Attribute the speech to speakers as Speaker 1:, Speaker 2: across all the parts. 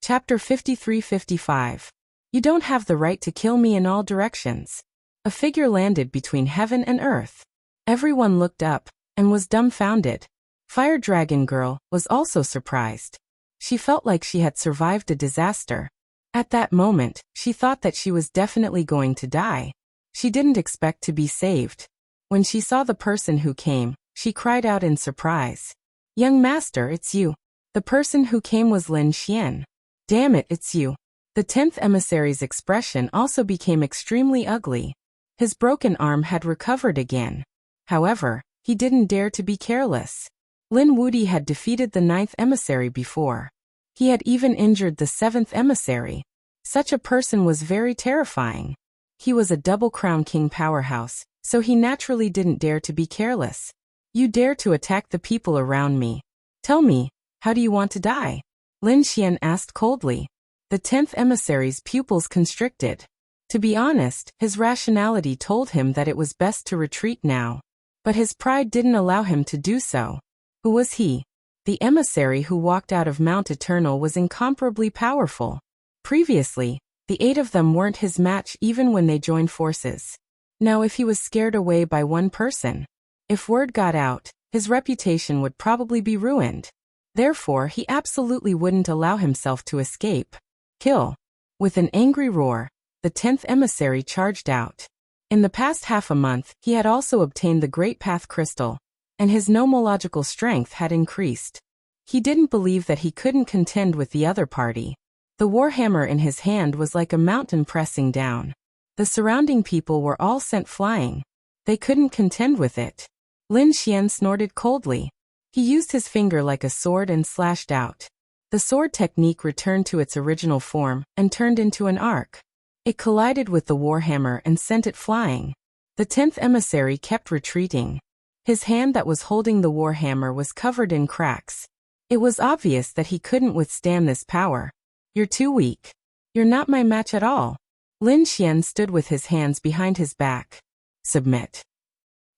Speaker 1: Chapter 53-55. You don't have the right to kill me in all directions. A figure landed between heaven and earth. Everyone looked up and was dumbfounded. Fire Dragon Girl was also surprised. She felt like she had survived a disaster. At that moment, she thought that she was definitely going to die. She didn't expect to be saved. When she saw the person who came, she cried out in surprise. "Young master, it's you." The person who came was Lin Xian. "Damn it, it's you." The 10th emissary's expression also became extremely ugly. His broken arm had recovered again. However, he didn't dare to be careless. Lin Wuti had defeated the 9th emissary before. He had even injured the 7th emissary. Such a person was very terrifying. He was a double crown king powerhouse, so he naturally didn't dare to be careless. "You dare to attack the people around me. Tell me, how do you want to die?" Lin Xian asked coldly. The 10th emissary's pupils constricted. To be honest, his rationality told him that it was best to retreat now. But his pride didn't allow him to do so. Who was he? The emissary who walked out of Mount Eternal was incomparably powerful. Previously, the 8 of them weren't his match even when they joined forces. Now if he was scared away by one person, if word got out, his reputation would probably be ruined. Therefore, he absolutely wouldn't allow himself to escape. Kill. With an angry roar, the 10th emissary charged out. In the past half a month, he had also obtained the Great Path Crystal, and his nomological strength had increased. He didn't believe that he couldn't contend with the other party. The warhammer in his hand was like a mountain pressing down. The surrounding people were all sent flying. They couldn't contend with it. Lin Xian snorted coldly. He used his finger like a sword and slashed out. The sword technique returned to its original form and turned into an arc. It collided with the warhammer and sent it flying. The 10th emissary kept retreating. His hand that was holding the warhammer was covered in cracks. It was obvious that he couldn't withstand this power. "You're too weak. You're not my match at all." Lin Xian stood with his hands behind his back. "Submit."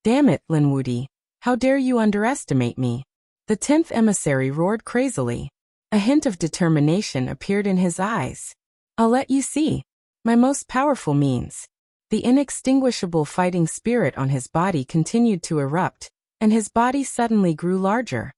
Speaker 1: "Damn it, Lin Wuti. How dare you underestimate me?" The 10th emissary roared crazily. A hint of determination appeared in his eyes. "I'll let you see. My most powerful means." The inextinguishable fighting spirit on his body continued to erupt, and his body suddenly grew larger.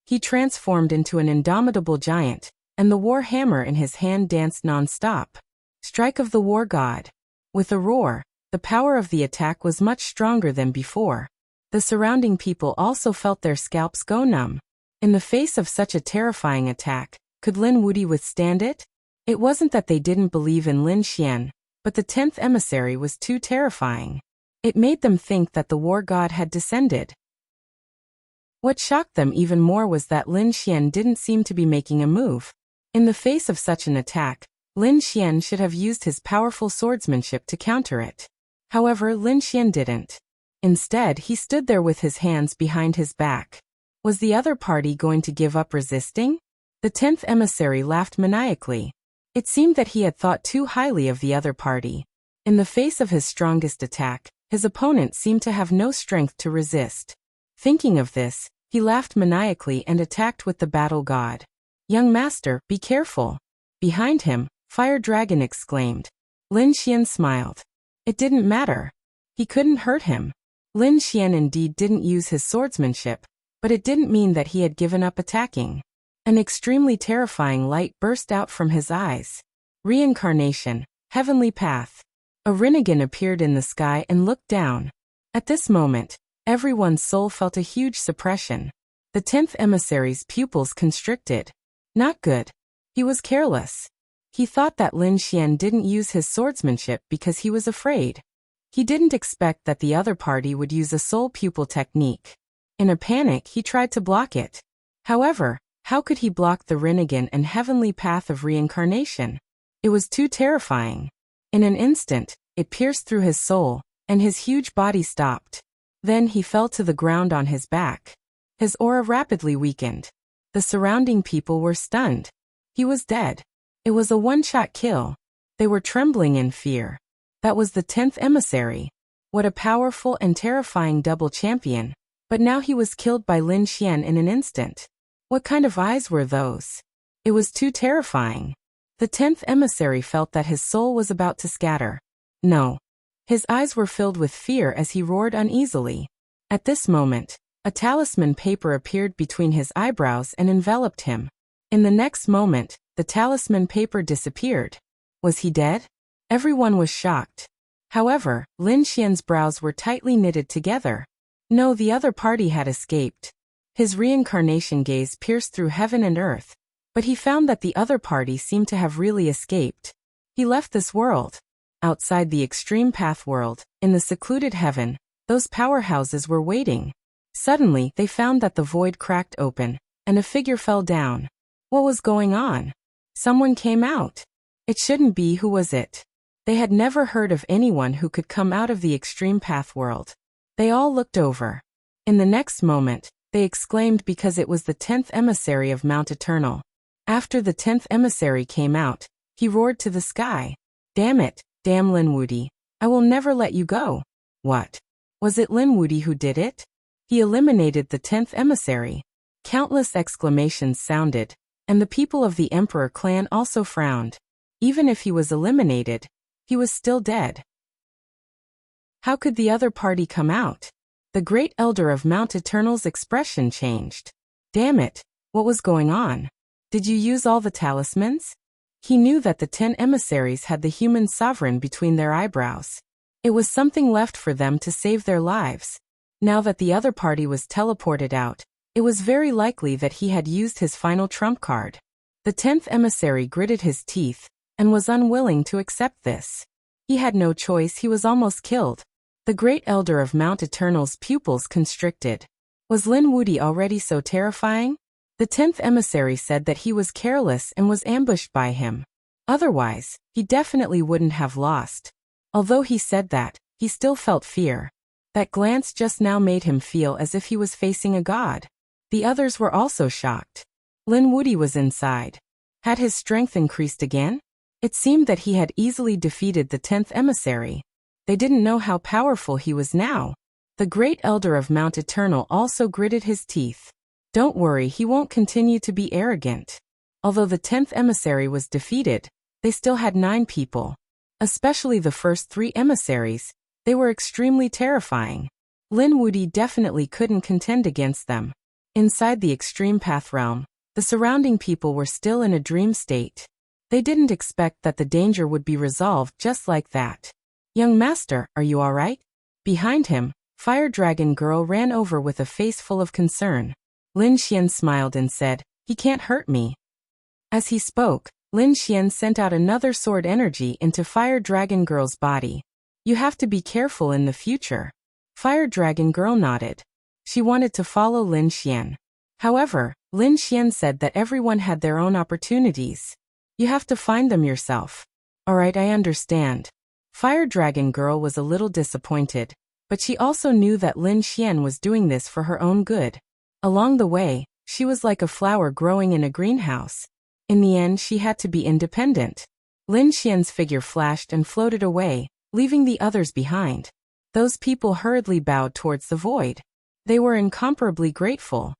Speaker 1: He transformed into an indomitable giant, and the war hammer in his hand danced non-stop. Strike of the war god. With a roar, the power of the attack was much stronger than before. The surrounding people also felt their scalps go numb. In the face of such a terrifying attack, could Lin Wuti withstand it? It wasn't that they didn't believe in Lin Xian, but the 10th emissary was too terrifying. It made them think that the war god had descended. What shocked them even more was that Lin Xian didn't seem to be making a move. In the face of such an attack, Lin Xian should have used his powerful swordsmanship to counter it. However, Lin Xian didn't. Instead, he stood there with his hands behind his back. Was the other party going to give up resisting? The 10th emissary laughed maniacally. It seemed that he had thought too highly of the other party. In the face of his strongest attack, his opponent seemed to have no strength to resist. Thinking of this, he laughed maniacally and attacked with the battle god. "Young master, be careful." Behind him, Fire Dragon exclaimed. Lin Xian smiled. It didn't matter. He couldn't hurt him. Lin Xian indeed didn't use his swordsmanship, but it didn't mean that he had given up attacking. An extremely terrifying light burst out from his eyes. Reincarnation, heavenly path. A Rinnegan appeared in the sky and looked down. At this moment, everyone's soul felt a huge suppression. The 10th emissary's pupils constricted. Not good. He was careless. He thought that Lin Xian didn't use his swordsmanship because he was afraid. He didn't expect that the other party would use a soul pupil technique. In a panic, he tried to block it. However, how could he block the Rinnegan and heavenly path of reincarnation? It was too terrifying. In an instant, it pierced through his soul, and his huge body stopped. Then he fell to the ground on his back. His aura rapidly weakened. The surrounding people were stunned. He was dead. It was a one-shot kill. They were trembling in fear. That was the 10th emissary. What a powerful and terrifying double champion. But now he was killed by Lin Xian in an instant. What kind of eyes were those? It was too terrifying. The 10th emissary felt that his soul was about to scatter. No. His eyes were filled with fear as he roared uneasily. At this moment, a talisman paper appeared between his eyebrows and enveloped him. In the next moment, the talisman paper disappeared. Was he dead? Everyone was shocked. However, Lin Xian's brows were tightly knitted together. No, the other party had escaped. His reincarnation gaze pierced through heaven and earth, but he found that the other party seemed to have really escaped. He left this world. Outside the extreme path world, in the secluded heaven, those powerhouses were waiting. Suddenly, they found that the void cracked open, and a figure fell down. What was going on? Someone came out. It shouldn't be. Who was it? They had never heard of anyone who could come out of the extreme path world. They all looked over. In the next moment, they exclaimed because it was the 10th emissary of Mount Eternal. After the 10th emissary came out, he roared to the sky. Damn it, damn Lin Wudi. I will never let you go. What? Was it Lin Wudi who did it? He eliminated the 10th emissary. Countless exclamations sounded, and the people of the Emperor clan also frowned. Even if he was eliminated, he was still dead. How could the other party come out? The great elder of Mount Eternal's expression changed. Damn it, what was going on? Did you use all the talismans? He knew that the 10 emissaries had the human sovereign between their eyebrows. It was something left for them to save their lives. Now that the other party was teleported out, it was very likely that he had used his final trump card. The 10th emissary gritted his teeth, and was unwilling to accept this. He had no choice. He was almost killed. The great elder of Mount Eternal's pupils constricted. Was Lin Wudi already so terrifying? The 10th emissary said that he was careless and was ambushed by him. Otherwise, he definitely wouldn't have lost. Although he said that, he still felt fear. That glance just now made him feel as if he was facing a god. The others were also shocked. Lin Wudi was inside. Had his strength increased again? It seemed that he had easily defeated the 10th emissary. They didn't know how powerful he was now. The great elder of Mount Eternal also gritted his teeth. Don't worry, he won't continue to be arrogant. Although the 10th emissary was defeated, they still had 9 people. Especially the first 3 emissaries, they were extremely terrifying. Lin Wudi definitely couldn't contend against them. Inside the extreme path realm, the surrounding people were still in a dream state. They didn't expect that the danger would be resolved just like that. Young master, are you all right? Behind him, Fire Dragon Girl ran over with a face full of concern. Lin Xian smiled and said, he can't hurt me. As he spoke, Lin Xian sent out another sword energy into Fire Dragon Girl's body. You have to be careful in the future. Fire Dragon Girl nodded. She wanted to follow Lin Xian. However, Lin Xian said that everyone had their own opportunities. You have to find them yourself. Alright, I understand. Fire Dragon Girl was a little disappointed, but she also knew that Lin Xian was doing this for her own good. Along the way, she was like a flower growing in a greenhouse. In the end, she had to be independent. Lin Xian's figure flashed and floated away, leaving the others behind. Those people hurriedly bowed towards the void. They were incomparably grateful.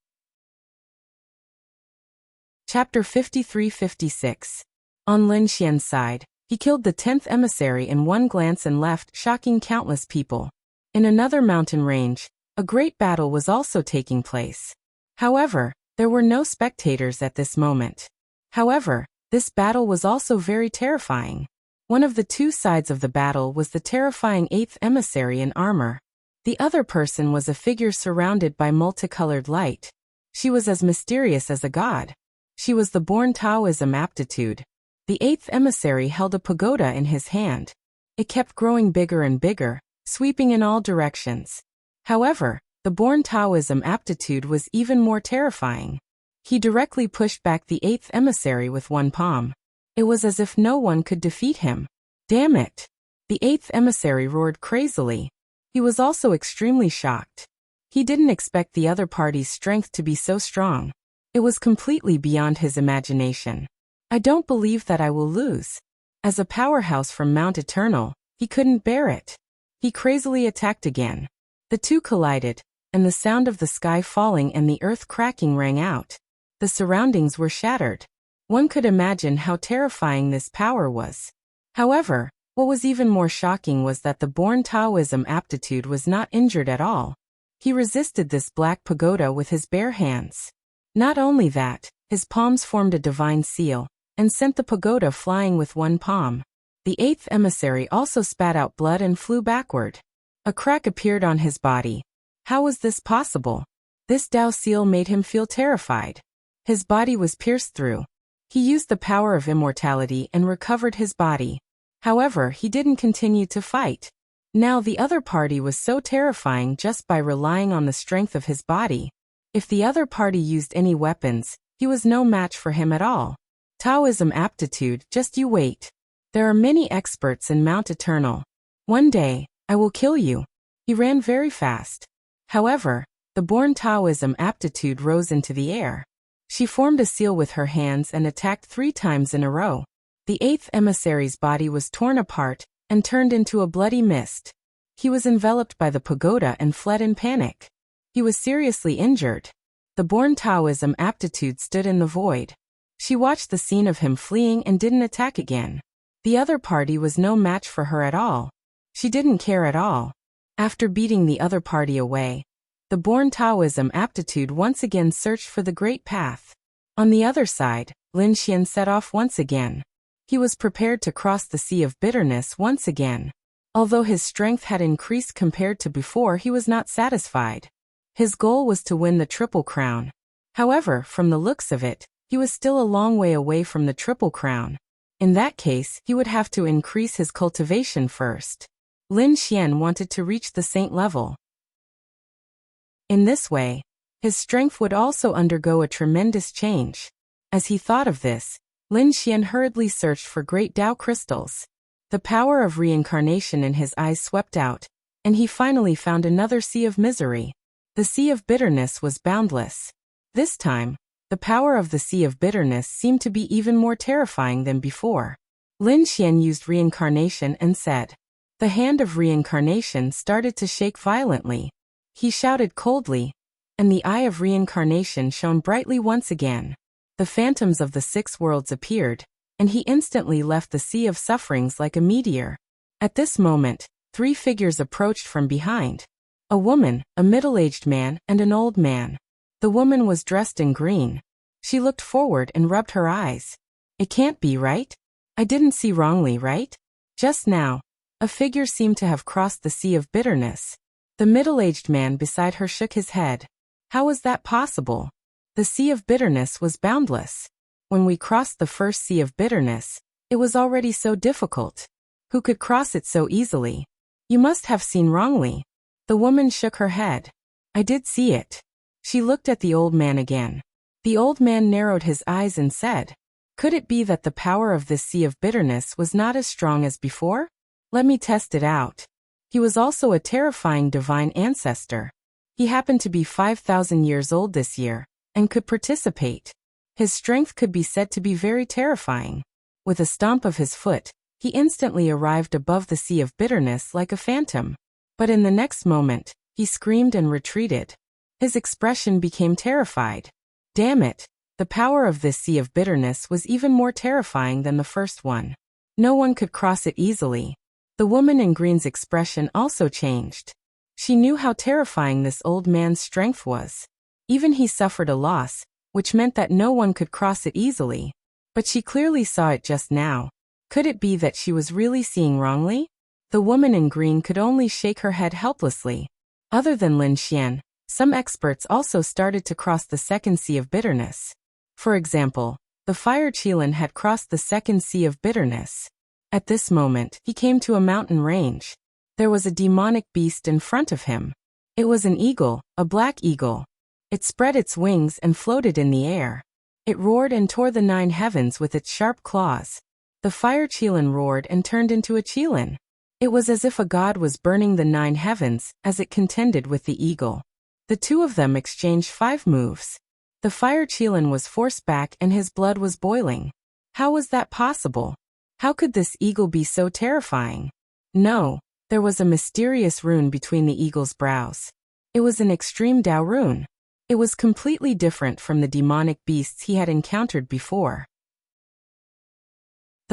Speaker 1: Chapter 53-56. On Lin Xian's side, he killed the 10th emissary in one glance and left, shocking countless people. In another mountain range, a great battle was also taking place. However, there were no spectators at this moment. However, this battle was also very terrifying. One of the 2 sides of the battle was the terrifying 8th emissary in armor. The other person was a figure surrounded by multicolored light. She was as mysterious as a god. She was the born Taoism aptitude. The 8th emissary held a pagoda in his hand. It kept growing bigger and bigger, sweeping in all directions. However, the born Taoism aptitude was even more terrifying. He directly pushed back the 8th emissary with one palm. It was as if no one could defeat him. Damn it! The 8th emissary roared crazily. He was also extremely shocked. He didn't expect the other party's strength to be so strong. It was completely beyond his imagination. I don't believe that I will lose. As a powerhouse from Mount Eternal, he couldn't bear it. He crazily attacked again. The 2 collided, and the sound of the sky falling and the earth cracking rang out. The surroundings were shattered. One could imagine how terrifying this power was. However, what was even more shocking was that the born Taoism aptitude was not injured at all. He resisted this black pagoda with his bare hands. Not only that, his palms formed a divine seal, and sent the pagoda flying with one palm. The eighth emissary also spat out blood and flew backward. A crack appeared on his body. How was this possible? This Tao seal made him feel terrified. His body was pierced through. He used the power of immortality and recovered his body. However, he didn't continue to fight. Now the other party was so terrifying just by relying on the strength of his body. If the other party used any weapons, he was no match for him at all. Taoism aptitude, just you wait. There are many experts in Mount Eternal. One day, I will kill you. He ran very fast. However, the born Taoism aptitude rose into the air. She formed a seal with her hands and attacked 3 times in a row. The eighth emissary's body was torn apart and turned into a bloody mist. He was enveloped by the pagoda and fled in panic. He was seriously injured. The born Taoism aptitude stood in the void. She watched the scene of him fleeing and didn't attack again. The other party was no match for her at all. She didn't care at all. After beating the other party away, the born Taoism aptitude once again searched for the great path. On the other side, Lin Xian set off once again. He was prepared to cross the sea of bitterness once again. Although his strength had increased compared to before, he was not satisfied. His goal was to win the Triple Crown. However, from the looks of it, he was still a long way away from the Triple Crown. In that case, he would have to increase his cultivation first. Lin Xian wanted to reach the saint level. In this way, his strength would also undergo a tremendous change. As he thought of this, Lin Xian hurriedly searched for great Tao crystals. The power of reincarnation in his eyes swept out, and he finally found another sea of misery. The sea of bitterness was boundless. This time, the power of the sea of bitterness seemed to be even more terrifying than before. Lin Xian used reincarnation and said. The hand of reincarnation started to shake violently. He shouted coldly, and the eye of reincarnation shone brightly once again. The phantoms of the 6 worlds appeared, and he instantly left the sea of sufferings like a meteor. At this moment, 3 figures approached from behind. A woman, a middle-aged man, and an old man. The woman was dressed in green. She looked forward and rubbed her eyes. It can't be right? I didn't see wrongly, right? Just now, a figure seemed to have crossed the sea of bitterness. The middle-aged man beside her shook his head. How was that possible? The sea of bitterness was boundless. When we crossed the first sea of bitterness, it was already so difficult. Who could cross it so easily? You must have seen wrongly. The woman shook her head. I did see it. She looked at the old man again. The old man narrowed his eyes and said, could it be that the power of this sea of bitterness was not as strong as before? Let me test it out. He was also a terrifying divine ancestor. He happened to be 5,000 years old this year, and could participate. His strength could be said to be very terrifying. With a stomp of his foot, he instantly arrived above the sea of bitterness like a phantom. But in the next moment, he screamed and retreated. His expression became terrified. Damn it! The power of this sea of bitterness was even more terrifying than the first one. No one could cross it easily. The woman in green's expression also changed. She knew how terrifying this old man's strength was. Even he suffered a loss, which meant that no one could cross it easily. But she clearly saw it just now. Could it be that she was really seeing wrongly? The woman in green could only shake her head helplessly. Other than Lin Xian, some experts also started to cross the second sea of bitterness. For example, the fire Qilin had crossed the second sea of bitterness. At this moment, he came to a mountain range. There was a demonic beast in front of him. It was an eagle, a black eagle. It spread its wings and floated in the air. It roared and tore the 9 heavens with its sharp claws. The fire Qilin roared and turned into a Qilin. It was as if a god was burning the 9 heavens as it contended with the eagle. The 2 of them exchanged 5 moves. The fire Qilin was forced back and his blood was boiling. How was that possible? How could this eagle be so terrifying? No, there was a mysterious rune between the eagle's brows. It was an extreme Tao rune. It was completely different from the demonic beasts he had encountered before.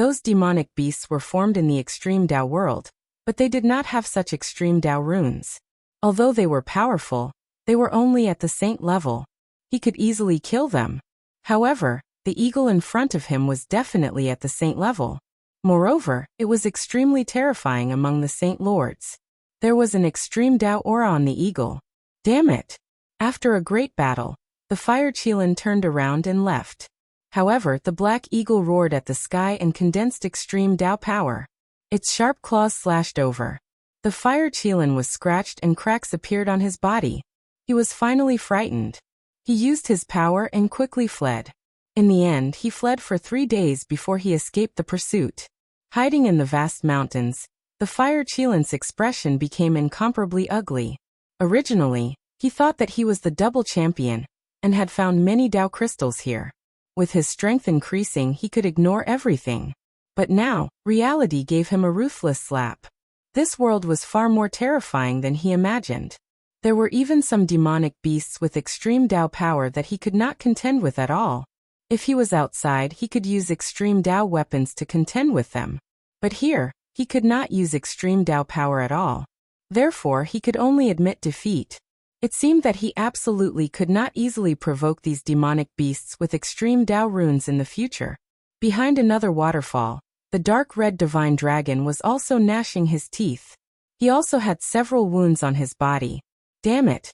Speaker 1: Those demonic beasts were formed in the extreme Dao world, but they did not have such extreme Dao runes. Although they were powerful, they were only at the saint level. He could easily kill them. However, the eagle in front of him was definitely at the saint level. Moreover, it was extremely terrifying among the saint lords. There was an extreme Dao aura on the eagle. Damn it! After a great battle, the fire Qilin turned around and left. However, the black eagle roared at the sky and condensed extreme Dao power. Its sharp claws slashed over. The fire Qilin was scratched and cracks appeared on his body. He was finally frightened. He used his power and quickly fled. In the end, he fled for 3 days before he escaped the pursuit. Hiding in the vast mountains, the fire Qilin's expression became incomparably ugly. Originally, he thought that he was the double champion, and had found many Dao crystals here. With his strength increasing, he could ignore everything. But now, reality gave him a ruthless slap. This world was far more terrifying than he imagined. There were even some demonic beasts with extreme Dao power that he could not contend with at all. If he was outside, he could use extreme Dao weapons to contend with them. But here, he could not use extreme Dao power at all. Therefore, he could only admit defeat. It seemed that he absolutely could not easily provoke these demonic beasts with extreme Dao runes in the future. Behind another waterfall, the dark red divine dragon was also gnashing his teeth. He also had several wounds on his body. Damn it!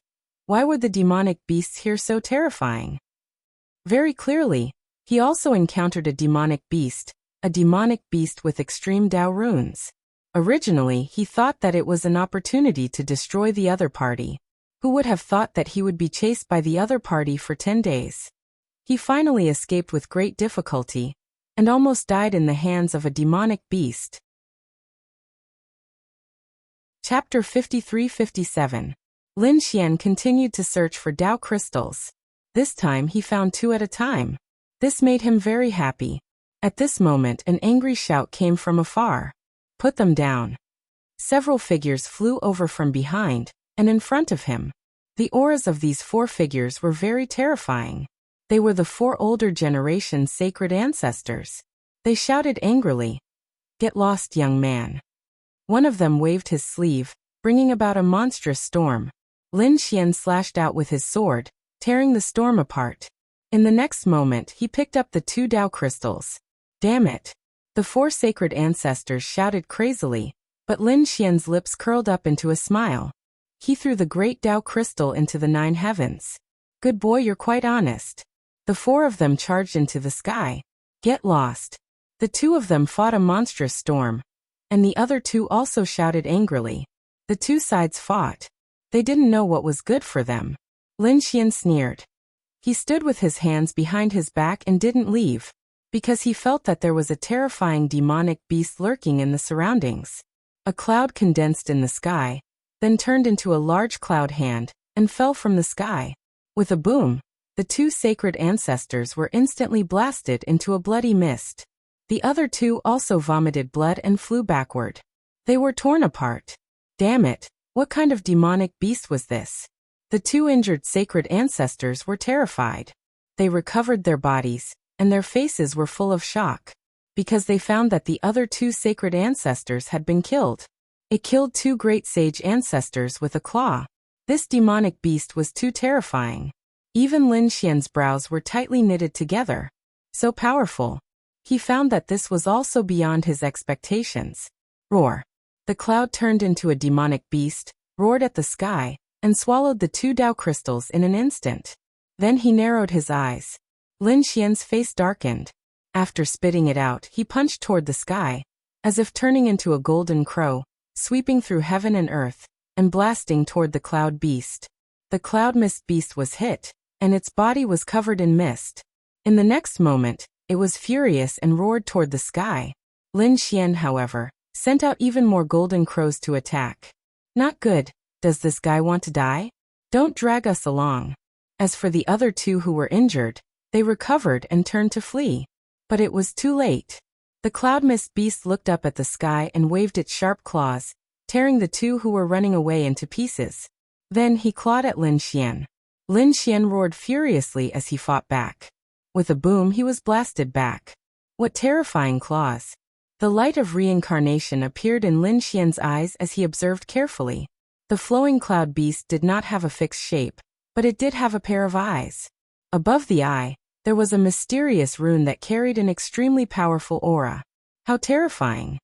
Speaker 1: Why were the demonic beasts here so terrifying? Very clearly, he also encountered a demonic beast with extreme Dao runes. Originally, he thought that it was an opportunity to destroy the other party. Who would have thought that he would be chased by the other party for 10 days? He finally escaped with great difficulty, and almost died in the hands of a demonic beast. Chapter 53-57. Lin Xian continued to search for Dao crystals. This time he found 2 at a time. This made him very happy. At this moment an angry shout came from afar. Put them down. Several figures flew over from behind, and in front of him. The auras of these 4 figures were very terrifying. They were the 4 older generation sacred ancestors. They shouted angrily, "Get lost, young man." One of them waved his sleeve, bringing about a monstrous storm. Lin Xian slashed out with his sword, tearing the storm apart. In the next moment, he picked up the 2 Dao crystals. Damn it! The 4 sacred ancestors shouted crazily, but Lin Xian's lips curled up into a smile. He threw the great Dao crystal into the 9 heavens. Good boy, you're quite honest. The 4 of them charged into the sky. Get lost. The 2 of them fought a monstrous storm, and the other 2 also shouted angrily. The 2 sides fought. They didn't know what was good for them. Lin Xian sneered. He stood with his hands behind his back and didn't leave, because he felt that there was a terrifying demonic beast lurking in the surroundings. A cloud condensed in the sky, then turned into a large cloud hand, and fell from the sky. With a boom, the 2 sacred ancestors were instantly blasted into a bloody mist. The other 2 also vomited blood and flew backward. They were torn apart. Damn it, what kind of demonic beast was this? The 2 injured sacred ancestors were terrified. They recovered their bodies, and their faces were full of shock, because they found that the other 2 sacred ancestors had been killed. It killed 2 great sage ancestors with a claw. This demonic beast was too terrifying. Even Lin Xian's brows were tightly knitted together. So powerful. He found that this was also beyond his expectations. Roar. The cloud turned into a demonic beast, roared at the sky, and swallowed the 2 Dao crystals in an instant. Then he narrowed his eyes. Lin Xian's face darkened. After spitting it out, he punched toward the sky, as if turning into a golden crow, sweeping through heaven and earth, and blasting toward the cloud beast. The cloud mist beast was hit, and its body was covered in mist. In the next moment, it was furious and roared toward the sky. Lin Xian, however, sent out even more golden crows to attack. Not good. Does this guy want to die? Don't drag us along. As for the other 2 who were injured, they recovered and turned to flee. But it was too late. The cloud mist beast looked up at the sky and waved its sharp claws, tearing the 2 who were running away into pieces. Then he clawed at Lin Xian. Lin Xian roared furiously as he fought back. With a boom, he was blasted back. What terrifying claws! The light of reincarnation appeared in Lin Xian's eyes as he observed carefully. The flowing cloud beast did not have a fixed shape, but it did have a pair of eyes. Above the eye, there was a mysterious rune that carried an extremely powerful aura. How terrifying!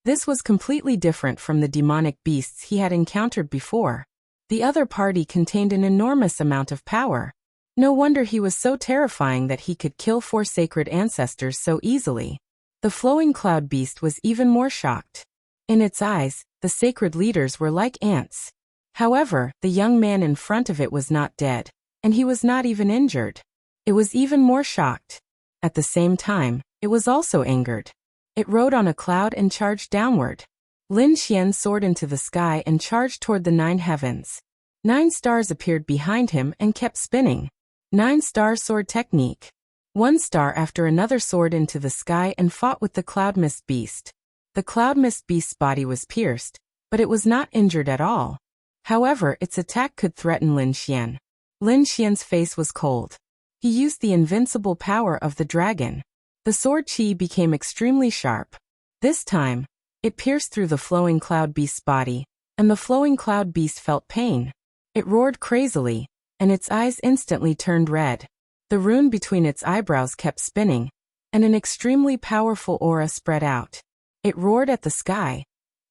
Speaker 1: This was completely different from the demonic beasts he had encountered before. The other party contained an enormous amount of power. No wonder he was so terrifying that he could kill 4 sacred ancestors so easily. The flowing cloud beast was even more shocked. In its eyes, the sacred leaders were like ants. However, the young man in front of it was not dead, and he was not even injured. It was even more shocked. At the same time, it was also angered. It rode on a cloud and charged downward. Lin Xian soared into the sky and charged toward the 9 heavens. 9 stars appeared behind him and kept spinning. 9-star sword technique. 1 star after another soared into the sky and fought with the cloud mist beast. The cloud mist beast's body was pierced, but it was not injured at all. However, its attack could threaten Lin Xian. Lin Xian's face was cold. He used the invincible power of the dragon. The sword qi became extremely sharp. This time, it pierced through the flowing cloud beast's body, and the flowing cloud beast felt pain. It roared crazily, and its eyes instantly turned red. The rune between its eyebrows kept spinning, and an extremely powerful aura spread out. It roared at the sky,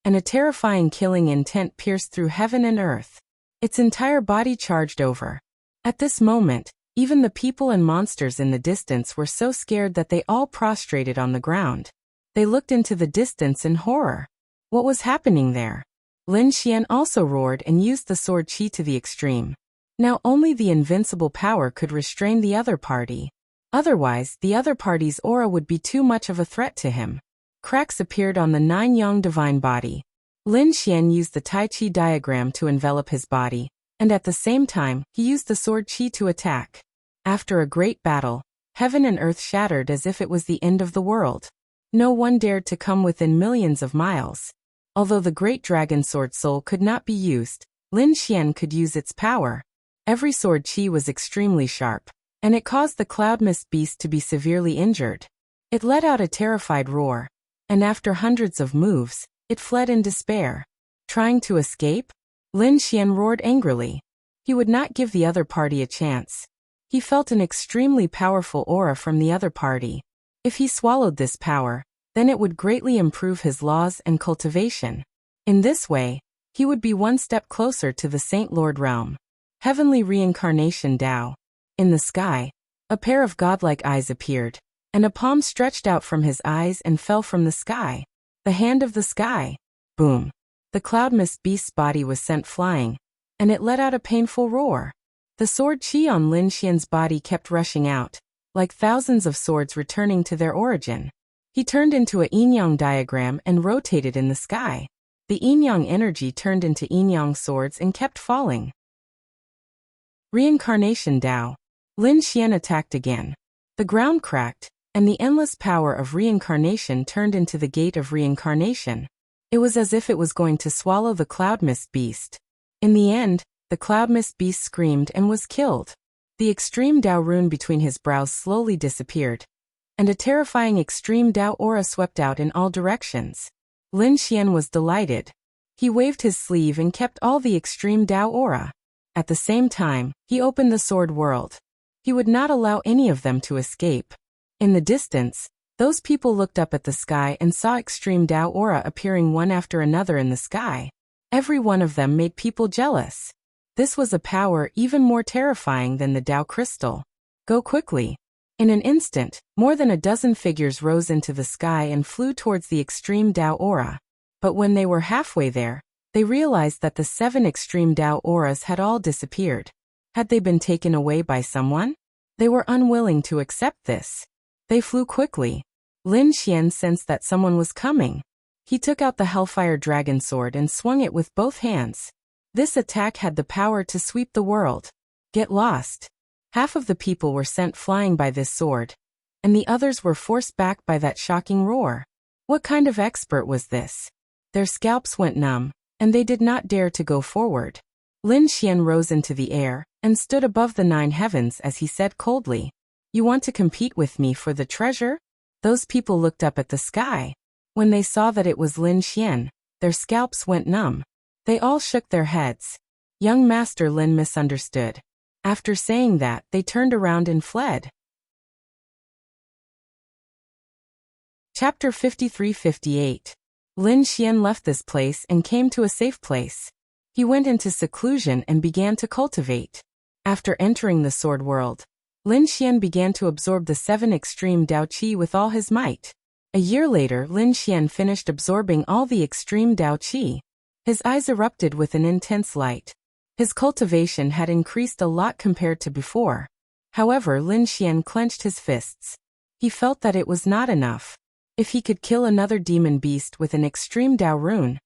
Speaker 1: and a terrifying killing intent pierced through heaven and earth. Its entire body charged over. At this moment, even the people and monsters in the distance were so scared that they all prostrated on the ground. They looked into the distance in horror. What was happening there? Lin Xian also roared and used the sword qi to the extreme. Now only the invincible power could restrain the other party. Otherwise, the other party's aura would be too much of a threat to him. Cracks appeared on the 9 yang divine body. Lin Xian used the Tai Chi diagram to envelop his body, and at the same time, he used the sword qi to attack. After a great battle, heaven and earth shattered as if it was the end of the world. No one dared to come within millions of miles. Although the great dragon sword soul could not be used, Lin Xian could use its power. Every sword qi was extremely sharp, and it caused the cloud mist beast to be severely injured. It let out a terrified roar, and after hundreds of moves, it fled in despair. Trying to escape? Lin Xian roared angrily. He would not give the other party a chance. He felt an extremely powerful aura from the other party. If he swallowed this power, then it would greatly improve his laws and cultivation. In this way, he would be one step closer to the Saint Lord realm. Heavenly reincarnation Tao. In the sky, a pair of godlike eyes appeared, and a palm stretched out from his eyes and fell from the sky. The hand of the sky. Boom. The cloud mist beast's body was sent flying, and it let out a painful roar. The sword qi on Lin Xian's body kept rushing out, like thousands of swords returning to their origin. He turned into a yin-yang diagram and rotated in the sky. The yin-yang energy turned into yin-yang swords and kept falling. Reincarnation Tao. Lin Xian attacked again. The ground cracked, and the endless power of reincarnation turned into the gate of reincarnation. It was as if it was going to swallow the cloud mist beast. In the end, the cloud mist beast screamed and was killed. The extreme Tao rune between his brows slowly disappeared, and a terrifying extreme Tao aura swept out in all directions. Lin Xian was delighted. He waved his sleeve and kept all the extreme Tao aura. At the same time, he opened the sword world. He would not allow any of them to escape. In the distance, those people looked up at the sky and saw extreme Tao aura appearing one after another in the sky. Every one of them made people jealous. This was a power even more terrifying than the Tao crystal. Go quickly. In an instant, more than a dozen figures rose into the sky and flew towards the extreme Tao aura. But when they were halfway there, they realized that the 7 extreme Tao auras had all disappeared. Had they been taken away by someone? They were unwilling to accept this. They flew quickly. Lin Xian sensed that someone was coming. He took out the Hellfire Dragon Sword and swung it with both hands. This attack had the power to sweep the world. Get lost. Half of the people were sent flying by this sword, and the others were forced back by that shocking roar. What kind of expert was this? Their scalps went numb, and they did not dare to go forward. Lin Xian rose into the air, and stood above the 9 heavens as he said coldly, You want to compete with me for the treasure? Those people looked up at the sky. When they saw that it was Lin Xian, their scalps went numb. They all shook their heads. Young Master Lin misunderstood. After saying that, they turned around and fled. Chapter 53-58. Lin Xian left this place and came to a safe place. He went into seclusion and began to cultivate. After entering the sword world, Lin Xian began to absorb the 7 extreme Dao Qi with all his might. A year later, Lin Xian finished absorbing all the extreme Dao Qi. His eyes erupted with an intense light. His cultivation had increased a lot compared to before. However, Lin Xian clenched his fists. He felt that it was not enough. If he could kill another demon beast with an extreme Dao rune,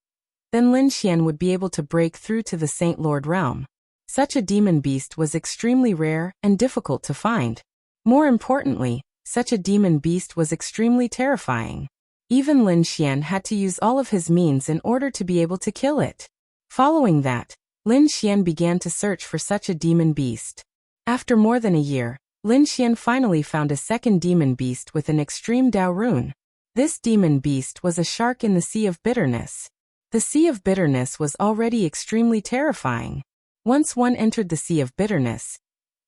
Speaker 1: then Lin Xian would be able to break through to the Saint Lord realm. Such a demon beast was extremely rare and difficult to find. More importantly, such a demon beast was extremely terrifying. Even Lin Xian had to use all of his means in order to be able to kill it. Following that, Lin Xian began to search for such a demon beast. After more than a year, Lin Xian finally found a second demon beast with an extreme Dao rune. This demon beast was a shark in the Sea of Bitterness. The Sea of Bitterness was already extremely terrifying. Once one entered the Sea of Bitterness,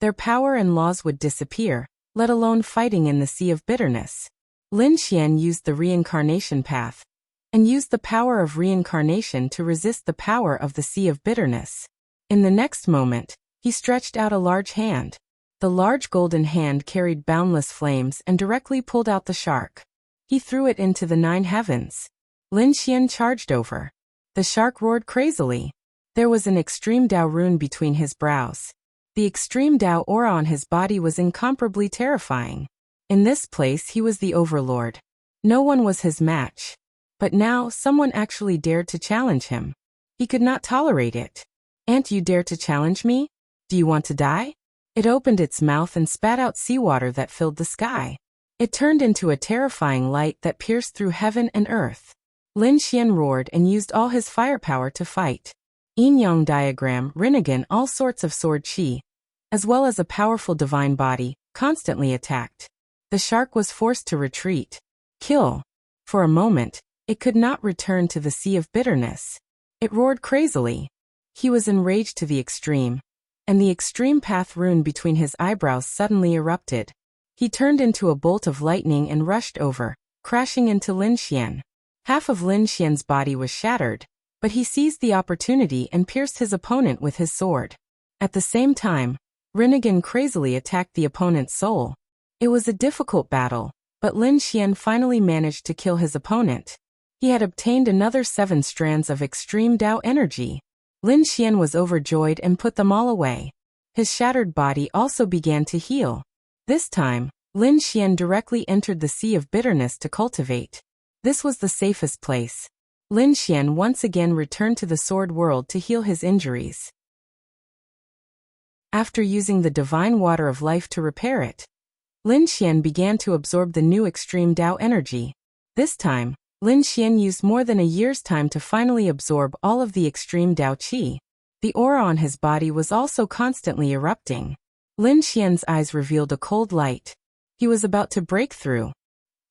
Speaker 1: their power and laws would disappear, let alone fighting in the Sea of Bitterness. Lin Xian used the reincarnation path, and used the power of reincarnation to resist the power of the Sea of Bitterness. In the next moment, he stretched out a large hand. The large golden hand carried boundless flames and directly pulled out the shark. He threw it into the 9 heavens. Lin Xian charged over. The shark roared crazily. There was an extreme Dao rune between his brows. The extreme Dao aura on his body was incomparably terrifying. In this place he was the overlord. No one was his match. But now someone actually dared to challenge him. He could not tolerate it. "Ant, you dare to challenge me? Do you want to die?" It opened its mouth and spat out seawater that filled the sky. It turned into a terrifying light that pierced through heaven and earth. Lin Xian roared and used all his firepower to fight. Yin-yang diagram, Rinnegan, all sorts of sword qi, as well as a powerful divine body, constantly attacked. The shark was forced to retreat. Kill. For a moment, it could not return to the Sea of Bitterness. It roared crazily. He was enraged to the extreme, and the extreme path rune between his eyebrows suddenly erupted. He turned into a bolt of lightning and rushed over, crashing into Lin Xian. Half of Lin Xian's body was shattered, but he seized the opportunity and pierced his opponent with his sword. At the same time, Rinnegan crazily attacked the opponent's soul. It was a difficult battle, but Lin Xian finally managed to kill his opponent. He had obtained another 7 strands of extreme Dao energy. Lin Xian was overjoyed and put them all away. His shattered body also began to heal. This time, Lin Xian directly entered the Sea of Bitterness to cultivate. This was the safest place. Lin Xian once again returned to the sword world to heal his injuries. After using the divine water of life to repair it, Lin Xian began to absorb the new extreme Dao energy. This time, Lin Xian used more than a year's time to finally absorb all of the extreme Dao Qi. The aura on his body was also constantly erupting. Lin Xian's eyes revealed a cold light. He was about to break through.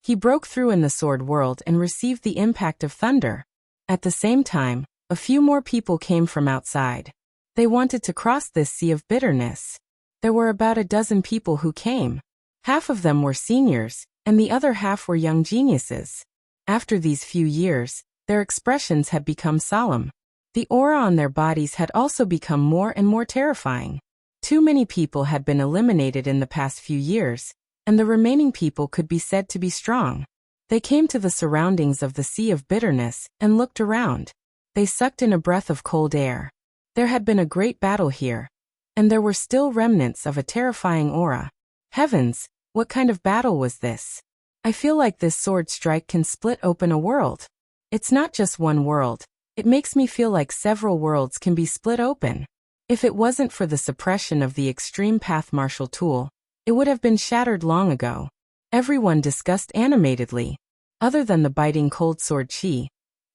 Speaker 1: He broke through in the sword world and received the impact of thunder. At the same time, a few more people came from outside. They wanted to cross this Sea of Bitterness. There were about a dozen people who came. Half of them were seniors, and the other half were young geniuses. After these few years, their expressions had become solemn. The aura on their bodies had also become more and more terrifying. Too many people had been eliminated in the past few years, and the remaining people could be said to be strong. They came to the surroundings of the Sea of Bitterness and looked around. They sucked in a breath of cold air. There had been a great battle here, and there were still remnants of a terrifying aura. Heavens, what kind of battle was this? I feel like this sword strike can split open a world. It's not just one world. It makes me feel like several worlds can be split open. If it wasn't for the suppression of the extreme path martial tool, it would have been shattered long ago. Everyone discussed animatedly. Other than the biting cold sword qi,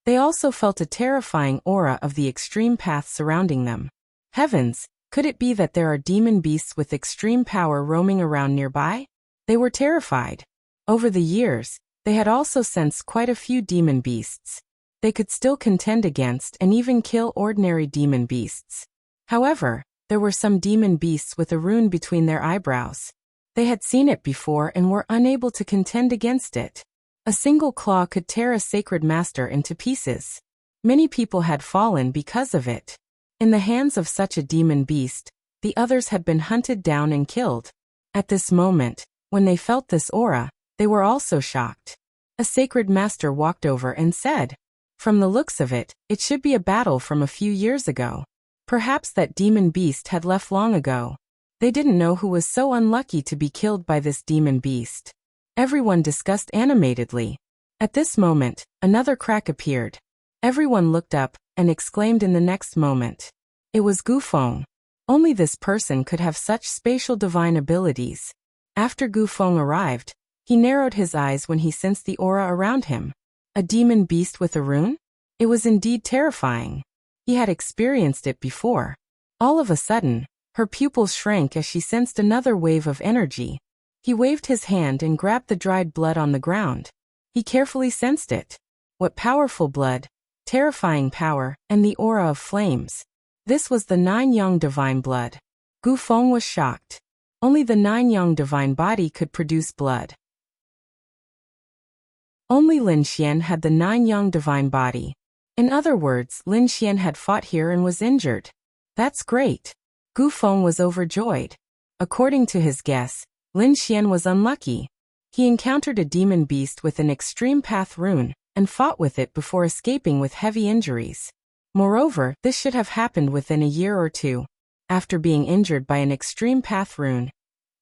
Speaker 1: they also felt a terrifying aura of the extreme path surrounding them. Heavens, could it be that there are demon beasts with extreme power roaming around nearby? They were terrified. Over the years, they had also sensed quite a few demon beasts. They could still contend against and even kill ordinary demon beasts. However, there were some demon beasts with a rune between their eyebrows. They had seen it before and were unable to contend against it. A single claw could tear a sacred master into pieces. Many people had fallen because of it. In the hands of such a demon beast, the others had been hunted down and killed. At this moment, when they felt this aura, they were also shocked. A sacred master walked over and said, "From the looks of it, it should be a battle from a few years ago. Perhaps that demon beast had left long ago." They didn't know who was so unlucky to be killed by this demon beast. Everyone discussed animatedly. At this moment, another crack appeared. Everyone looked up and exclaimed in the next moment. It was Gufeng. Only this person could have such spatial divine abilities. After Gufeng arrived, he narrowed his eyes when he sensed the aura around him. A demon beast with a rune? It was indeed terrifying. He had experienced it before. All of a sudden, her pupils shrank as she sensed another wave of energy. He waved his hand and grabbed the dried blood on the ground. He carefully sensed it. What powerful blood, terrifying power, and the aura of flames. This was the 9-yang divine blood. Gufeng was shocked. Only the 9-yang divine body could produce blood. Only Lin Xian had the 9-yang divine body. In other words, Lin Xian had fought here and was injured. That's great. Gufeng was overjoyed. According to his guess, Lin Xian was unlucky. He encountered a demon beast with an extreme path rune, and fought with it before escaping with heavy injuries. Moreover, this should have happened within a year or two. After being injured by an extreme path rune,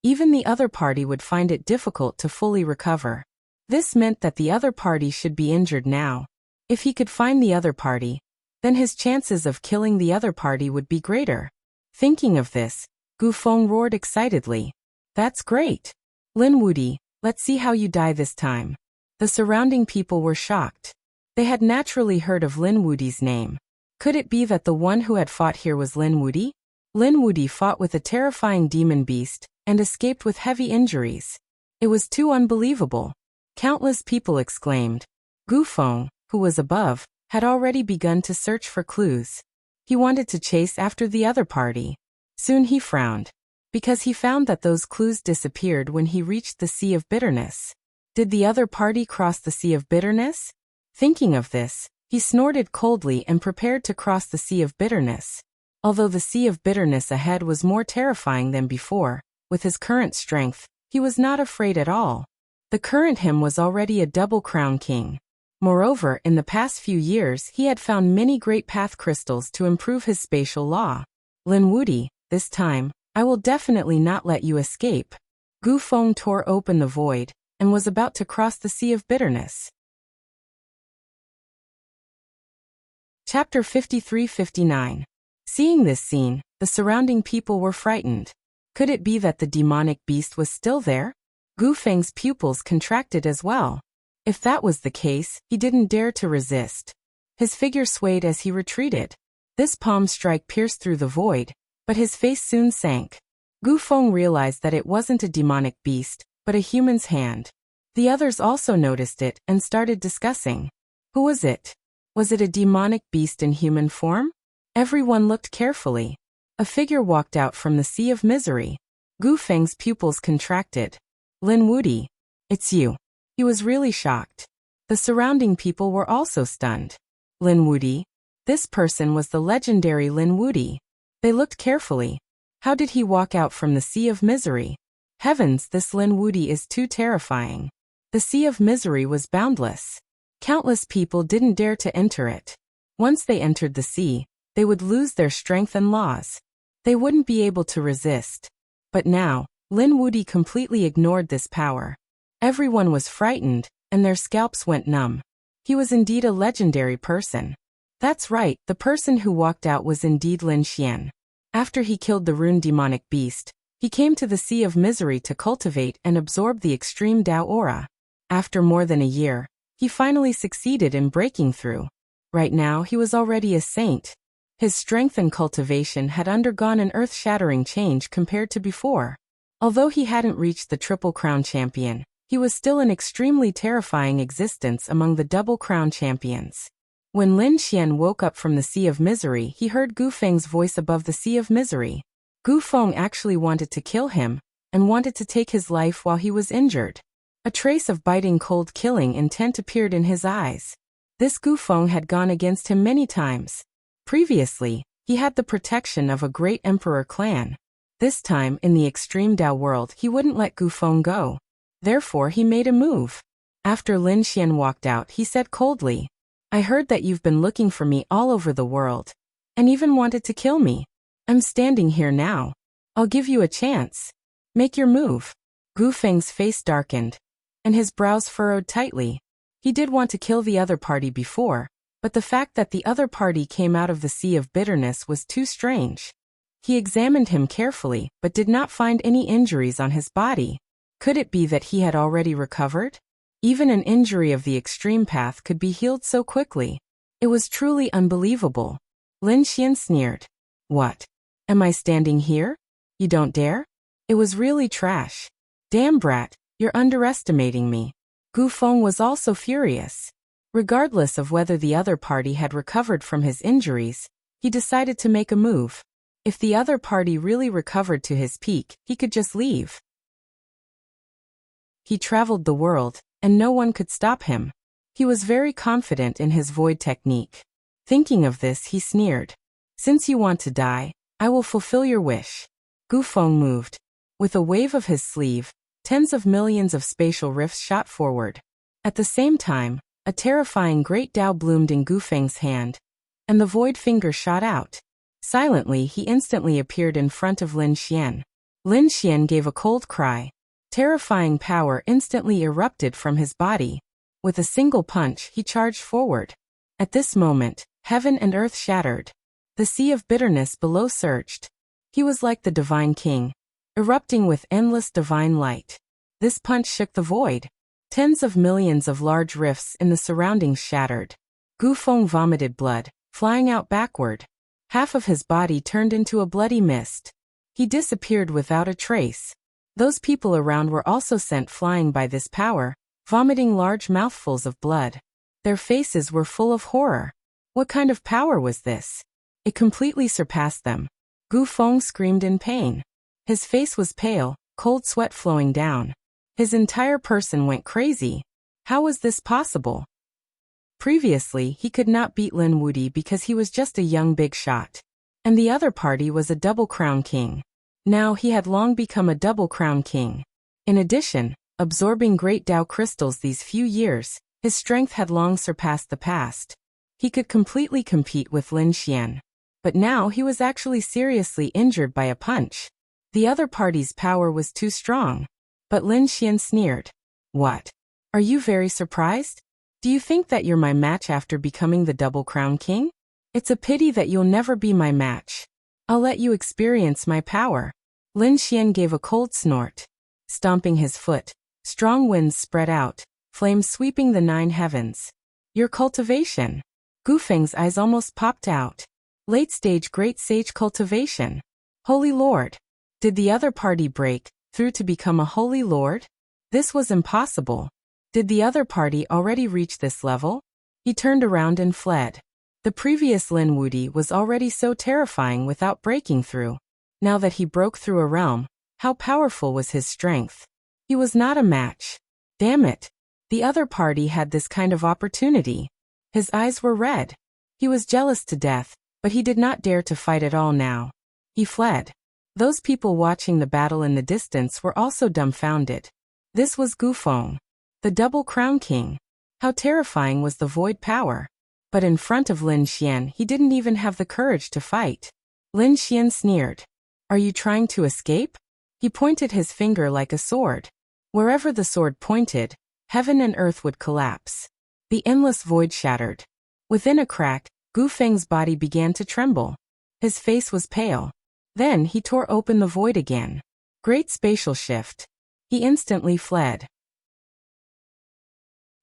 Speaker 1: even the other party would find it difficult to fully recover. This meant that the other party should be injured now. If he could find the other party, then his chances of killing the other party would be greater. Thinking of this, Gufeng roared excitedly. That's great. Lin Wudi, let's see how you die this time. The surrounding people were shocked. They had naturally heard of Lin Wudi's name. Could it be that the one who had fought here was Lin Wudi? Lin Wudi fought with a terrifying demon beast, and escaped with heavy injuries. It was too unbelievable. Countless people exclaimed. Gufeng, who was above, had already begun to search for clues. He wanted to chase after the other party. Soon he frowned, because he found that those clues disappeared when he reached the Sea of Bitterness. Did the other party cross the Sea of Bitterness? Thinking of this, he snorted coldly and prepared to cross the Sea of Bitterness. Although the Sea of Bitterness ahead was more terrifying than before, with his current strength, he was not afraid at all. The current him was already a double crown king. Moreover, in the past few years he had found many great path crystals to improve his spatial law. Lin Wudi, this time, I will definitely not let you escape. Gufeng tore open the void, and was about to cross the Sea of Bitterness. Chapter 53-59. Seeing this scene, the surrounding people were frightened. Could it be that the demonic beast was still there? Gufeng's pupils contracted as well. If that was the case, he didn't dare to resist. His figure swayed as he retreated. This palm strike pierced through the void, but his face soon sank. Gufeng realized that it wasn't a demonic beast, but a human's hand. The others also noticed it and started discussing. Who was it? Was it a demonic beast in human form? Everyone looked carefully. A figure walked out from the Sea of Misery. Gufeng's pupils contracted. Lin Wudi, it's you. He was really shocked. The surrounding people were also stunned. Lin Wudi? This person was the legendary Lin Wudi. They looked carefully. How did he walk out from the Sea of Misery? Heavens, this Lin Wudi is too terrifying. The Sea of Misery was boundless. Countless people didn't dare to enter it. Once they entered the sea, they would lose their strength and laws. They wouldn't be able to resist. But now, Lin Wudi completely ignored this power. Everyone was frightened, and their scalps went numb. He was indeed a legendary person. That's right, the person who walked out was indeed Lin Xian. After he killed the rune demonic beast, he came to the Sea of Misery to cultivate and absorb the extreme Dao aura. After more than a year, he finally succeeded in breaking through. Right now he was already a saint. His strength and cultivation had undergone an earth-shattering change compared to before. Although he hadn't reached the Triple Crown champion, he was still an extremely terrifying existence among the Double Crown champions. When Lin Xian woke up from the Sea of Misery, he heard Gu Feng's voice above the Sea of Misery. Gu Feng actually wanted to kill him, and wanted to take his life while he was injured. A trace of biting cold killing intent appeared in his eyes. This Gu Feng had gone against him many times. Previously, he had the protection of a great emperor clan. This time, in the extreme Dao world, he wouldn't let Gu Feng go. Therefore, he made a move. After Lin Xian walked out, he said coldly, "I heard that you've been looking for me all over the world, and even wanted to kill me. I'm standing here now. I'll give you a chance. Make your move." Gu Feng's face darkened, and his brows furrowed tightly. He did want to kill the other party before, but the fact that the other party came out of the sea of bitterness was too strange. He examined him carefully, but did not find any injuries on his body. Could it be that he had already recovered? Even an injury of the extreme path could be healed so quickly. It was truly unbelievable. Lin Xian sneered. "What? Am I standing here? You don't dare?" It was really trash. "Damn brat, you're underestimating me." Gu Feng was also furious. Regardless of whether the other party had recovered from his injuries, he decided to make a move. If the other party really recovered to his peak, he could just leave. He traveled the world, and no one could stop him. He was very confident in his void technique. Thinking of this, he sneered. "Since you want to die, I will fulfill your wish." Gu Feng moved. With a wave of his sleeve, tens of millions of spatial rifts shot forward. At the same time, a terrifying great Dao bloomed in Gu Feng's hand, and the void finger shot out. Silently, he instantly appeared in front of Lin Xian. Lin Xian gave a cold cry. Terrifying power instantly erupted from his body. With a single punch, he charged forward. At this moment, heaven and earth shattered. The sea of bitterness below surged. He was like the divine king, erupting with endless divine light. This punch shook the void. Tens of millions of large rifts in the surroundings shattered. Gu Feng vomited blood, flying out backward. Half of his body turned into a bloody mist. He disappeared without a trace. Those people around were also sent flying by this power, vomiting large mouthfuls of blood. Their faces were full of horror. What kind of power was this? It completely surpassed them. Gu Feng screamed in pain. His face was pale, cold sweat flowing down. His entire person went crazy. How was this possible? Previously, he could not beat Lin Wudi because he was just a young big shot. And the other party was a double crown king. Now he had long become a double crown king. In addition, absorbing great Dao crystals these few years, his strength had long surpassed the past. He could completely compete with Lin Xian. But now he was actually seriously injured by a punch. The other party's power was too strong. But Lin Xian sneered. "What? Are you very surprised? Do you think that you're my match after becoming the double crown king? It's a pity that you'll never be my match. I'll let you experience my power." Lin Xian gave a cold snort. Stomping his foot, strong winds spread out, flames sweeping the 9 heavens. "Your cultivation." Gu Feng's eyes almost popped out. Late-stage great sage cultivation. Holy Lord. Did the other party break through to become a holy lord? This was impossible. Did the other party already reach this level? He turned around and fled. The previous Lin Wudi was already so terrifying without breaking through. Now that he broke through a realm, how powerful was his strength? He was not a match. Damn it. The other party had this kind of opportunity. His eyes were red. He was jealous to death, but he did not dare to fight at all now. He fled. Those people watching the battle in the distance were also dumbfounded. This was Gu Feng, the double crown king. How terrifying was the void power. But in front of Lin Xian, he didn't even have the courage to fight. Lin Xian sneered. "Are you trying to escape?" He pointed his finger like a sword. Wherever the sword pointed, heaven and earth would collapse. The endless void shattered. Within a crack, Gu Feng's body began to tremble. His face was pale. Then he tore open the void again. Great spatial shift. He instantly fled.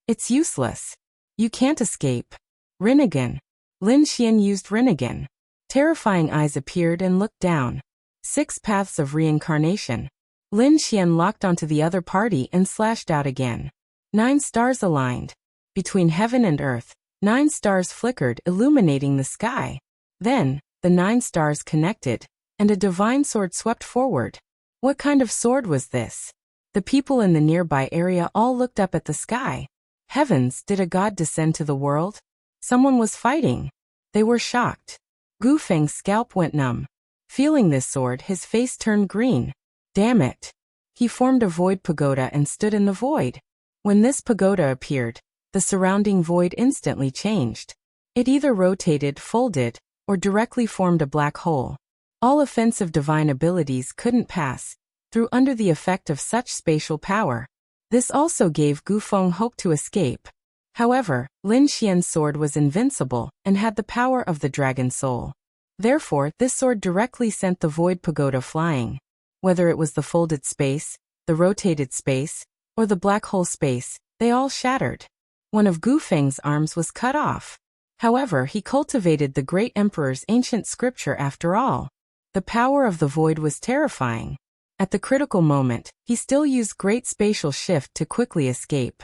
Speaker 1: "It's useless. You can't escape." Rinnegan. Lin Xian used Rinnegan. Terrifying eyes appeared and looked down. 6 paths of reincarnation. Lin Xian locked onto the other party and slashed out again. 9 stars aligned. Between heaven and earth, 9 stars flickered, illuminating the sky. Then, the 9 stars connected, and a divine sword swept forward. What kind of sword was this? The people in the nearby area all looked up at the sky. Heavens, did a god descend to the world? Someone was fighting. They were shocked. Gu Feng's scalp went numb. Feeling this sword, his face turned green. Damn it. He formed a void pagoda and stood in the void. When this pagoda appeared, the surrounding void instantly changed. It either rotated, folded, or directly formed a black hole. All offensive divine abilities couldn't pass through under the effect of such spatial power. This also gave Gu Feng hope to escape. However, Lin Xian's sword was invincible and had the power of the dragon soul. Therefore, this sword directly sent the void pagoda flying. Whether it was the folded space, the rotated space, or the black hole space, they all shattered. One of Gu Feng's arms was cut off. However, he cultivated the great emperor's ancient scripture after all. The power of the void was terrifying. At the critical moment, he still used great spatial shift to quickly escape.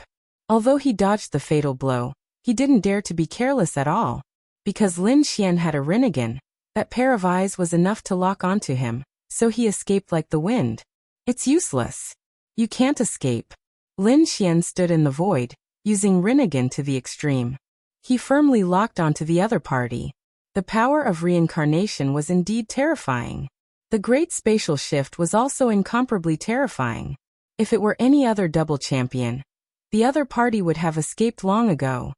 Speaker 1: Although he dodged the fatal blow, he didn't dare to be careless at all. Because Lin Xian had a Rinnegan, that pair of eyes was enough to lock onto him, so he escaped like the wind. It's useless. You can't escape. Lin Xian stood in the void, using Rinnegan to the extreme. He firmly locked onto the other party. The power of reincarnation was indeed terrifying. The great spatial shift was also incomparably terrifying. If it were any other double champion, the other party would have escaped long ago.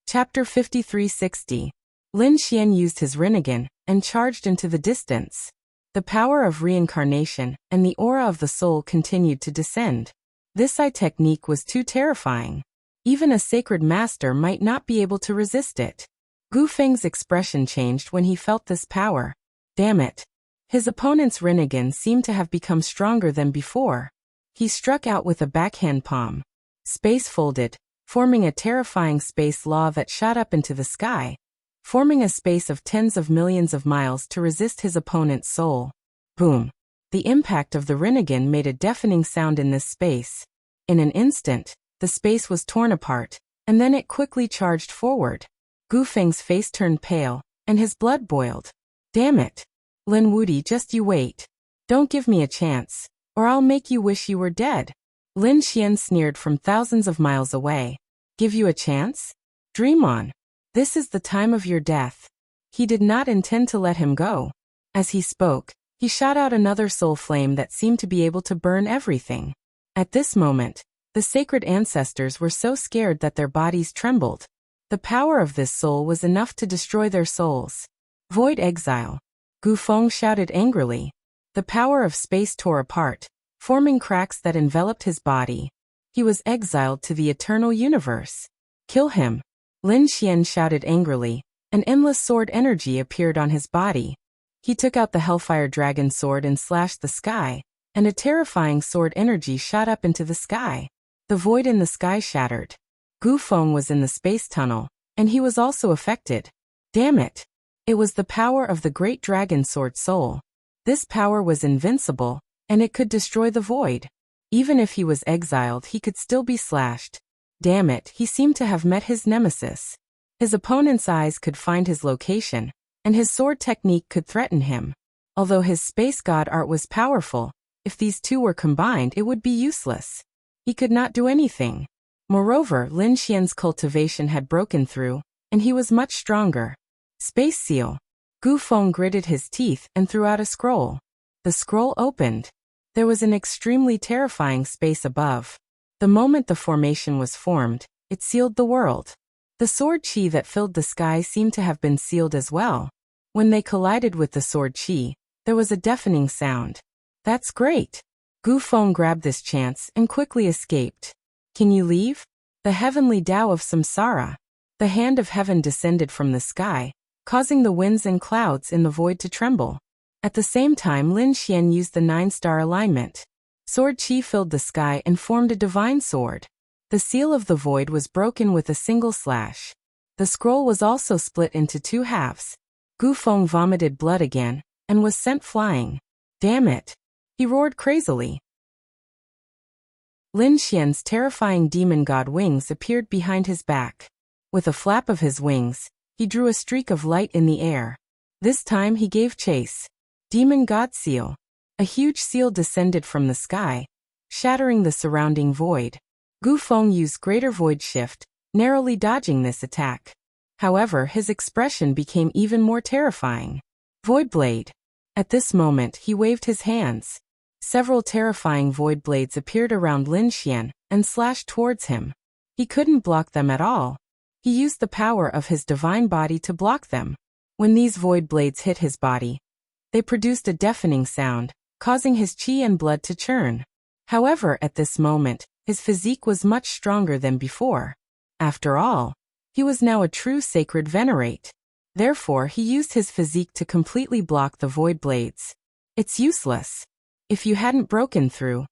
Speaker 1: Chapter 5360. Lin Xian used his Rinnegan and charged into the distance. The power of reincarnation and the aura of the soul continued to descend. This technique was too terrifying. Even a sacred master might not be able to resist it. Gu Feng's expression changed when he felt this power. Damn it. His opponent's Rinnegan seemed to have become stronger than before. He struck out with a backhand palm. Space folded, forming a terrifying space law that shot up into the sky, forming a space of tens of millions of miles to resist his opponent's soul. Boom. The impact of the Rinnegan made a deafening sound in this space. In an instant, the space was torn apart, and then it quickly charged forward. Gu Feng's face turned pale, and his blood boiled. Damn it. Lin Wudi, just you wait. Don't give me a chance, or I'll make you wish you were dead. Lin Xian sneered from thousands of miles away. Give you a chance? Dream on. This is the time of your death. He did not intend to let him go. As he spoke, he shot out another soul flame that seemed to be able to burn everything. At this moment, the sacred ancestors were so scared that their bodies trembled. The power of this soul was enough to destroy their souls. Void exile. Gu Feng shouted angrily. The power of space tore apart, forming cracks that enveloped his body. He was exiled to the eternal universe. Kill him. Lin Xian shouted angrily. An endless sword energy appeared on his body. He took out the Hellfire Dragon sword and slashed the sky, and a terrifying sword energy shot up into the sky. The void in the sky shattered. Gu Feng was in the space tunnel, and he was also affected. Damn it. It was the power of the great dragon sword soul. This power was invincible, and it could destroy the void. Even if he was exiled, he could still be slashed. Damn it, he seemed to have met his nemesis. His opponent's eyes could find his location, and his sword technique could threaten him. Although his space god art was powerful, if these two were combined it would be useless. He could not do anything. Moreover, Lin Xian's cultivation had broken through, and he was much stronger. Space seal. Gu Feng gritted his teeth and threw out a scroll. The scroll opened. There was an extremely terrifying space above. The moment the formation was formed, it sealed the world. The sword chi that filled the sky seemed to have been sealed as well. When they collided with the sword chi, there was a deafening sound. That's great. Gu Feng grabbed this chance and quickly escaped. Can you leave? The heavenly Tao of Samsara. The hand of heaven descended from the sky, causing the winds and clouds in the void to tremble. At the same time, Lin Xian used the 9-star alignment. Sword chi filled the sky and formed a divine sword. The seal of the void was broken with a single slash. The scroll was also split into 2 halves. Gu Feng vomited blood again, and was sent flying. Damn it! He roared crazily. Lin Xian's terrifying demon god wings appeared behind his back. With a flap of his wings, he drew a streak of light in the air. This time he gave chase. Demon god seal. A huge seal descended from the sky, shattering the surrounding void. Gu Feng used greater void shift, narrowly dodging this attack. However, his expression became even more terrifying. Void blade. At this moment he waved his hands. Several terrifying void blades appeared around Lin Xian and slashed towards him. He couldn't block them at all. He used the power of his divine body to block them. When these void blades hit his body, they produced a deafening sound, causing his qi and blood to churn. However, at this moment, his physique was much stronger than before. After all, he was now a true sacred venerate. Therefore, he used his physique to completely block the void blades. It's useless. If you hadn't broken through,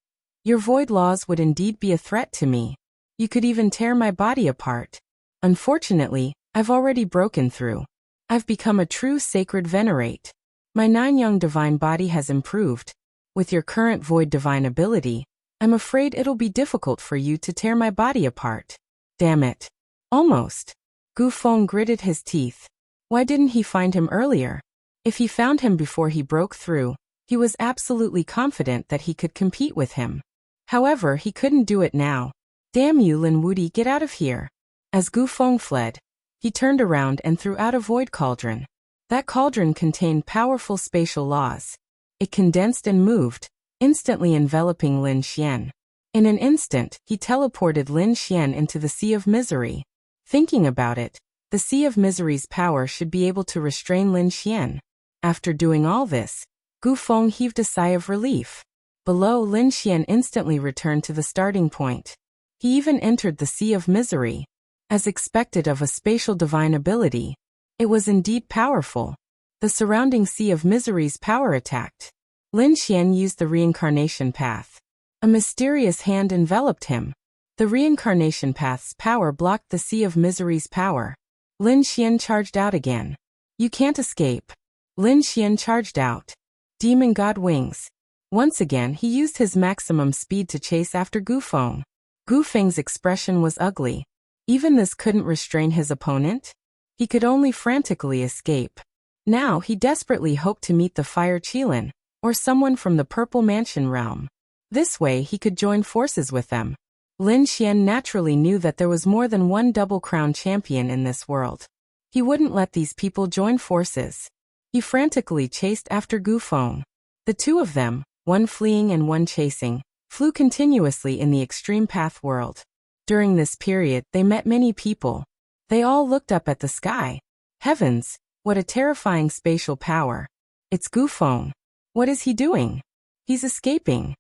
Speaker 1: your void laws would indeed be a threat to me. You could even tear my body apart. Unfortunately, I've already broken through. I've become a true sacred venerate. My 9-young divine body has improved. With your current void divine ability, I'm afraid it'll be difficult for you to tear my body apart. Damn it. Almost. Gu Feng gritted his teeth. Why didn't he find him earlier? If he found him before he broke through, he was absolutely confident that he could compete with him. However, he couldn't do it now. Damn you, Lin Wuti, get out of here. As Gu Feng fled, he turned around and threw out a void cauldron. That cauldron contained powerful spatial laws. It condensed and moved, instantly enveloping Lin Xian. In an instant, he teleported Lin Xian into the Sea of Misery. Thinking about it, the Sea of Misery's power should be able to restrain Lin Xian. After doing all this, Gu Feng heaved a sigh of relief. Below, Lin Xian instantly returned to the starting point. He even entered the Sea of Misery. As expected of a spatial divine ability, it was indeed powerful. The surrounding Sea of Misery's power attacked. Lin Xian used the reincarnation path. A mysterious hand enveloped him. The reincarnation path's power blocked the Sea of Misery's power. Lin Xian charged out again. You can't escape. Lin Xian charged out. Demon God Wings. Once again he used his maximum speed to chase after Gu Feng. Gu Feng's expression was ugly. Even this couldn't restrain his opponent. He could only frantically escape. Now he desperately hoped to meet the Fire Qilin, or someone from the Purple Mansion realm. This way he could join forces with them. Lin Xian naturally knew that there was more than one double crown champion in this world. He wouldn't let these people join forces. He frantically chased after Gu Feng. The two of them, one fleeing and one chasing, flew continuously in the extreme path world. During this period, they met many people. They all looked up at the sky. Heavens, what a terrifying spatial power. It's Gu Feng. What is he doing? He's escaping.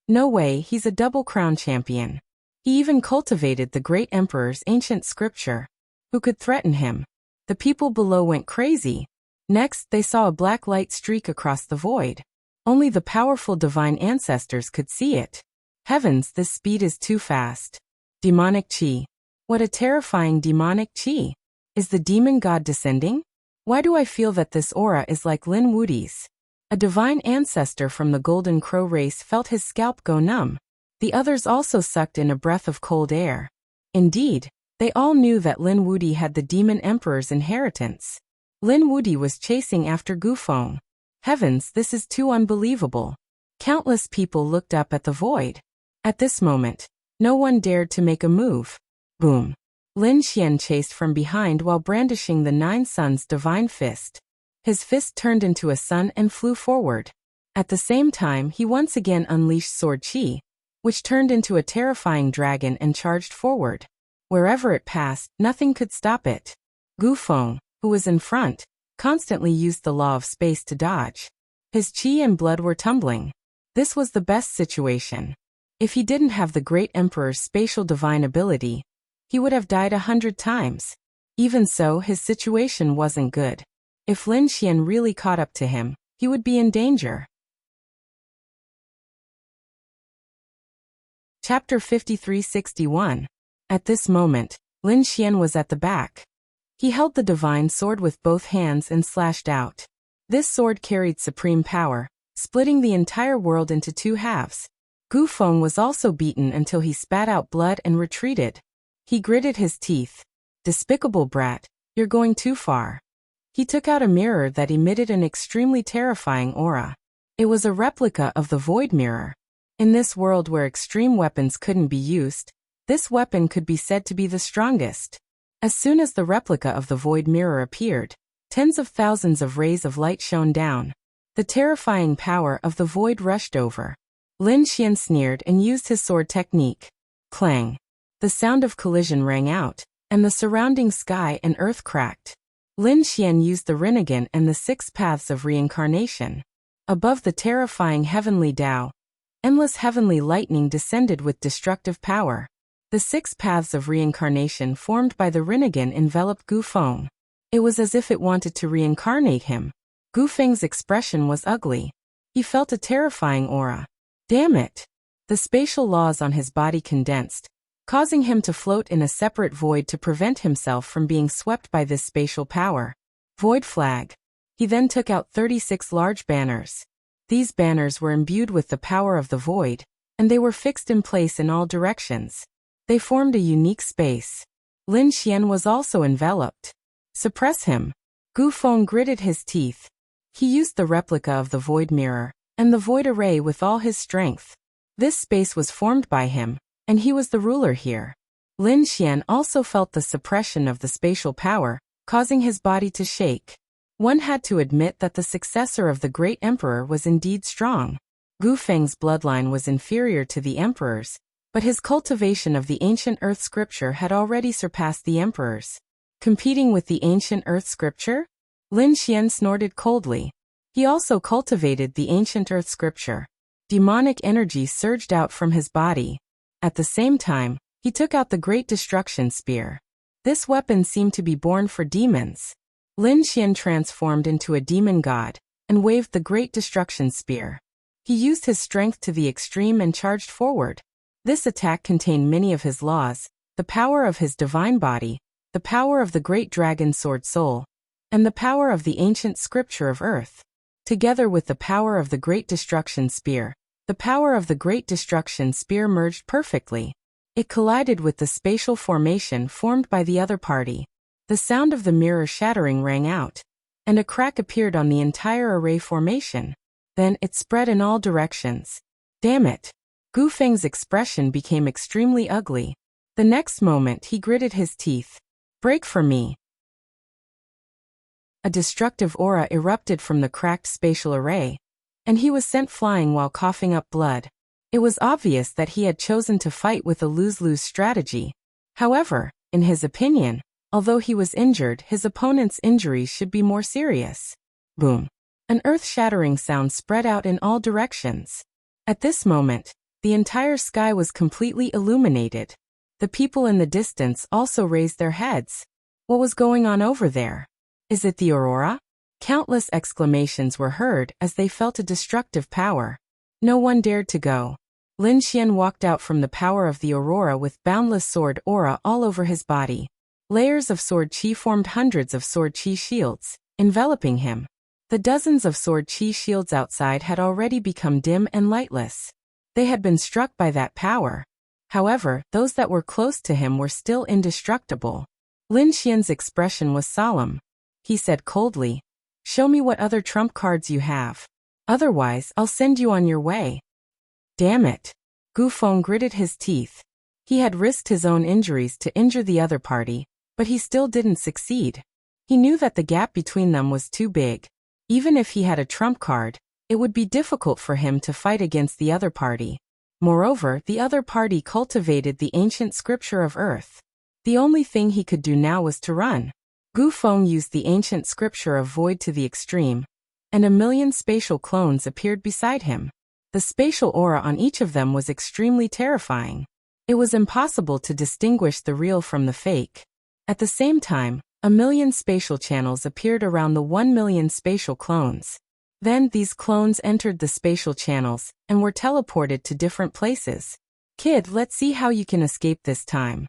Speaker 1: No way, he's a double crown champion. He even cultivated the great emperor's ancient scripture. Who could threaten him? The people below went crazy. Next, they saw a black light streak across the void. Only the powerful divine ancestors could see it. Heavens, this speed is too fast. Demonic Qi. What a terrifying demonic Qi. Is the demon god descending? Why do I feel that this aura is like Lin Wuti's? A divine ancestor from the Golden Crow race felt his scalp go numb. The others also sucked in a breath of cold air. Indeed, they all knew that Lin Wuti had the demon emperor's inheritance. Lin Wuti was chasing after Gu Feng. Heavens, this is too unbelievable. Countless people looked up at the void. At this moment, no one dared to make a move. Boom. Lin Xian chased from behind while brandishing the Nine Suns' divine fist. His fist turned into a sun and flew forward. At the same time, he once again unleashed Sword Qi, which turned into a terrifying dragon and charged forward. Wherever it passed, nothing could stop it. Gu Feng, who was in front, constantly used the law of space to dodge. His qi and blood were tumbling. This was the best situation. If he didn't have the great emperor's spatial divine ability, he would have died 100 times. Even so, his situation wasn't good. If Lin Xian really caught up to him, he would be in danger. Chapter 5361. At this moment, Lin Xian was at the back. He held the divine sword with both hands and slashed out. This sword carried supreme power, splitting the entire world into two halves. Gu Feng was also beaten until he spat out blood and retreated. He gritted his teeth. Despicable brat, you're going too far. He took out a mirror that emitted an extremely terrifying aura. It was a replica of the Void Mirror. In this world where extreme weapons couldn't be used, this weapon could be said to be the strongest. As soon as the replica of the Void Mirror appeared, tens of thousands of rays of light shone down. The terrifying power of the void rushed over. Lin Xian sneered and used his sword technique. Clang. The sound of collision rang out, and the surrounding sky and earth cracked. Lin Xian used the Rinnegan and the 6 paths of reincarnation. Above the terrifying heavenly Tao, endless heavenly lightning descended with destructive power. The 6 paths of reincarnation formed by the Rinnegan enveloped Gu Feng. It was as if it wanted to reincarnate him. Gu Feng's expression was ugly. He felt a terrifying aura. Damn it! The spatial laws on his body condensed, causing him to float in a separate void to prevent himself from being swept by this spatial power. Void flag. He then took out 36 large banners. These banners were imbued with the power of the void, and they were fixed in place in all directions. They formed a unique space. Lin Xian was also enveloped. Suppress him. Gu Feng gritted his teeth. He used the replica of the Void Mirror and the Void Array with all his strength. This space was formed by him, and he was the ruler here. Lin Xian also felt the suppression of the spatial power, causing his body to shake. One had to admit that the successor of the great emperor was indeed strong. Gu Feng's bloodline was inferior to the emperor's, but his cultivation of the ancient earth scripture had already surpassed the emperor's. Competing with the ancient earth scripture? Lin Xian snorted coldly. He also cultivated the ancient earth scripture. Demonic energy surged out from his body. At the same time, he took out the Great Destruction Spear. This weapon seemed to be born for demons. Lin Xian transformed into a demon god and waved the Great Destruction Spear. He used his strength to the extreme and charged forward. This attack contained many of his laws, the power of his divine body, the power of the great dragon sword soul, and the power of the ancient scripture of earth. Together with the power of the Great Destruction Spear, the power of the Great Destruction Spear merged perfectly. It collided with the spatial formation formed by the other party. The sound of the mirror shattering rang out, and a crack appeared on the entire array formation. Then it spread in all directions. Damn it! Gu Feng's expression became extremely ugly. The next moment he gritted his teeth. Break for me! A destructive aura erupted from the cracked spatial array, and he was sent flying while coughing up blood. It was obvious that he had chosen to fight with a lose-lose strategy. However, in his opinion, although he was injured, his opponent's injuries should be more serious. Boom! An earth-shattering sound spread out in all directions. At this moment, the entire sky was completely illuminated. The people in the distance also raised their heads. What was going on over there? Is it the aurora? Countless exclamations were heard as they felt a destructive power. No one dared to go. Lin Xian walked out from the power of the aurora with boundless sword aura all over his body. Layers of sword chi formed hundreds of sword chi shields, enveloping him. The dozens of sword chi shields outside had already become dim and lightless. They had been struck by that power. However, those that were close to him were still indestructible. Lin Xian's expression was solemn. He said coldly, "Show me what other trump cards you have. Otherwise, I'll send you on your way." Damn it! Gu Feng gritted his teeth. He had risked his own injuries to injure the other party, but he still didn't succeed. He knew that the gap between them was too big. Even if he had a trump card, it would be difficult for him to fight against the other party. Moreover, the other party cultivated the ancient scripture of earth. The only thing he could do now was to run. Gu Feng used the ancient scripture of void to the extreme, and a million spatial clones appeared beside him. The spatial aura on each of them was extremely terrifying. It was impossible to distinguish the real from the fake. At the same time, a million spatial channels appeared around the 1 million spatial clones. Then these clones entered the spatial channels and were teleported to different places. Kid, let's see how you can escape this time.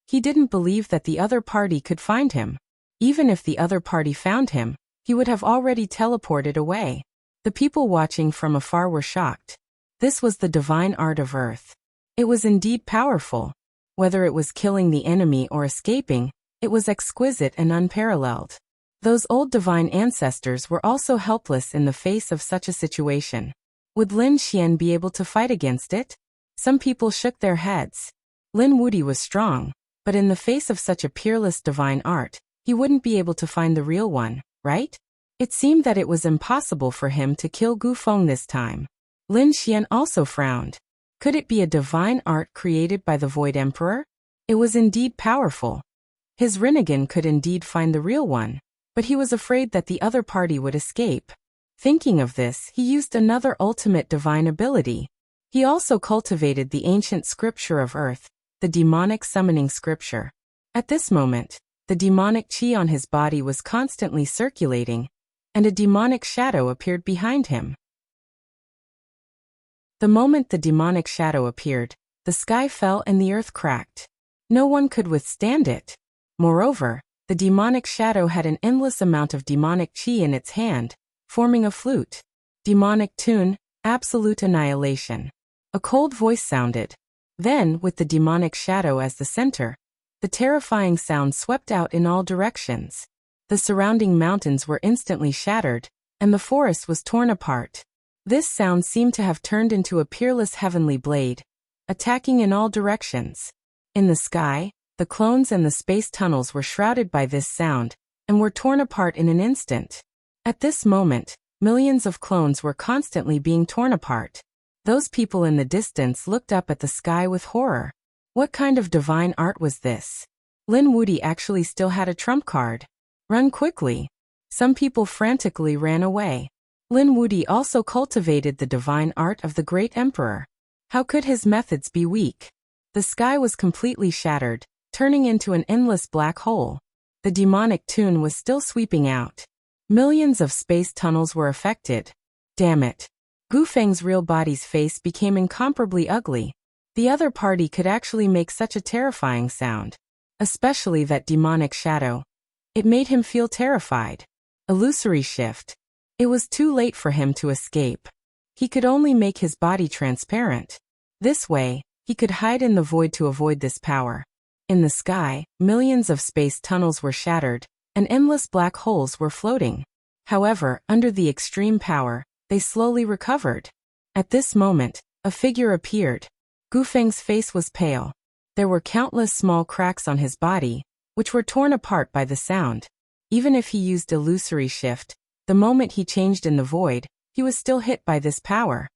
Speaker 1: He didn't believe that the other party could find him. Even if the other party found him, he would have already teleported away. The people watching from afar were shocked. This was the divine art of Earth. It was indeed powerful. Whether it was killing the enemy or escaping, it was exquisite and unparalleled. Those old divine ancestors were also helpless in the face of such a situation. Would Lin Xian be able to fight against it? Some people shook their heads. Lin Wuti was strong, but in the face of such a peerless divine art, he wouldn't be able to find the real one, right? It seemed that it was impossible for him to kill Gu Feng this time. Lin Xian also frowned. Could it be a divine art created by the Void Emperor? It was indeed powerful. His Rinnegan could indeed find the real one, but he was afraid that the other party would escape. Thinking of this, he used another ultimate divine ability. He also cultivated the ancient scripture of Earth, the demonic summoning scripture. At this moment, the demonic qi on his body was constantly circulating, and a demonic shadow appeared behind him. The moment the demonic shadow appeared, the sky fell and the earth cracked. No one could withstand it. Moreover, the demonic shadow had an endless amount of demonic qi in its hand, forming a flute. Demonic tune, absolute annihilation. A cold voice sounded. Then, with the demonic shadow as the center, the terrifying sound swept out in all directions. The surrounding mountains were instantly shattered, and the forest was torn apart. This sound seemed to have turned into a peerless heavenly blade, attacking in all directions. In the sky, the clones and the space tunnels were shrouded by this sound, and were torn apart in an instant. At this moment, millions of clones were constantly being torn apart. Those people in the distance looked up at the sky with horror. What kind of divine art was this? Lin Wuti actually still had a trump card. Run quickly. Some people frantically ran away. Lin Wuti also cultivated the divine art of the great emperor. How could his methods be weak? The sky was completely shattered, turning into an endless black hole. The demonic tune was still sweeping out. Millions of space tunnels were affected. Damn it. Gu Feng's real body's face became incomparably ugly. The other party could actually make such a terrifying sound. Especially that demonic shadow. It made him feel terrified. Illusory shift. It was too late for him to escape. He could only make his body transparent. This way, he could hide in the void to avoid this power. In the sky, millions of space tunnels were shattered, and endless black holes were floating. However, under the extreme power, they slowly recovered. At this moment, a figure appeared. Gu Feng's face was pale. There were countless small cracks on his body, which were torn apart by the sound. Even if he used illusory shift, the moment he changed in the void, he was still hit by this power.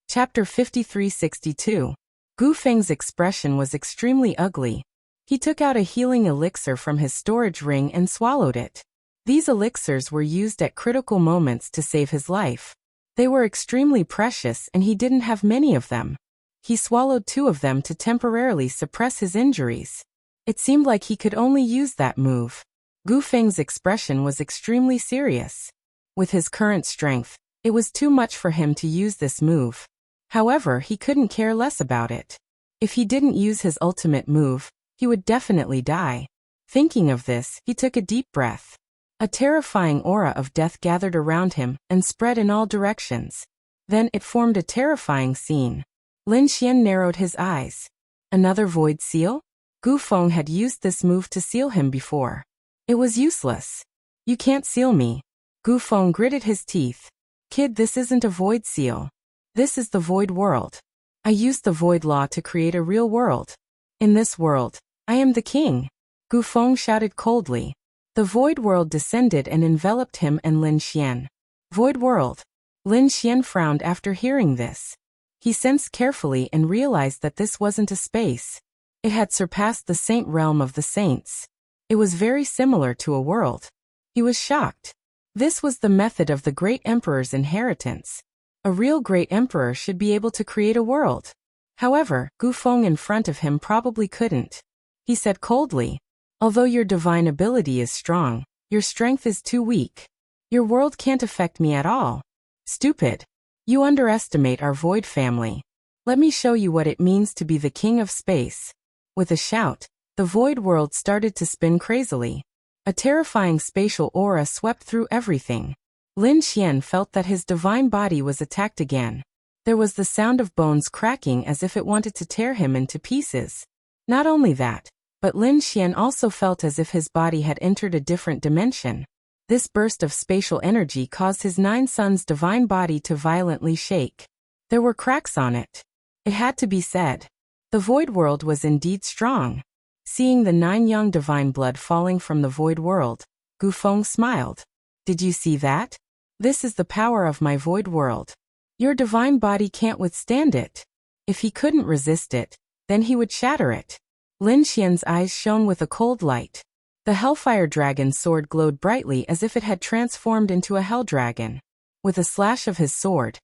Speaker 1: Chapter 5362. Gu Feng's expression was extremely ugly. He took out a healing elixir from his storage ring and swallowed it. These elixirs were used at critical moments to save his life. They were extremely precious and he didn't have many of them. He swallowed 2 of them to temporarily suppress his injuries. It seemed like he could only use that move. Gu Feng's expression was extremely serious. With his current strength, it was too much for him to use this move. However, he couldn't care less about it. If he didn't use his ultimate move, he would definitely die. Thinking of this, he took a deep breath. A terrifying aura of death gathered around him and spread in all directions. Then it formed a terrifying scene. Lin Xian narrowed his eyes. Another void seal? Gu Feng had used this move to seal him before. It was useless. You can't seal me. Gu Feng gritted his teeth. Kid, this isn't a void seal. This is the void world. I used the void law to create a real world. In this world, I am the king. Gu Feng shouted coldly. The void world descended and enveloped him and Lin Xian. Void world. Lin Xian frowned after hearing this. He sensed carefully and realized that this wasn't a space. It had surpassed the saint realm of the saints. It was very similar to a world. He was shocked. This was the method of the great emperor's inheritance. A real great emperor should be able to create a world. However, Gu Feng in front of him probably couldn't. He said coldly, although your divine ability is strong, your strength is too weak. Your world can't affect me at all. Stupid. You underestimate our void family. Let me show you what it means to be the king of space. With a shout, the void world started to spin crazily. A terrifying spatial aura swept through everything. Lin Xian felt that his divine body was attacked again. There was the sound of bones cracking as if it wanted to tear him into pieces. Not only that, but Lin Xian also felt as if his body had entered a different dimension. This burst of spatial energy caused his 9 sons' divine body to violently shake. There were cracks on it. It had to be said. The void world was indeed strong. Seeing the 9 young divine blood falling from the void world, Gu Feng smiled. Did you see that? This is the power of my void world. Your divine body can't withstand it. If he couldn't resist it, then he would shatter it. Lin Xian's eyes shone with a cold light. The Hellfire Dragon's sword glowed brightly as if it had transformed into a Hell Dragon. With a slash of his sword,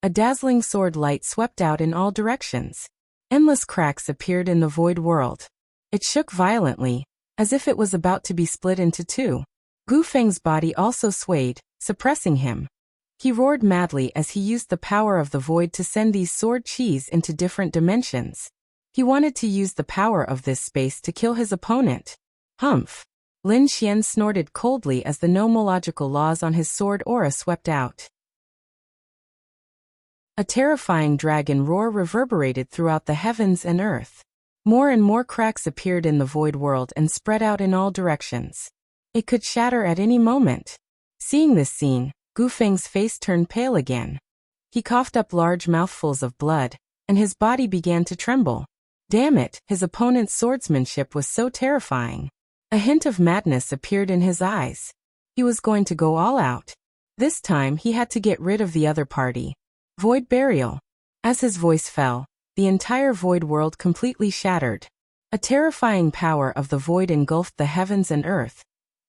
Speaker 1: a dazzling sword light swept out in all directions. Endless cracks appeared in the void world. It shook violently, as if it was about to be split into 2. Gu Feng's body also swayed, suppressing him. He roared madly as he used the power of the void to send these sword chis into different dimensions. He wanted to use the power of this space to kill his opponent. Humph! Lin Xian snorted coldly as the nomological laws on his sword aura swept out. A terrifying dragon roar reverberated throughout the heavens and earth. More and more cracks appeared in the void world and spread out in all directions. It could shatter at any moment. Seeing this scene, Gu Feng's face turned pale again. He coughed up large mouthfuls of blood, and his body began to tremble. Damn it, his opponent's swordsmanship was so terrifying. A hint of madness appeared in his eyes. He was going to go all out. This time he had to get rid of the other party. Void burial. As his voice fell, the entire void world completely shattered. A terrifying power of the void engulfed the heavens and earth,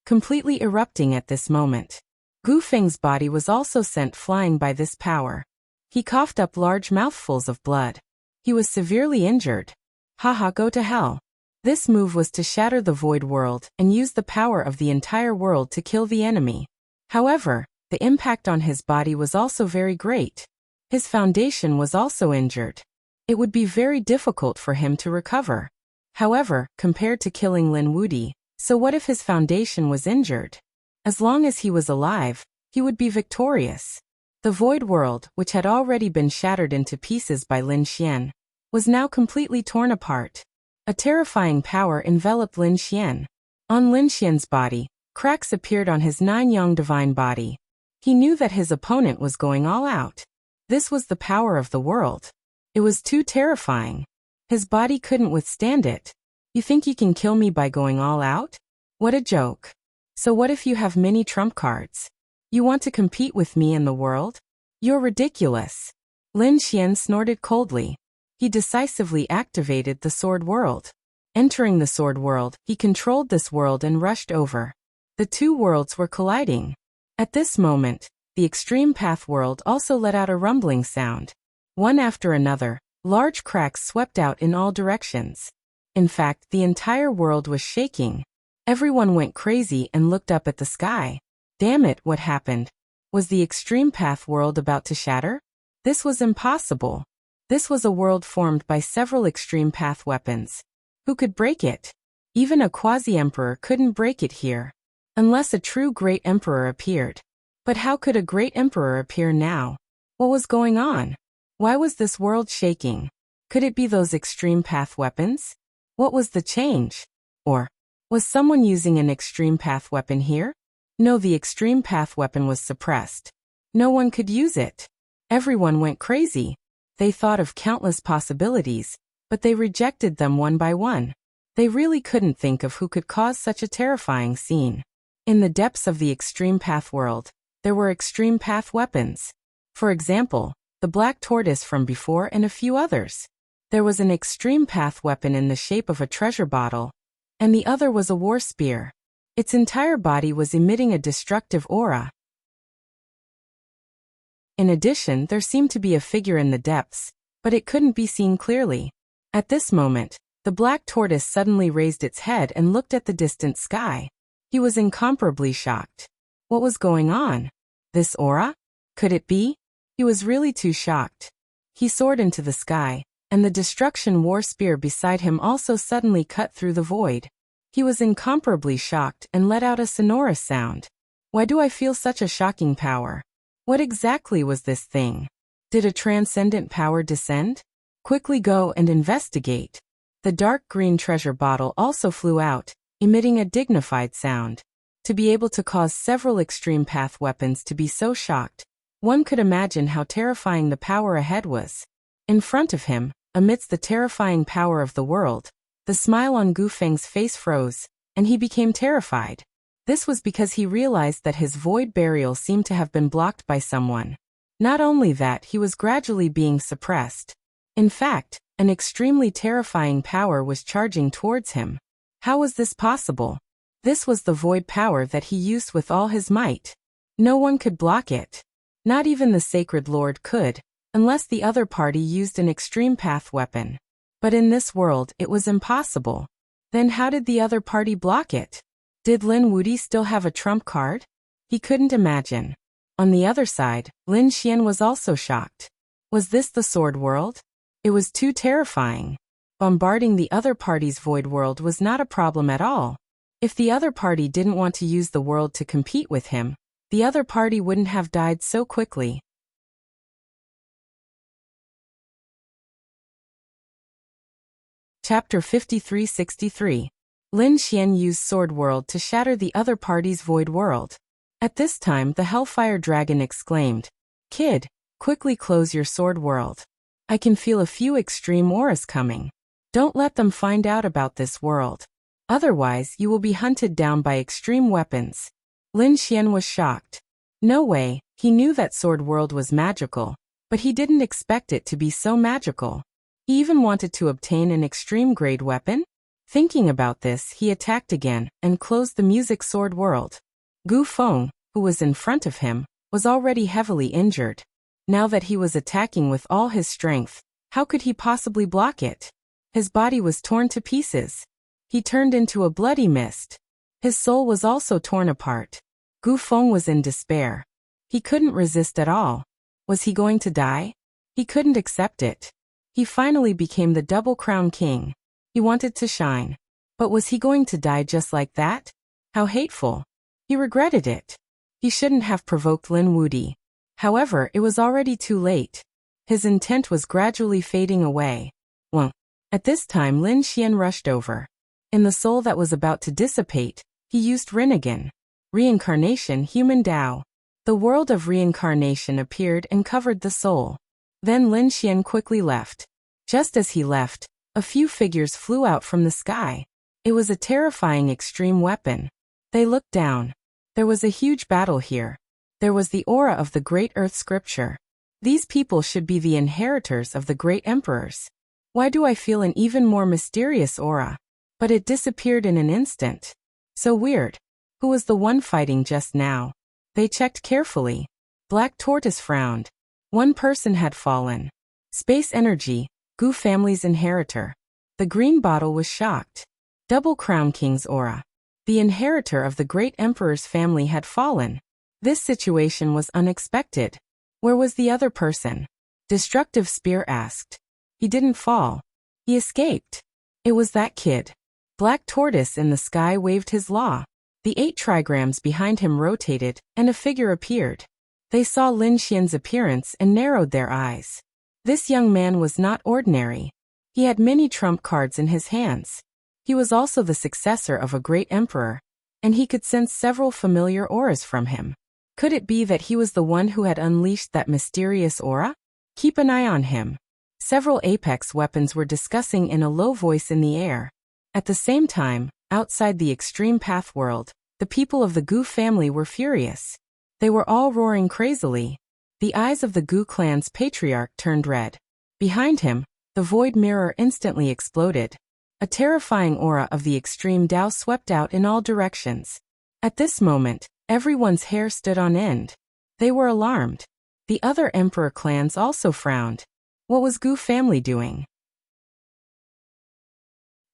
Speaker 1: completely erupting at this moment. Gu Feng's body was also sent flying by this power. He coughed up large mouthfuls of blood. He was severely injured. Haha, go to hell. This move was to shatter the void world and use the power of the entire world to kill the enemy. However, the impact on his body was also very great. His foundation was also injured. It would be very difficult for him to recover. However, compared to killing Lin Wudi, so what if his foundation was injured? As long as he was alive, he would be victorious. The void world, which had already been shattered into pieces by Lin Xian, was now completely torn apart. A terrifying power enveloped Lin Xian. On Lin Xian's body, cracks appeared on his 9 young divine body. He knew that his opponent was going all out. This was the power of the world. It was too terrifying. His body couldn't withstand it. You think you can kill me by going all out? What a joke. So what if you have many trump cards? You want to compete with me in the world? You're ridiculous. Lin Xian snorted coldly. He decisively activated the sword world. Entering the sword world, he controlled this world and rushed over. The 2 worlds were colliding. At this moment, the extreme path world also let out a rumbling sound. One after another, large cracks swept out in all directions. In fact, the entire world was shaking. Everyone went crazy and looked up at the sky. Damn it, what happened? Was the extreme path world about to shatter? This was impossible. This was a world formed by several extreme path weapons. Who could break it? Even a quasi-emperor couldn't break it here. Unless a true great emperor appeared. But how could a great emperor appear now? What was going on? Why was this world shaking? Could it be those extreme path weapons? What was the change? Or was someone using an extreme path weapon here? No, the extreme path weapon was suppressed. No one could use it. Everyone went crazy. They thought of countless possibilities, but they rejected them one by one. They really couldn't think of who could cause such a terrifying scene. In the depths of the extreme path world, there were extreme path weapons. For example, the black tortoise from before and a few others. There was an extreme path weapon in the shape of a treasure bottle, and the other was a war spear. Its entire body was emitting a destructive aura. In addition, there seemed to be a figure in the depths, but it couldn't be seen clearly. At this moment, the black tortoise suddenly raised its head and looked at the distant sky. He was incomparably shocked. What was going on? This aura? Could it be? He was really too shocked. He soared into the sky, and the destruction war spear beside him also suddenly cut through the void. He was incomparably shocked and let out a sonorous sound. Why do I feel such a shocking power? What exactly was this thing? Did a transcendent power descend? Quickly go and investigate. The dark green treasure bottle also flew out, emitting a dignified sound. To be able to cause several extreme path weapons to be so shocked, one could imagine how terrifying the power ahead was. In front of him, amidst the terrifying power of the world, the smile on Gu Feng's face froze, and he became terrified. This was because he realized that his void burial seemed to have been blocked by someone. Not only that, he was gradually being suppressed. In fact, an extremely terrifying power was charging towards him. How was this possible? This was the void power that he used with all his might. No one could block it. Not even the Sacred Lord could, unless the other party used an extreme path weapon. But in this world, it was impossible. Then how did the other party block it? Did Lin Wudi still have a trump card? He couldn't imagine. On the other side, Lin Xian was also shocked. Was this the sword world? It was too terrifying. Bombarding the other party's void world was not a problem at all. If the other party didn't want to use the world to compete with him, the other party wouldn't have died so quickly. Chapter 53-63. Lin Xian used Sword World to shatter the other party's void world. At this time the Hellfire Dragon exclaimed, "Kid, quickly close your Sword World. I can feel a few extreme auras coming. Don't let them find out about this world. Otherwise you will be hunted down by extreme weapons." Lin Xian was shocked. No way, he knew that Sword World was magical, but he didn't expect it to be so magical. He even wanted to obtain an extreme grade weapon? Thinking about this, he attacked again and closed the music Sword World. Gu Feng, who was in front of him, was already heavily injured. Now that he was attacking with all his strength, how could he possibly block it? His body was torn to pieces. He turned into a bloody mist. His soul was also torn apart. Gu Feng was in despair. He couldn't resist at all. Was he going to die? He couldn't accept it. He finally became the Double Crown King. He wanted to shine. But was he going to die just like that? How hateful. He regretted it. He shouldn't have provoked Lin Wudi. However, it was already too late. His intent was gradually fading away. Well, at this time Lin Xian rushed over. In the soul that was about to dissipate, he used Rinnegan. Reincarnation Human Tao. The world of reincarnation appeared and covered the soul. Then Lin Xian quickly left. Just as he left, a few figures flew out from the sky. It was a terrifying extreme weapon. They looked down. There was a huge battle here. There was the aura of the Great Earth Scripture. These people should be the inheritors of the great emperors. Why do I feel an even more mysterious aura? But it disappeared in an instant. So weird. Who was the one fighting just now? They checked carefully. Black Tortoise frowned. One person had fallen. Space Energy, Gu family's inheritor. The green bottle was shocked. Double Crown King's aura. The inheritor of the great emperor's family had fallen. This situation was unexpected. Where was the other person? Destructive Spear asked. He didn't fall. He escaped. It was that kid. Black Tortoise in the sky waved his law. The 8 trigrams behind him rotated, and a figure appeared. They saw Lin Xian's appearance and narrowed their eyes. This young man was not ordinary. He had many trump cards in his hands. He was also the successor of a great emperor, and he could sense several familiar auras from him. Could it be that he was the one who had unleashed that mysterious aura? Keep an eye on him. Several apex weapons were discussing in a low voice in the air. At the same time, outside the extreme path world, the people of the Gu family were furious. They were all roaring crazily. The eyes of the Gu clan's patriarch turned red. Behind him, the void mirror instantly exploded. A terrifying aura of the extreme Tao swept out in all directions. At this moment, everyone's hair stood on end. They were alarmed. The other emperor clans also frowned. What was Gu family doing?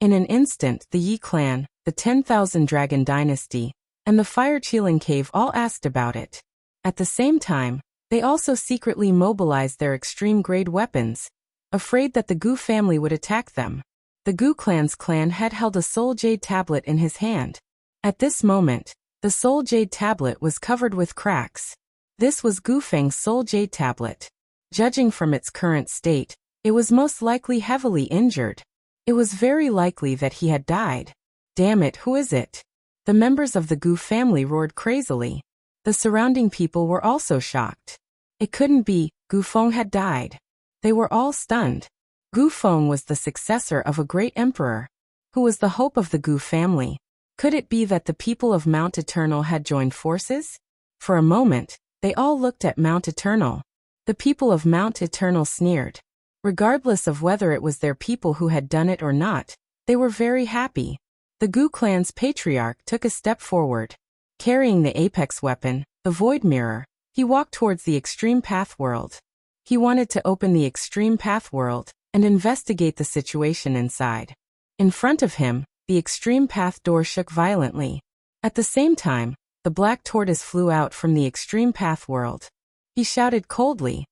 Speaker 1: In an instant, the Yi clan, the 10,000 Dragon Dynasty, and the Fire Chilling Cave all asked about it. At the same time, they also secretly mobilized their extreme-grade weapons. afraid that the Gu family would attack them. The Gu clan's clan had held a soul jade tablet in his hand. At this moment, the soul jade tablet was covered with cracks. This was Gu Feng's soul jade tablet. Judging from its current state, it was most likely heavily injured. It was very likely that he had died. Damn it, who is it? The members of the Gu family roared crazily. The surrounding people were also shocked. It couldn't be, Gu Feng had died. They were all stunned. Gu Feng was the successor of a great emperor, who was the hope of the Gu family. Could it be that the people of Mount Eternal had joined forces? For a moment, they all looked at Mount Eternal. The people of Mount Eternal sneered. Regardless of whether it was their people who had done it or not, they were very happy. The Gu clan's patriarch took a step forward. Carrying the apex weapon, the Void Mirror, he walked towards the Extreme Path world. He wanted to open the Extreme Path world and investigate the situation inside. In front of him, the Extreme Path door shook violently. At the same time, the black tortoise flew out from the Extreme Path world. He shouted coldly,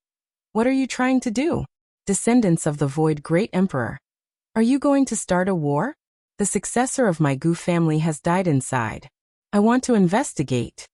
Speaker 1: "What are you trying to do? Descendants of the Void Great Emperor. Are you going to start a war? The successor of my Gu family has died inside. I want to investigate."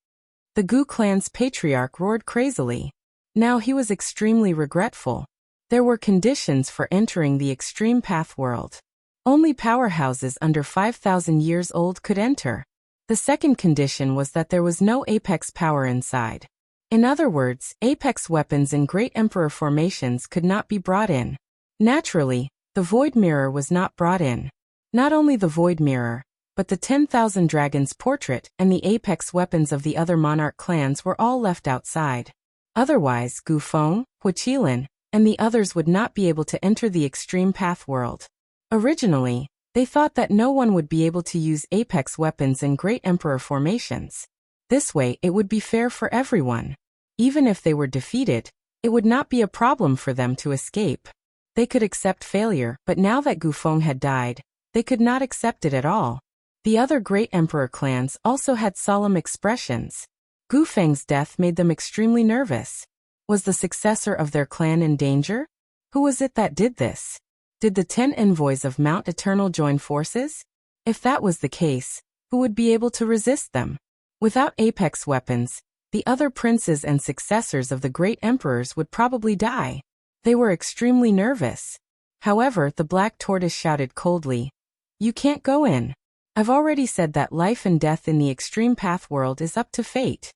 Speaker 1: The Gu clan's patriarch roared crazily. Now he was extremely regretful. There were conditions for entering the Extreme Path world. Only powerhouses under 5,000 years old could enter. The second condition was that there was no apex power inside. In other words, apex weapons in Great Emperor formations could not be brought in. Naturally, the Void Mirror was not brought in. Not only the Void Mirror, but the 10,000 Dragons portrait and the apex weapons of the other monarch clans were all left outside. Otherwise, Gu Feng, Hu Qilin, and the others would not be able to enter the Extreme Path world. Originally, they thought that no one would be able to use apex weapons in Great Emperor formations. This way it would be fair for everyone. Even if they were defeated, it would not be a problem for them to escape. They could accept failure, but now that Gu Feng had died, they could not accept it at all. The other Great Emperor clans also had solemn expressions. Gu Feng's death made them extremely nervous. Was the successor of their clan in danger? Who was it that did this? Did the 10 envoys of Mount Eternal join forces? If that was the case, who would be able to resist them? Without apex weapons, the other princes and successors of the great emperors would probably die. They were extremely nervous. However, the black tortoise shouted coldly, "You can't go in. I've already said that life and death in the Extreme Path world is up to fate."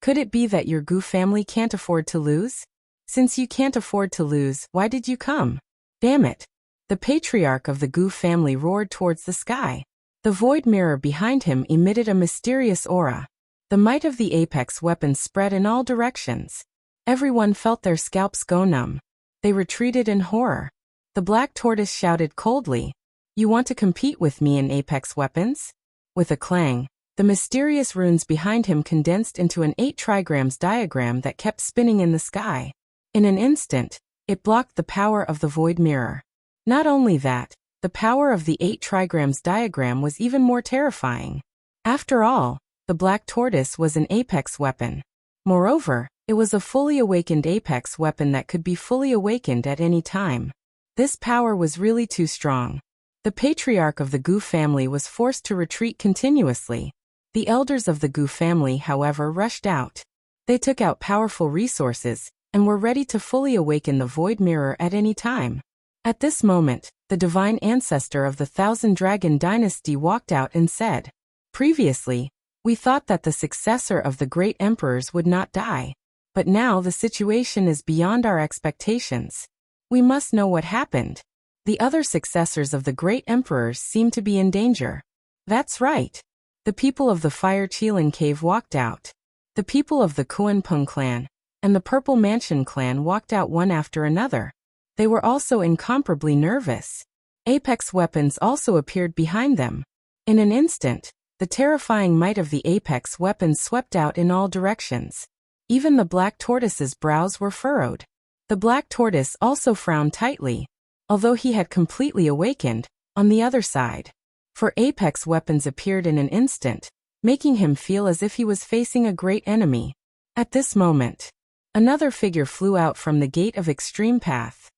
Speaker 1: Could it be that your Gu family can't afford to lose? Since you can't afford to lose, why did you come? Damn it. The patriarch of the Gu family roared towards the sky. The void mirror behind him emitted a mysterious aura. The might of the apex weapon spread in all directions. Everyone felt their scalps go numb. They retreated in horror. The black tortoise shouted coldly, "You want to compete with me in apex weapons?" With a clang, the mysterious runes behind him condensed into an 8 trigrams diagram that kept spinning in the sky. In an instant, it blocked the power of the void mirror. Not only that, the power of the 8 trigrams diagram was even more terrifying. After all, the black tortoise was an apex weapon. Moreover, it was a fully awakened apex weapon that could be fully awakened at any time. This power was really too strong. The patriarch of the Gu family was forced to retreat continuously. The elders of the Gu family, however, rushed out. They took out powerful resources and were ready to fully awaken the void mirror at any time. At this moment, the divine ancestor of the Thousand Dragon dynasty walked out and said, "Previously, we thought that the successor of the great emperors would not die. But now the situation is beyond our expectations. We must know what happened. The other successors of the great emperors seem to be in danger." That's right. The people of the Fire Qilin cave walked out. The people of the Kuanpeng clan and the Purple Mansion clan walked out one after another. They were also incomparably nervous. Apex weapons also appeared behind them. In an instant, the terrifying might of the apex weapons swept out in all directions. Even the black tortoise's brows were furrowed. The black tortoise also frowned tightly, although he had completely awakened, on the other side. For apex weapons appeared in an instant, making him feel as if he was facing a great enemy. At this moment, Another figure flew out from the gate of extreme path.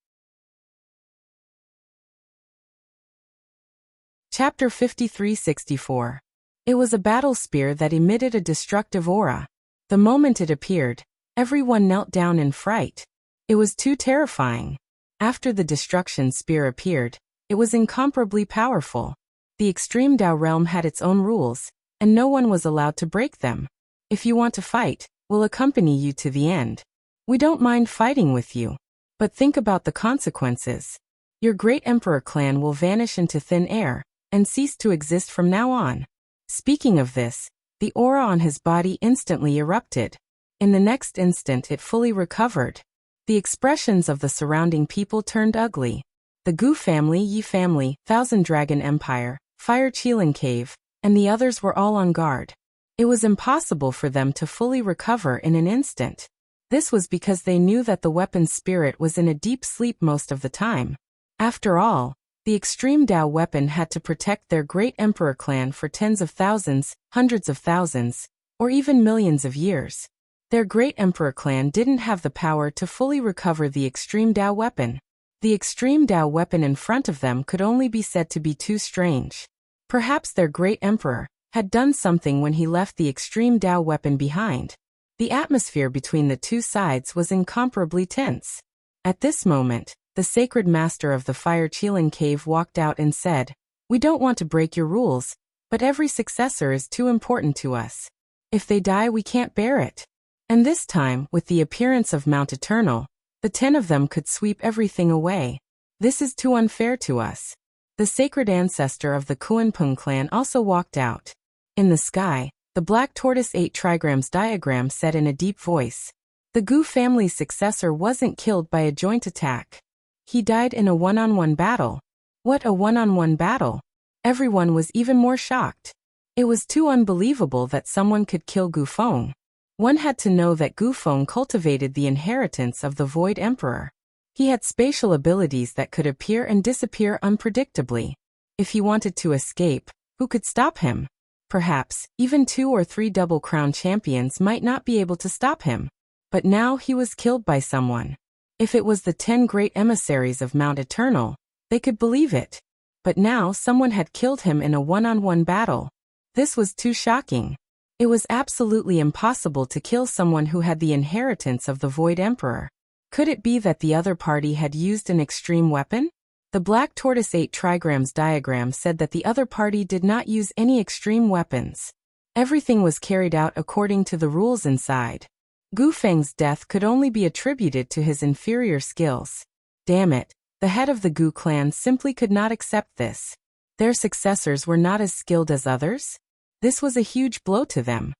Speaker 1: Chapter 53-64. It was a battle spear that emitted a destructive aura. The moment it appeared, everyone knelt down in fright. It was too terrifying. After the destruction spear appeared, it was incomparably powerful. The extreme Dao realm had its own rules, and no one was allowed to break them. If you want to fight, we'll accompany you to the end. We don't mind fighting with you. But think about the consequences. Your great emperor clan will vanish into thin air, and cease to exist from now on. Speaking of this, the aura on his body instantly erupted. In the next instant it fully recovered. The expressions of the surrounding people turned ugly. The Gu family, Yi family, Thousand Dragon Empire, Fire Qilin Cave, and the others were all on guard. It was impossible for them to fully recover in an instant. This was because they knew that the weapon's spirit was in a deep sleep most of the time. After all, the extreme Dao weapon had to protect their great emperor clan for tens of thousands, hundreds of thousands, or even millions of years. Their great emperor clan didn't have the power to fully recover the extreme Dao weapon. The extreme Dao weapon in front of them could only be said to be too strange. Perhaps their great emperor had done something when he left the extreme Dao weapon behind. The atmosphere between the two sides was incomparably tense. At this moment, the sacred master of the Fire Qilin Cave walked out and said, "We don't want to break your rules, but every successor is too important to us. If they die, we can't bear it." And this time, with the appearance of Mount Eternal, the 10 of them could sweep everything away. This is too unfair to us. The sacred ancestor of the Kuanpeng clan also walked out. In the sky, the black tortoise 8 trigrams diagram said in a deep voice, "The Gu family's successor wasn't killed by a joint attack. He died in a one-on-one battle." What a one-on-one battle! Everyone was even more shocked. It was too unbelievable that someone could kill Gu Feng. One had to know that Gu Feng cultivated the inheritance of the Void Emperor. He had spatial abilities that could appear and disappear unpredictably. If he wanted to escape, who could stop him? Perhaps, even 2 or 3 Double Crown champions might not be able to stop him. But now he was killed by someone. If it was the 10 great emissaries of Mount Eternal, they could believe it. But now someone had killed him in a one-on-one battle. This was too shocking. It was absolutely impossible to kill someone who had the inheritance of the Void Emperor. Could it be that the other party had used an extreme weapon? The black tortoise 8 trigrams diagram said that the other party did not use any extreme weapons. Everything was carried out according to the rules inside. Gu Feng's death could only be attributed to his inferior skills. Damn it, the head of the Gu clan simply could not accept this. Their successors were not as skilled as others? This was a huge blow to them.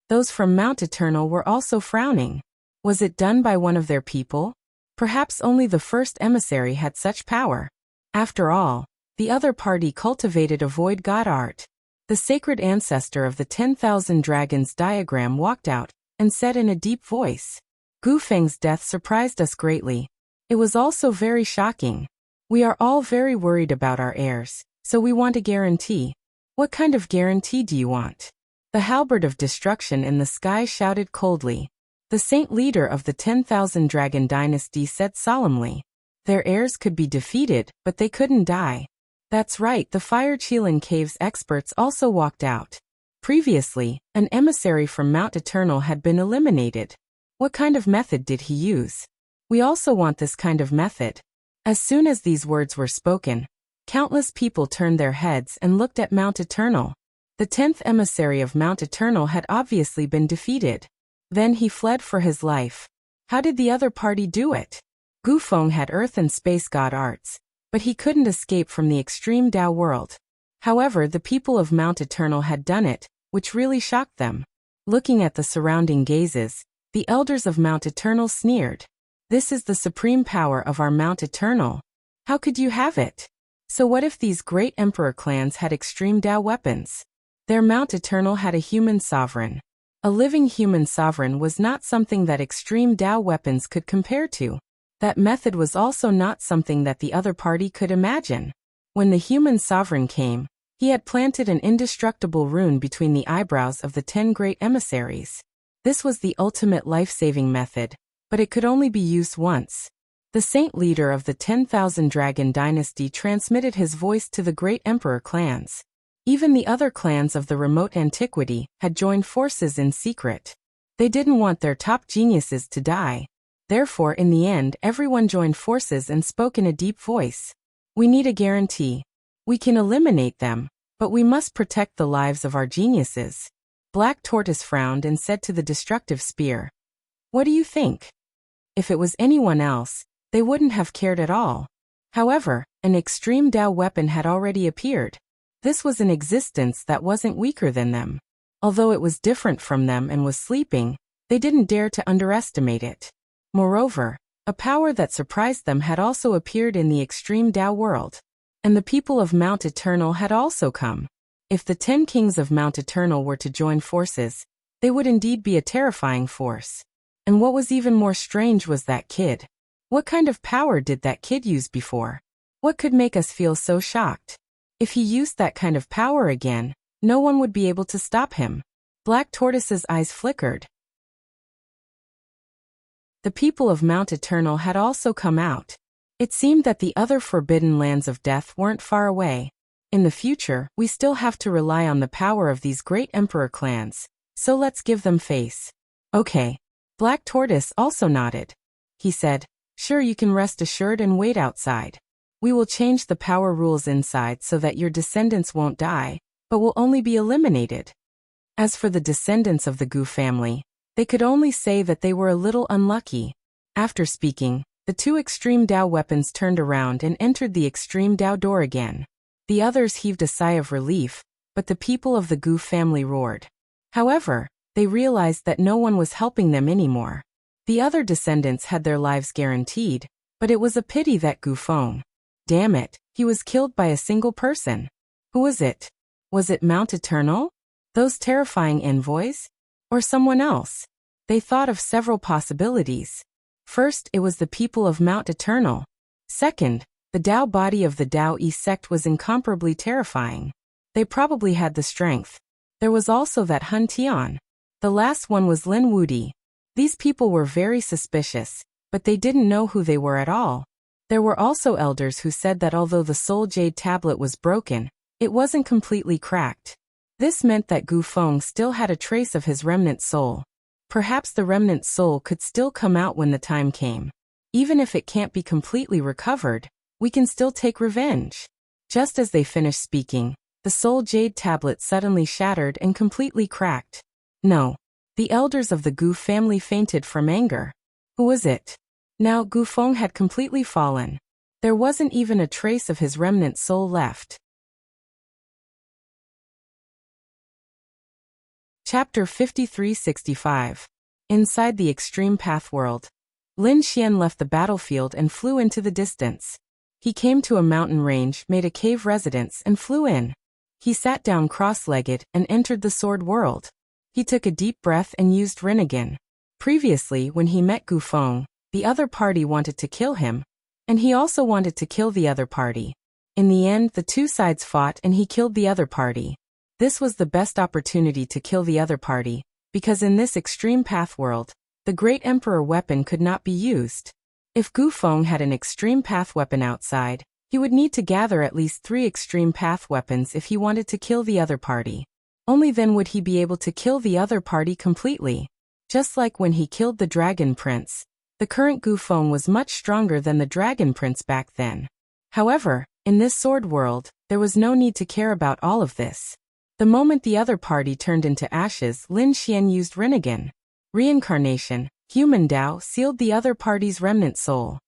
Speaker 1: Those from Mount Eternal were also frowning. Was it done by one of their people? Perhaps only the first emissary had such power. After all, the other party cultivated a void god art. The sacred ancestor of the 10,000 dragons diagram walked out and said in a deep voice, "Gu Feng's death surprised us greatly. It was also very shocking. We are all very worried about our heirs, so we want a guarantee." "What kind of guarantee do you want?" The halberd of destruction in the sky shouted coldly. The saint leader of the 10,000 dragon dynasty said solemnly, "Their heirs could be defeated, but they couldn't die." That's right, the Fire Qilin Cave's experts also walked out. Previously, an emissary from Mount Eternal had been eliminated. What kind of method did he use? We also want this kind of method. As soon as these words were spoken, countless people turned their heads and looked at Mount Eternal. The 10th emissary of Mount Eternal had obviously been defeated. Then he fled for his life. How did the other party do it? Gu Feng had earth and space god arts, but he couldn't escape from the extreme Dao world. However, the people of Mount Eternal had done it, which really shocked them. Looking at the surrounding gazes, the elders of Mount Eternal sneered. "This is the supreme power of our Mount Eternal. How could you have it?" So what if these great emperor clans had extreme Dao weapons? Their Mount Eternal had a human sovereign. A living human sovereign was not something that extreme Dao weapons could compare to. That method was also not something that the other party could imagine. When the human sovereign came, he had planted an indestructible rune between the eyebrows of the 10 great emissaries. This was the ultimate life-saving method, but it could only be used once. The saint leader of the 10,000 Dragon dynasty transmitted his voice to the great emperor clans. Even the other clans of the remote antiquity had joined forces in secret. They didn't want their top geniuses to die. Therefore, in the end, everyone joined forces and spoke in a deep voice. We need a guarantee. We can eliminate them, but we must protect the lives of our geniuses. Black Tortoise frowned and said to the destructive spear, "What do you think? If it was anyone else, they wouldn't have cared at all." However, an extreme Dao weapon had already appeared. This was an existence that wasn't weaker than them. Although it was different from them and was sleeping, they didn't dare to underestimate it. Moreover, a power that surprised them had also appeared in the extreme Dao world. And the people of Mount Eternal had also come. If the 10 kings of Mount Eternal were to join forces, they would indeed be a terrifying force. And what was even more strange was that kid. What kind of power did that kid use before? What could make us feel so shocked? If he used that kind of power again, no one would be able to stop him. Black Tortoise's eyes flickered. The people of Mount Eternal had also come out. It seemed that the other forbidden lands of death weren't far away. In the future, we still have to rely on the power of these great emperor clans, so let's give them face. Okay. Black Tortoise also nodded. He said, "Sure, you can rest assured and wait outside. We will change the power rules inside so that your descendants won't die, but will only be eliminated." As for the descendants of the Gu family, they could only say that they were a little unlucky. After speaking, the 2 extreme Dao weapons turned around and entered the extreme Dao door again. The others heaved a sigh of relief, but the people of the Gu family roared. However, they realized that no one was helping them anymore. The other descendants had their lives guaranteed, but it was a pity that Gu Feng. Damn it, he was killed by a single person. Who was it? Was it Mount Eternal? Those terrifying envoys? Or someone else? They thought of several possibilities. First, it was the people of Mount Eternal. Second, the Dao body of the Dao Yi sect was incomparably terrifying. They probably had the strength. There was also that Hun Tian. The last one was Lin Wudi. These people were very suspicious, but they didn't know who they were at all. There were also elders who said that although the Soul Jade tablet was broken, it wasn't completely cracked. This meant that Gu Feng still had a trace of his remnant soul. Perhaps the remnant soul could still come out when the time came. Even if it can't be completely recovered, we can still take revenge. Just as they finished speaking, the Soul Jade tablet suddenly shattered and completely cracked. No. The elders of the Gu family fainted from anger. Who was it? Now Gu Feng had completely fallen. There wasn't even a trace of his remnant soul left. Chapter 5365. Inside the Extreme Path World. Lin Xian left the battlefield and flew into the distance. He came to a mountain range, made a cave residence and flew in. He sat down cross-legged and entered the sword world. He took a deep breath and used Rinnegan. Previously, when he met Gu Feng, the other party wanted to kill him, and he also wanted to kill the other party. In the end, the 2 sides fought and he killed the other party. This was the best opportunity to kill the other party, because in this extreme path world, the Great Emperor weapon could not be used. If Gu Feng had an extreme path weapon outside, he would need to gather at least 3 extreme path weapons if he wanted to kill the other party. Only then would he be able to kill the other party completely. Just like when he killed the Dragon Prince, the current Gu Feng was much stronger than the Dragon Prince back then. However, in this sword world, there was no need to care about all of this. The moment the other party turned into ashes, Lin Xian used Rinnegan. Reincarnation, human Dao, sealed the other party's remnant soul.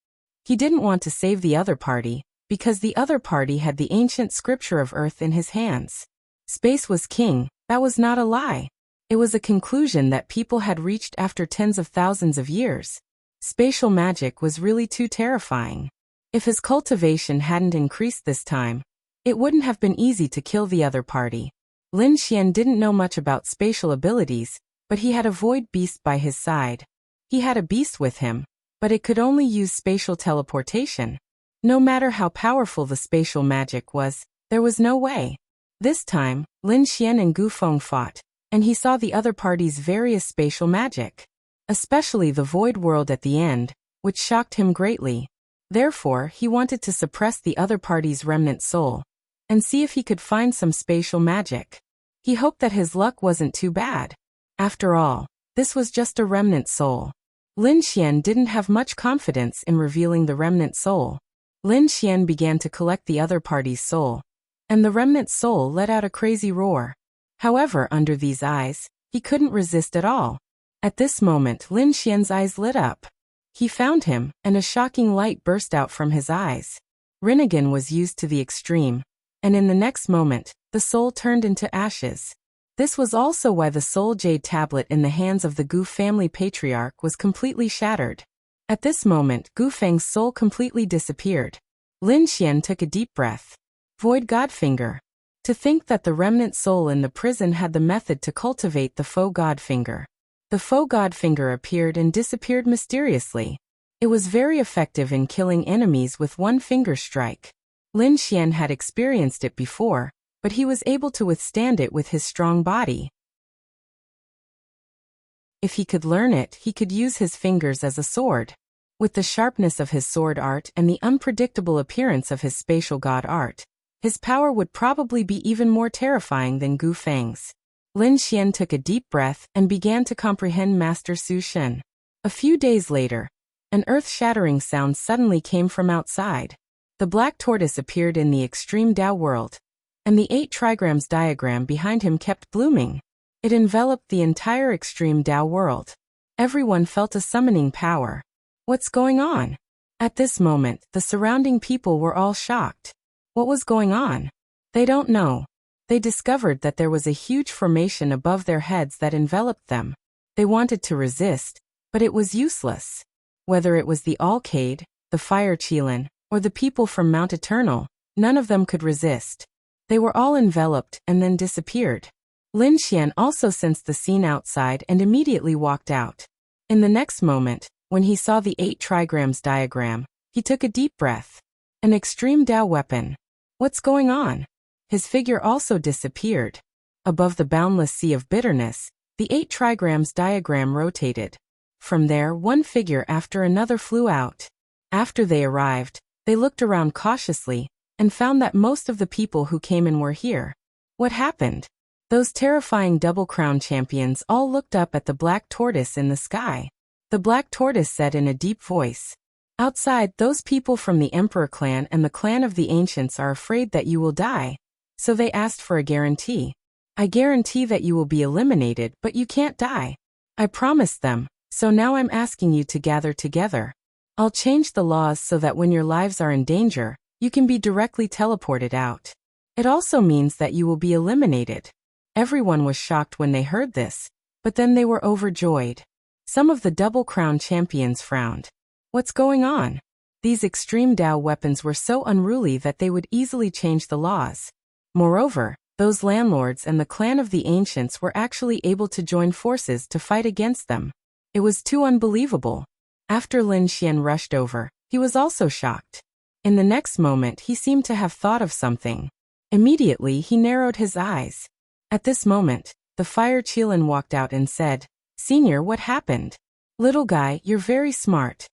Speaker 1: He didn't want to save the other party, because the other party had the ancient scripture of Earth in his hands. Space was king, that was not a lie. It was a conclusion that people had reached after tens of thousands of years. Spatial magic was really too terrifying. If his cultivation hadn't increased this time, it wouldn't have been easy to kill the other party. Lin Xian didn't know much about spatial abilities, but he had a void beast by his side. He had a beast with him, but it could only use spatial teleportation. No matter how powerful the spatial magic was, there was no way. This time, Lin Xian and Gu Feng fought. and he saw the other party's various spatial magic, especially the void world at the end, which shocked him greatly. Therefore, he wanted to suppress the other party's remnant soul and see if he could find some spatial magic. He hoped that his luck wasn't too bad. After all, this was just a remnant soul. Lin Xian didn't have much confidence in revealing the remnant soul. Lin Xian began to collect the other party's soul, and the remnant soul let out a crazy roar. However, under these eyes, he couldn't resist at all. At this moment, Lin Xian's eyes lit up. He found him, and a shocking light burst out from his eyes. Rinnegan was used to the extreme, and in the next moment, the soul turned into ashes. This was also why the soul jade tablet in the hands of the Gu family patriarch was completely shattered. At this moment, Gu Feng's soul completely disappeared. Lin Xian took a deep breath. Void Godfinger. To think that the remnant soul in the prison had the method to cultivate the faux Godfinger. The faux Godfinger appeared and disappeared mysteriously. It was very effective in killing enemies with one finger strike. Lin Xian had experienced it before, but he was able to withstand it with his strong body. If he could learn it, he could use his fingers as a sword. With the sharpness of his sword art and the unpredictable appearance of his spatial god art, his power would probably be even more terrifying than Gu Feng's. Lin Xian took a deep breath and began to comprehend Master Su Shen. A few days later, an earth-shattering sound suddenly came from outside. The black tortoise appeared in the extreme Tao world, and the 8 trigrams diagram behind him kept blooming. It enveloped the entire extreme Tao world. Everyone felt a summoning power. What's going on? At this moment, the surrounding people were all shocked. What was going on? They don't know. They discovered that there was a huge formation above their heads that enveloped them. They wanted to resist, but it was useless. Whether it was the Alcade, the Fire Qilin, or the people from Mount Eternal, none of them could resist. They were all enveloped and then disappeared. Lin Xian also sensed the scene outside and immediately walked out. In the next moment, when he saw the 8 trigrams diagram, he took a deep breath. An extreme Tao weapon. What's going on? His figure also disappeared. Above the boundless sea of bitterness, the 8 trigrams diagram rotated. From there, one figure after another flew out. After they arrived, they looked around cautiously and found that most of the people who came in were here. What happened? Those terrifying double-crown champions all looked up at the black tortoise in the sky. The black tortoise said in a deep voice, "Outside, those people from the Emperor clan and the clan of the Ancients are afraid that you will die. So they asked for a guarantee. I guarantee that you will be eliminated, but you can't die. I promised them, so now I'm asking you to gather together. I'll change the laws so that when your lives are in danger, you can be directly teleported out. It also means that you will be eliminated." Everyone was shocked when they heard this, but then they were overjoyed. Some of the double-crown champions frowned. What's going on? These extreme Tao weapons were so unruly that they would easily change the laws. Moreover, those landlords and the clan of the Ancients were actually able to join forces to fight against them. It was too unbelievable. After Lin Xian rushed over, he was also shocked. In the next moment, he seemed to have thought of something. Immediately, he narrowed his eyes. At this moment, the Fire Qilin walked out and said, "Senior, what happened? Little guy, you're very smart."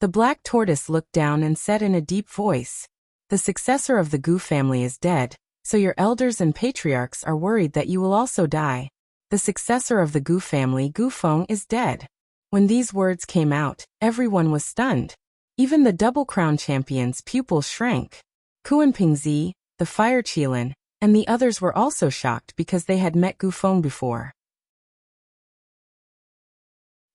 Speaker 1: The black tortoise looked down and said in a deep voice, "The successor of the Gu family is dead, so your elders and patriarchs are worried that you will also die. The successor of the Gu family, Gu Feng, is dead." When these words came out, everyone was stunned. Even the double-crown champion's pupils shrank. Kuan Pingzi, the Fire Qilin, and the others were also shocked because they had met Gu Feng before.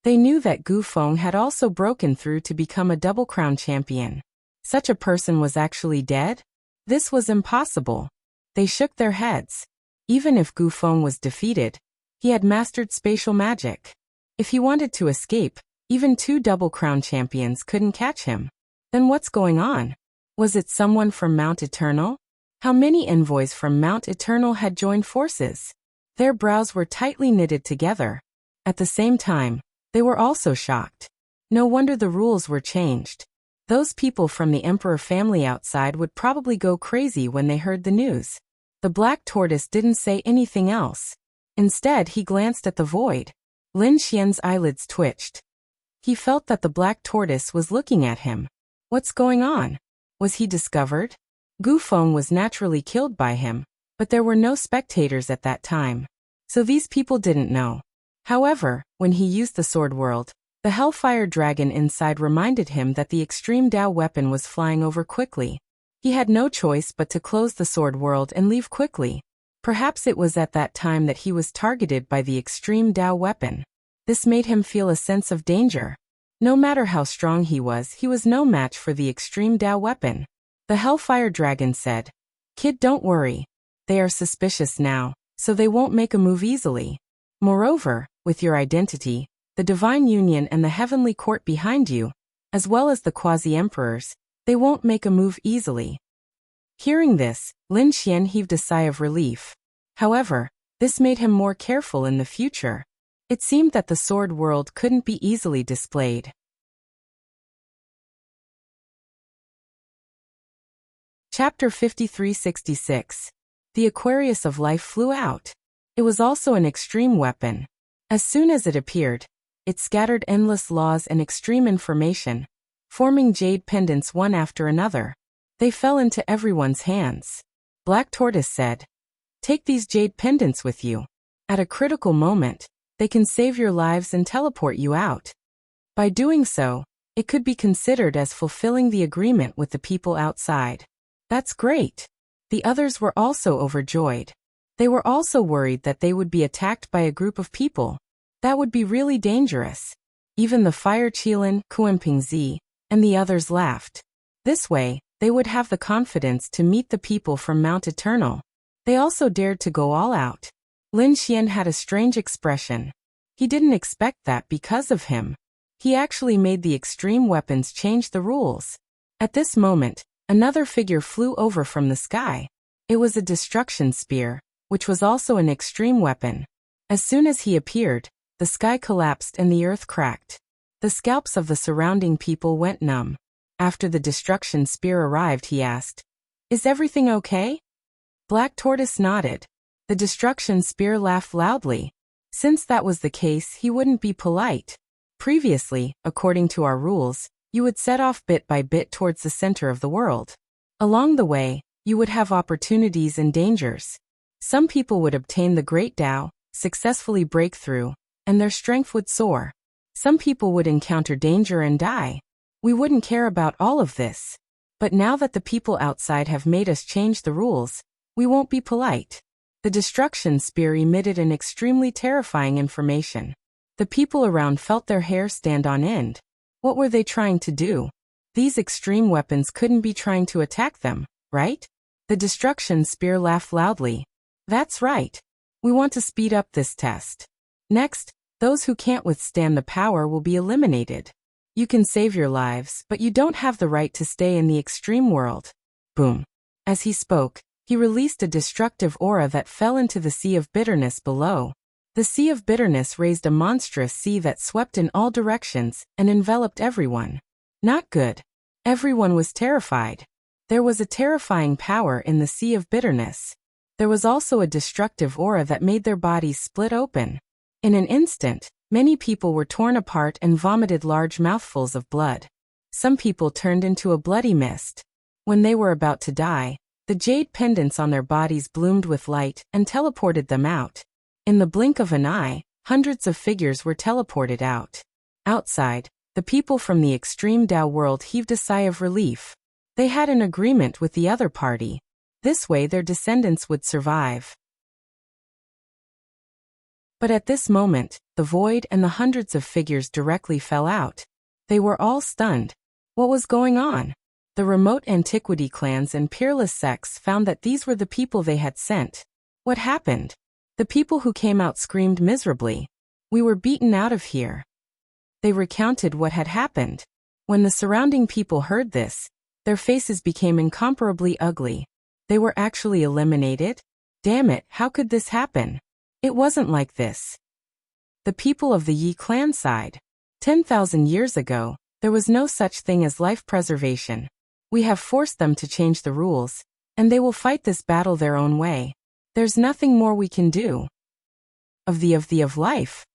Speaker 1: They knew that Gu Feng had also broken through to become a double-crown champion. Such a person was actually dead? This was impossible. They shook their heads. Even if Gu Feng was defeated, he had mastered spatial magic. If he wanted to escape, even 2 double-crown champions couldn't catch him. Then what's going on? Was it someone from Mount Eternal? How many envoys from Mount Eternal had joined forces? Their brows were tightly knitted together. At the same time, they were also shocked. No wonder the rules were changed. Those people from the Emperor family outside would probably go crazy when they heard the news. The black tortoise didn't say anything else. Instead, he glanced at the void. Lin Xian's eyelids twitched. He felt that the black tortoise was looking at him. What's going on? Was he discovered? Gu Feng was naturally killed by him, but there were no spectators at that time. So these people didn't know. However, when he used the sword world, the Hellfire Dragon inside reminded him that the extreme Dao weapon was flying over quickly. He had no choice but to close the sword world and leave quickly. Perhaps it was at that time that he was targeted by the extreme Dao weapon. This made him feel a sense of danger. No matter how strong he was no match for the extreme Dao weapon. The Hellfire Dragon said, "Kid, don't worry. They are suspicious now, so they won't make a move easily. Moreover, with your identity, the Divine Union and the Heavenly Court behind you, as well as the Quasi-Emperors, they won't make a move easily." Hearing this, Lin Xian heaved a sigh of relief. However, this made him more careful in the future. It seemed that the sword world couldn't be easily displayed. Chapter 5366. The Aquarius of Life flew out. It was also an extreme weapon. As soon as it appeared, it scattered endless laws and extreme information, forming jade pendants one after another. They fell into everyone's hands. Black Tortoise said, "Take these jade pendants with you. At a critical moment, they can save your lives and teleport you out. By doing so, it could be considered as fulfilling the agreement with the people outside." That's great. The others were also overjoyed. They were also worried that they would be attacked by a group of people. That would be really dangerous. Even the Fire Qilin, Kuenpingzi, and the others laughed. This way, they would have the confidence to meet the people from Mount Eternal. They also dared to go all out. Lin Xian had a strange expression. He didn't expect that because of him. He actually made the extreme weapons change the rules. At this moment, another figure flew over from the sky. It was a destruction spear, which was also an extreme weapon. As soon as he appeared, the sky collapsed and the earth cracked. The scalps of the surrounding people went numb. After the destruction spear arrived, he asked, "Is everything okay?" Black Tortoise nodded. The destruction spear laughed loudly. Since that was the case, he wouldn't be polite. Previously, according to our rules, you would set off bit by bit towards the center of the world. Along the way, you would have opportunities and dangers. Some people would obtain the Great Tao, successfully break through, and their strength would soar. Some people would encounter danger and die. We wouldn't care about all of this. But now that the people outside have made us change the rules, we won't be polite. The destruction spear emitted an extremely terrifying information. The people around felt their hair stand on end. What were they trying to do? These extreme weapons couldn't be trying to attack them, right? The destruction spear laughed loudly. That's right. We want to speed up this test. Next, those who can't withstand the power will be eliminated. You can save your lives, but you don't have the right to stay in the extreme world. Boom. As he spoke, he released a destructive aura that fell into the sea of bitterness below. The sea of bitterness raised a monstrous sea that swept in all directions and enveloped everyone. Not good. Everyone was terrified. There was a terrifying power in the sea of bitterness. There was also a destructive aura that made their bodies split open. In an instant, many people were torn apart and vomited large mouthfuls of blood. Some people turned into a bloody mist. When they were about to die, the jade pendants on their bodies bloomed with light and teleported them out. In the blink of an eye, hundreds of figures were teleported out. Outside, the people from the extreme Dao world heaved a sigh of relief. They had an agreement with the other party. This way their descendants would survive. But at this moment, the void and the hundreds of figures directly fell out. They were all stunned. What was going on? The remote antiquity clans and peerless sects found that these were the people they had sent. What happened? The people who came out screamed miserably. We were beaten out of here. They recounted what had happened. When the surrounding people heard this, their faces became incomparably ugly. They were actually eliminated? Damn it, how could this happen? It wasn't like this. The people of the Yi clan sighed. 10,000 years ago, there was no such thing as life preservation. We have forced them to change the rules, and they will fight this battle their own way. There's nothing more we can do. of life.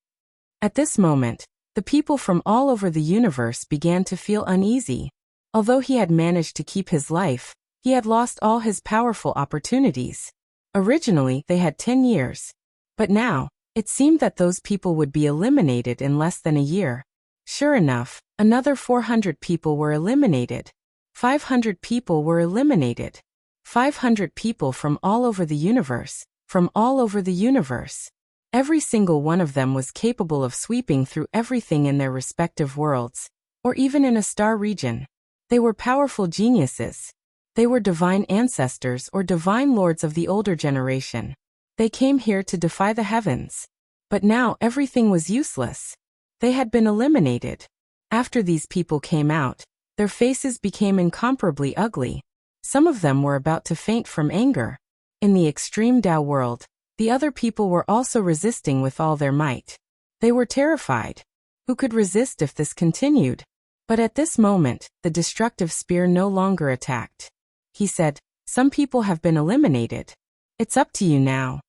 Speaker 1: At this moment, the people from all over the universe began to feel uneasy. Although he had managed to keep his life, he had lost all his powerful opportunities. Originally, they had 10 years. But now, it seemed that those people would be eliminated in less than a year. Sure enough, another 400 people were eliminated. 500 people were eliminated. 500 people from all over the universe. From all over the universe. Every single one of them was capable of sweeping through everything in their respective worlds, or even in a star region. They were powerful geniuses. They were divine ancestors or divine lords of the older generation. They came here to defy the heavens. But now everything was useless. They had been eliminated. After these people came out, their faces became incomparably ugly. Some of them were about to faint from anger. In the extreme Tao world, the other people were also resisting with all their might. They were terrified. Who could resist if this continued? But at this moment, the destructive spear no longer attacked. He said, "Some people have been eliminated. It's up to you now."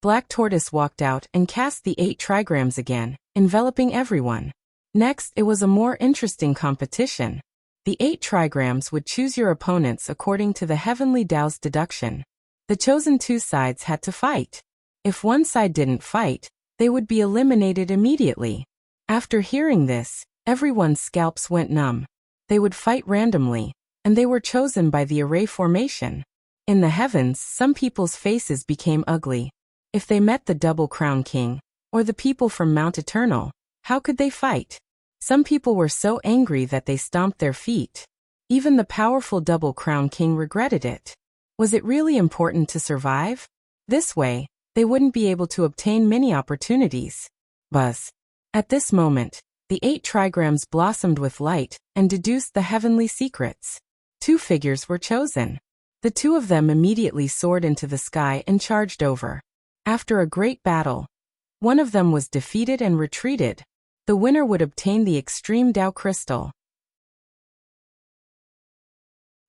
Speaker 1: Black Tortoise walked out and cast the 8 trigrams again, enveloping everyone. Next, it was a more interesting competition. The 8 trigrams would choose your opponents according to the heavenly Tao's deduction. The chosen 2 sides had to fight. If one side didn't fight, they would be eliminated immediately. After hearing this, everyone's scalps went numb. They would fight randomly, and they were chosen by the array formation. In the heavens, some people's faces became ugly. If they met the Double Crown King, or the people from Mount Eternal, how could they fight? Some people were so angry that they stomped their feet. Even the powerful Double Crown King regretted it. Was it really important to survive? This way, they wouldn't be able to obtain many opportunities. Buzz. At this moment, the 8 trigrams blossomed with light and deduced the heavenly secrets. 2 figures were chosen. The 2 of them immediately soared into the sky and charged over. After a great battle, one of them was defeated and retreated. The winner would obtain the extreme Tao crystal.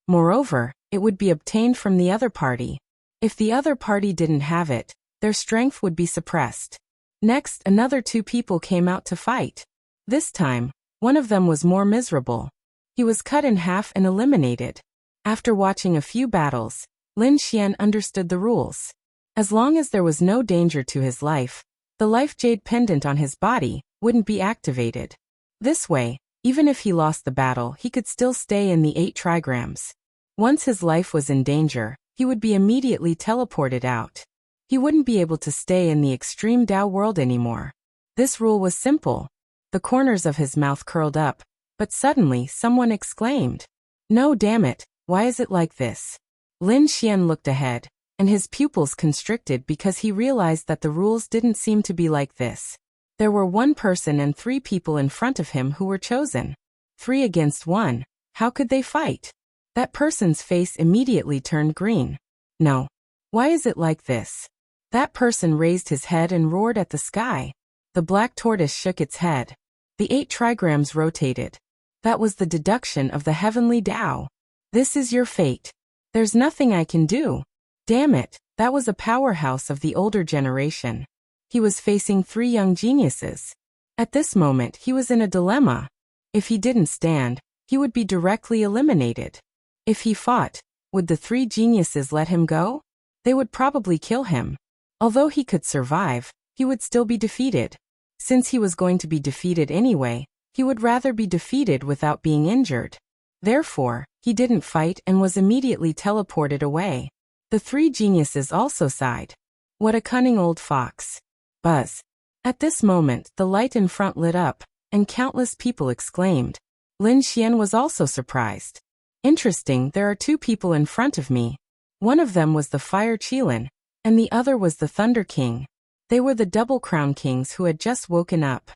Speaker 1: Moreover, it would be obtained from the other party. If the other party didn't have it, their strength would be suppressed. Next, another 2 people came out to fight. This time, one of them was more miserable. He was cut in half and eliminated. After watching a few battles, Lin Xian understood the rules. As long as there was no danger to his life, the life jade pendant on his body wouldn't be activated. This way, even if he lost the battle, he could still stay in the 8 trigrams. Once his life was in danger, he would be immediately teleported out. He wouldn't be able to stay in the extreme Tao world anymore. This rule was simple. The corners of his mouth curled up, but suddenly someone exclaimed, "No, damn it, why is it like this?" Lin Xian looked ahead, and his pupils constricted because he realized that the rules didn't seem to be like this. There were 1 person and 3 people in front of him who were chosen. 3 against 1, how could they fight? That person's face immediately turned green. No. Why is it like this? That person raised his head and roared at the sky. The black tortoise shook its head. The 8 trigrams rotated. That was the deduction of the heavenly Tao. This is your fate. There's nothing I can do. Damn it, that was a powerhouse of the older generation. He was facing 3 young geniuses. At this moment, he was in a dilemma. If he didn't stand, he would be directly eliminated. If he fought, would the 3 geniuses let him go? They would probably kill him. Although he could survive, he would still be defeated. Since he was going to be defeated anyway, he would rather be defeated without being injured. Therefore, he didn't fight and was immediately teleported away. The 3 geniuses also sighed. What a cunning old fox. Buzz. At this moment, the light in front lit up, and countless people exclaimed. Lin Xian was also surprised. Interesting, there are 2 people in front of me. One of them was the Fire Qilin, and the other was the Thunder King. They were the Double Crown Kings who had just woken up.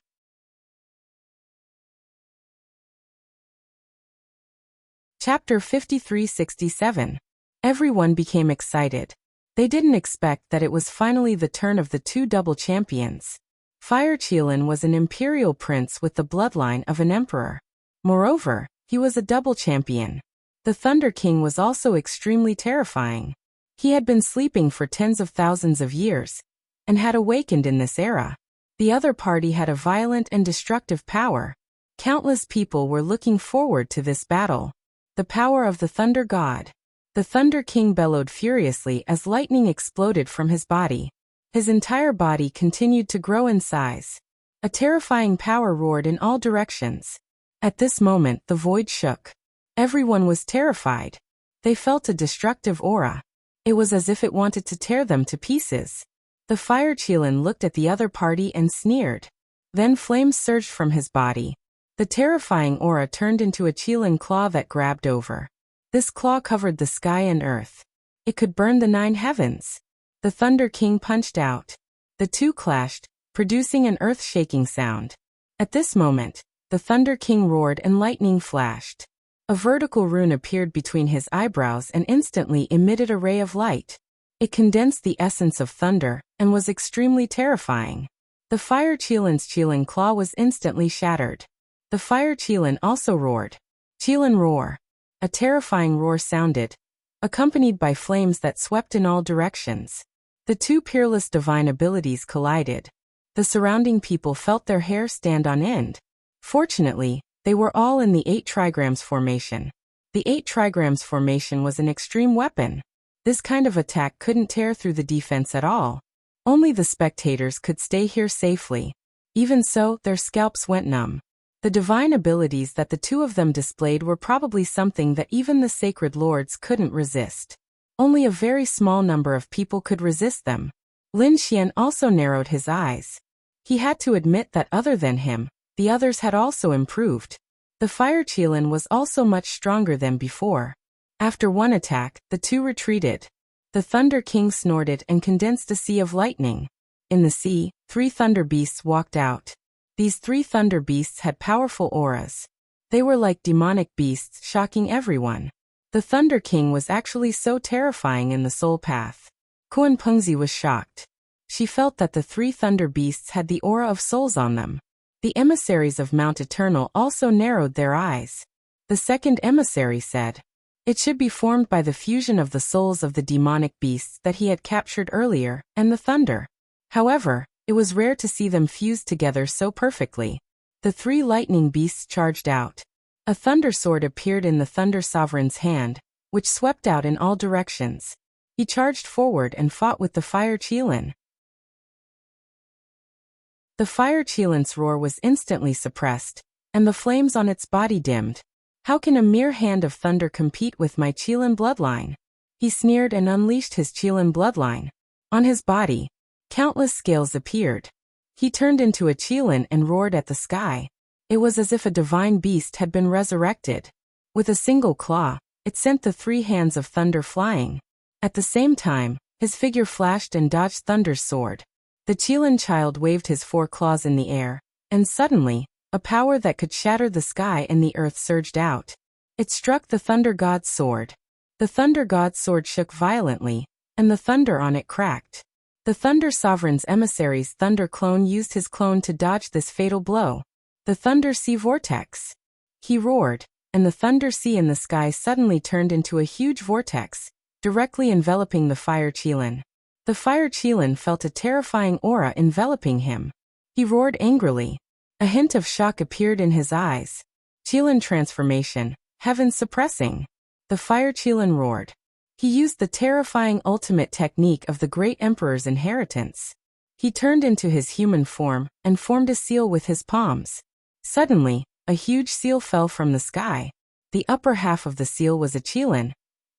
Speaker 1: Chapter 5367. Everyone became excited. They didn't expect that it was finally the turn of the 2 double champions. Fire Qilin was an imperial prince with the bloodline of an emperor. Moreover, he was a double champion. The Thunder King was also extremely terrifying. He had been sleeping for tens of thousands of years, and had awakened in this era. The other party had a violent and destructive power. Countless people were looking forward to this battle. The power of the Thunder God. The Thunder King bellowed furiously as lightning exploded from his body. His entire body continued to grow in size. A terrifying power roared in all directions. At this moment, the void shook. Everyone was terrified. They felt a destructive aura. It was as if it wanted to tear them to pieces. The fire Qilin looked at the other party and sneered. Then flames surged from his body. The terrifying aura turned into a Qilin claw that grabbed over. This claw covered the sky and earth. It could burn the 9 heavens. The Thunder King punched out. The two clashed, producing an earth-shaking sound. At this moment, the Thunder King roared and lightning flashed. A vertical rune appeared between his eyebrows and instantly emitted a ray of light. It condensed the essence of thunder and was extremely terrifying. The fire Qilin's Qilin claw was instantly shattered. The fire Qilin also roared. Qilin roar. A terrifying roar sounded, accompanied by flames that swept in all directions. The two peerless divine abilities collided. The surrounding people felt their hair stand on end. Fortunately, they were all in the 8 trigrams formation. The 8 trigrams formation was an extreme weapon. This kind of attack couldn't tear through the defense at all. Only the spectators could stay here safely. Even so, their scalps went numb. The divine abilities that the two of them displayed were probably something that even the sacred lords couldn't resist. Only a very small number of people could resist them. Lin Xian also narrowed his eyes. He had to admit that other than him, the others had also improved. The fire Qilin was also much stronger than before. After one attack, the two retreated. The Thunder King snorted and condensed a sea of lightning. In the sea, 3 thunder beasts walked out. These 3 thunder beasts had powerful auras. They were like demonic beasts, shocking everyone. The Thunder King was actually so terrifying in the soul path. Kuan Pengzi was shocked. She felt that the 3 thunder beasts had the aura of souls on them. The emissaries of Mount Eternal also narrowed their eyes. The second emissary said, it should be formed by the fusion of the souls of the demonic beasts that he had captured earlier, and the thunder. However, it was rare to see them fused together so perfectly. The 3 lightning beasts charged out. A thunder sword appeared in the Thunder Sovereign's hand, which swept out in all directions. He charged forward and fought with the fire Qilin. The fire Qilin's roar was instantly suppressed, and the flames on its body dimmed. How can a mere hand of thunder compete with my Qilin bloodline? He sneered and unleashed his Qilin bloodline. On his body, countless scales appeared. He turned into a Qilin and roared at the sky. It was as if a divine beast had been resurrected. With a single claw, it sent the 3 hands of thunder flying. At the same time, his figure flashed and dodged Thunder's sword. The Qilin child waved his 4 claws in the air, and suddenly, a power that could shatter the sky and the earth surged out. It struck the Thunder God's sword. The Thunder God's sword shook violently, and the thunder on it cracked. The Thunder Sovereign's emissary's Thunder Clone used his clone to dodge this fatal blow. The Thunder Sea Vortex. He roared, and the Thunder Sea in the sky suddenly turned into a huge vortex, directly enveloping the fire Qilin. The fire Qilin felt a terrifying aura enveloping him. He roared angrily. A hint of shock appeared in his eyes. Qilin transformation, heaven suppressing. The fire Qilin roared. He used the terrifying ultimate technique of the great emperor's inheritance. He turned into his human form and formed a seal with his palms. Suddenly, a huge seal fell from the sky. The upper half of the seal was a Qilin,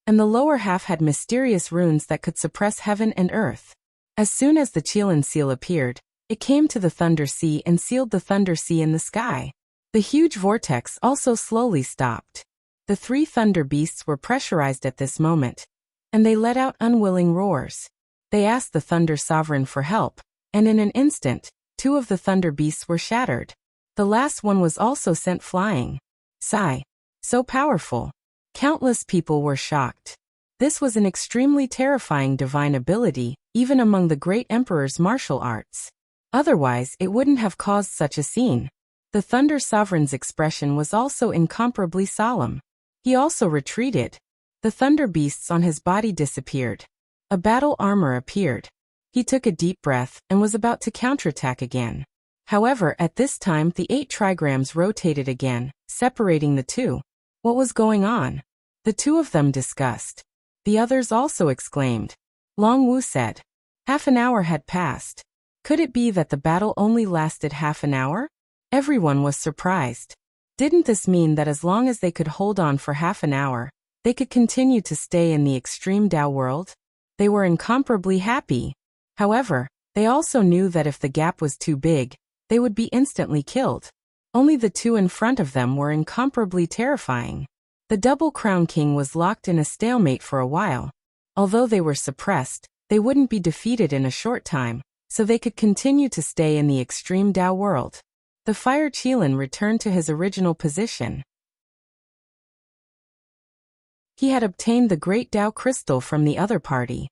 Speaker 1: and the lower half had mysterious runes that could suppress heaven and earth. As soon as the Qilin seal appeared, it came to the Thunder Sea and sealed the Thunder Sea in the sky. The huge vortex also slowly stopped. The 3 thunder beasts were pressurized at this moment, and they let out unwilling roars. They asked the Thunder Sovereign for help, and in an instant, 2 of the thunder beasts were shattered. The last one was also sent flying. Sigh. So powerful. Countless people were shocked. This was an extremely terrifying divine ability, even among the great emperor's martial arts. Otherwise, it wouldn't have caused such a scene. The Thunder Sovereign's expression was also incomparably solemn. He also retreated. The thunder beasts on his body disappeared. A battle armor appeared. He took a deep breath and was about to counterattack again. However, at this time the 8 trigrams rotated again, separating the two. What was going on? The two of them discussed. The others also exclaimed. Long Wu said. Half an hour had passed. Could it be that the battle only lasted half an hour? Everyone was surprised. Didn't this mean that as long as they could hold on for half an hour, they could continue to stay in the extreme Tao world? They were incomparably happy. However, they also knew that if the gap was too big, they would be instantly killed. Only the two in front of them were incomparably terrifying. The Double Crown King was locked in a stalemate for a while. Although they were suppressed, they wouldn't be defeated in a short time, so they could continue to stay in the extreme Tao world. The Fire Qilin returned to his original position. He had obtained the Great Tao Crystal from the other party.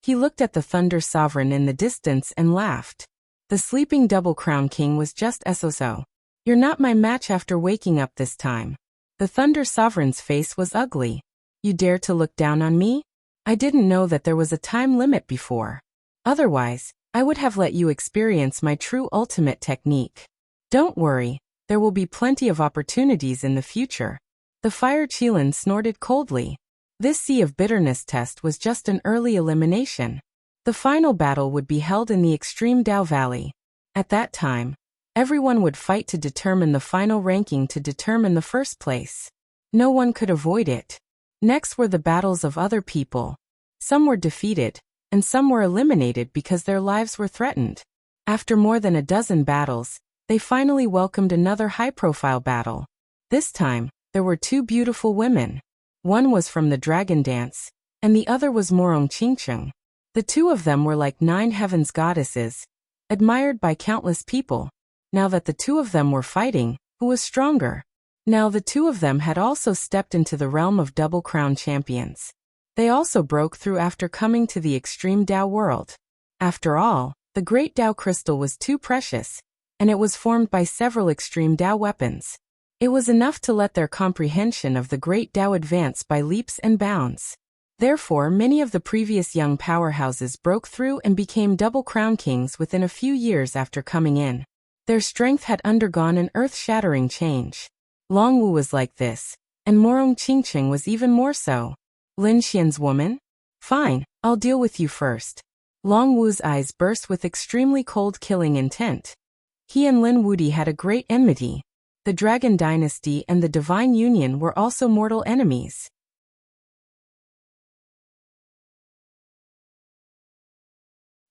Speaker 1: He looked at the Thunder Sovereign in the distance and laughed. The sleeping Double Crown King was just so. You're not my match after waking up this time. The Thunder Sovereign's face was ugly. You dare to look down on me? I didn't know that there was a time limit before. Otherwise, I would have let you experience my true ultimate technique. Don't worry, there will be plenty of opportunities in the future. The Fire Qilin snorted coldly. This Sea of Bitterness test was just an early elimination. The final battle would be held in the extreme Tao Valley. At that time, everyone would fight to determine the final ranking to determine the first place. No one could avoid it. Next were the battles of other people. Some were defeated, and some were eliminated because their lives were threatened. After more than a dozen battles, they finally welcomed another high-profile battle. This time, there were 2 beautiful women. One was from the Dragon Dance, and the other was Morong Qingcheng. The two of them were like 9 heavens goddesses, admired by countless people. Now that the two of them were fighting, who was stronger? Now the two of them had also stepped into the realm of Double Crown champions. They also broke through after coming to the extreme Tao world. After all, the Great Tao Crystal was too precious, and it was formed by several extreme Tao weapons. It was enough to let their comprehension of the Great Tao advance by leaps and bounds. Therefore, many of the previous young powerhouses broke through and became Double Crown Kings within a few years after coming in. Their strength had undergone an earth-shattering change. Long Wu was like this, and Morong Qingcheng was even more so. Lin Xian's woman? Fine, I'll deal with you first. Long Wu's eyes burst with extremely cold killing intent. He and Lin Wudi had a great enmity. The Dragon Dynasty and the Divine Union were also mortal enemies.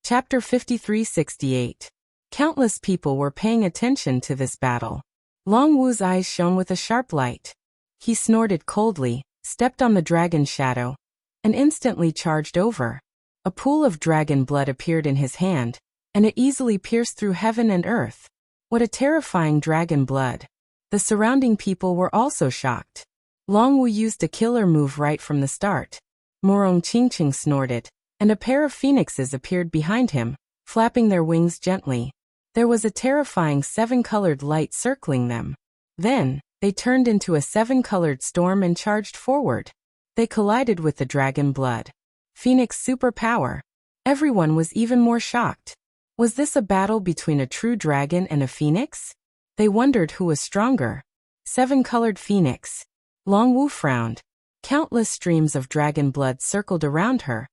Speaker 1: Chapter 5368. Countless people were paying attention to this battle. Long Wu's eyes shone with a sharp light. He snorted coldly, stepped on the dragon's shadow, and instantly charged over. A pool of dragon blood appeared in his hand, and it easily pierced through heaven and earth. What a terrifying dragon blood. The surrounding people were also shocked. Long Wu used a killer move right from the start. Morong Qingcheng snorted, and a pair of phoenixes appeared behind him, flapping their wings gently. There was a terrifying 7-colored light circling them. Then, they turned into a 7-colored storm and charged forward. They collided with the dragon blood. Phoenix superpower. Everyone was even more shocked. Was this a battle between a true dragon and a phoenix? They wondered who was stronger. 7-colored phoenix. Long Wu frowned. Countless streams of dragon blood circled around her,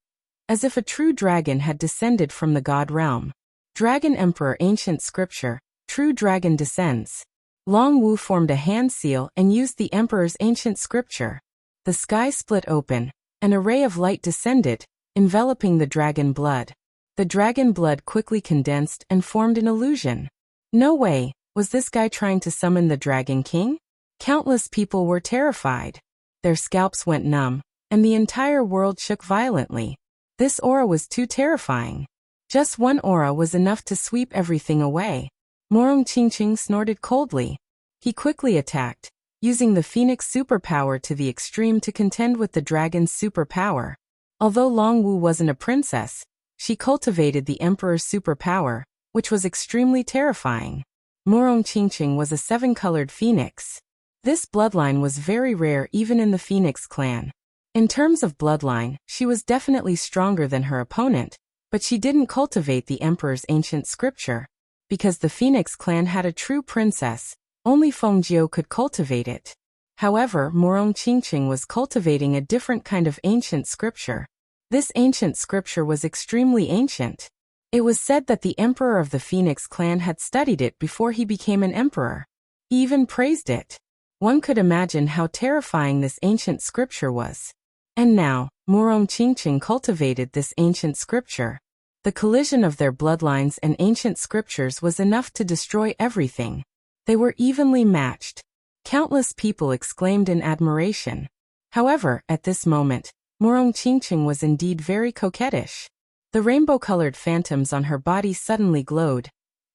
Speaker 1: as if a true dragon had descended from the god realm. Dragon Emperor Ancient Scripture, True Dragon Descends. Long Wu formed a hand seal and used the Emperor's Ancient Scripture. The sky split open. An array of light descended, enveloping the dragon blood. The dragon blood quickly condensed and formed an illusion. No way, was this guy trying to summon the Dragon King? Countless people were terrified. Their scalps went numb, and the entire world shook violently. This aura was too terrifying. Just one aura was enough to sweep everything away. Morong Qingcheng snorted coldly. He quickly attacked, using the Phoenix superpower to the extreme to contend with the dragon's superpower. Although Long Wu wasn't a princess, she cultivated the Emperor's superpower, which was extremely terrifying. Morong Qingcheng was a 7-colored phoenix. This bloodline was very rare even in the Phoenix clan. In terms of bloodline, she was definitely stronger than her opponent, But she didn't cultivate the emperor's ancient scripture. Because the Phoenix clan had a true princess, only Feng Jiu could cultivate it. However, Morong Qingqing was cultivating a different kind of ancient scripture. This ancient scripture was extremely ancient. It was said that the emperor of the Phoenix clan had studied it before he became an emperor. He even praised it. One could imagine how terrifying this ancient scripture was. And now, Morong Qingqing cultivated this ancient scripture. The collision of their bloodlines and ancient scriptures was enough to destroy everything. They were evenly matched. Countless people exclaimed in admiration. However, at this moment, Morong Qingqing was indeed very coquettish. The rainbow-colored phantoms on her body suddenly glowed,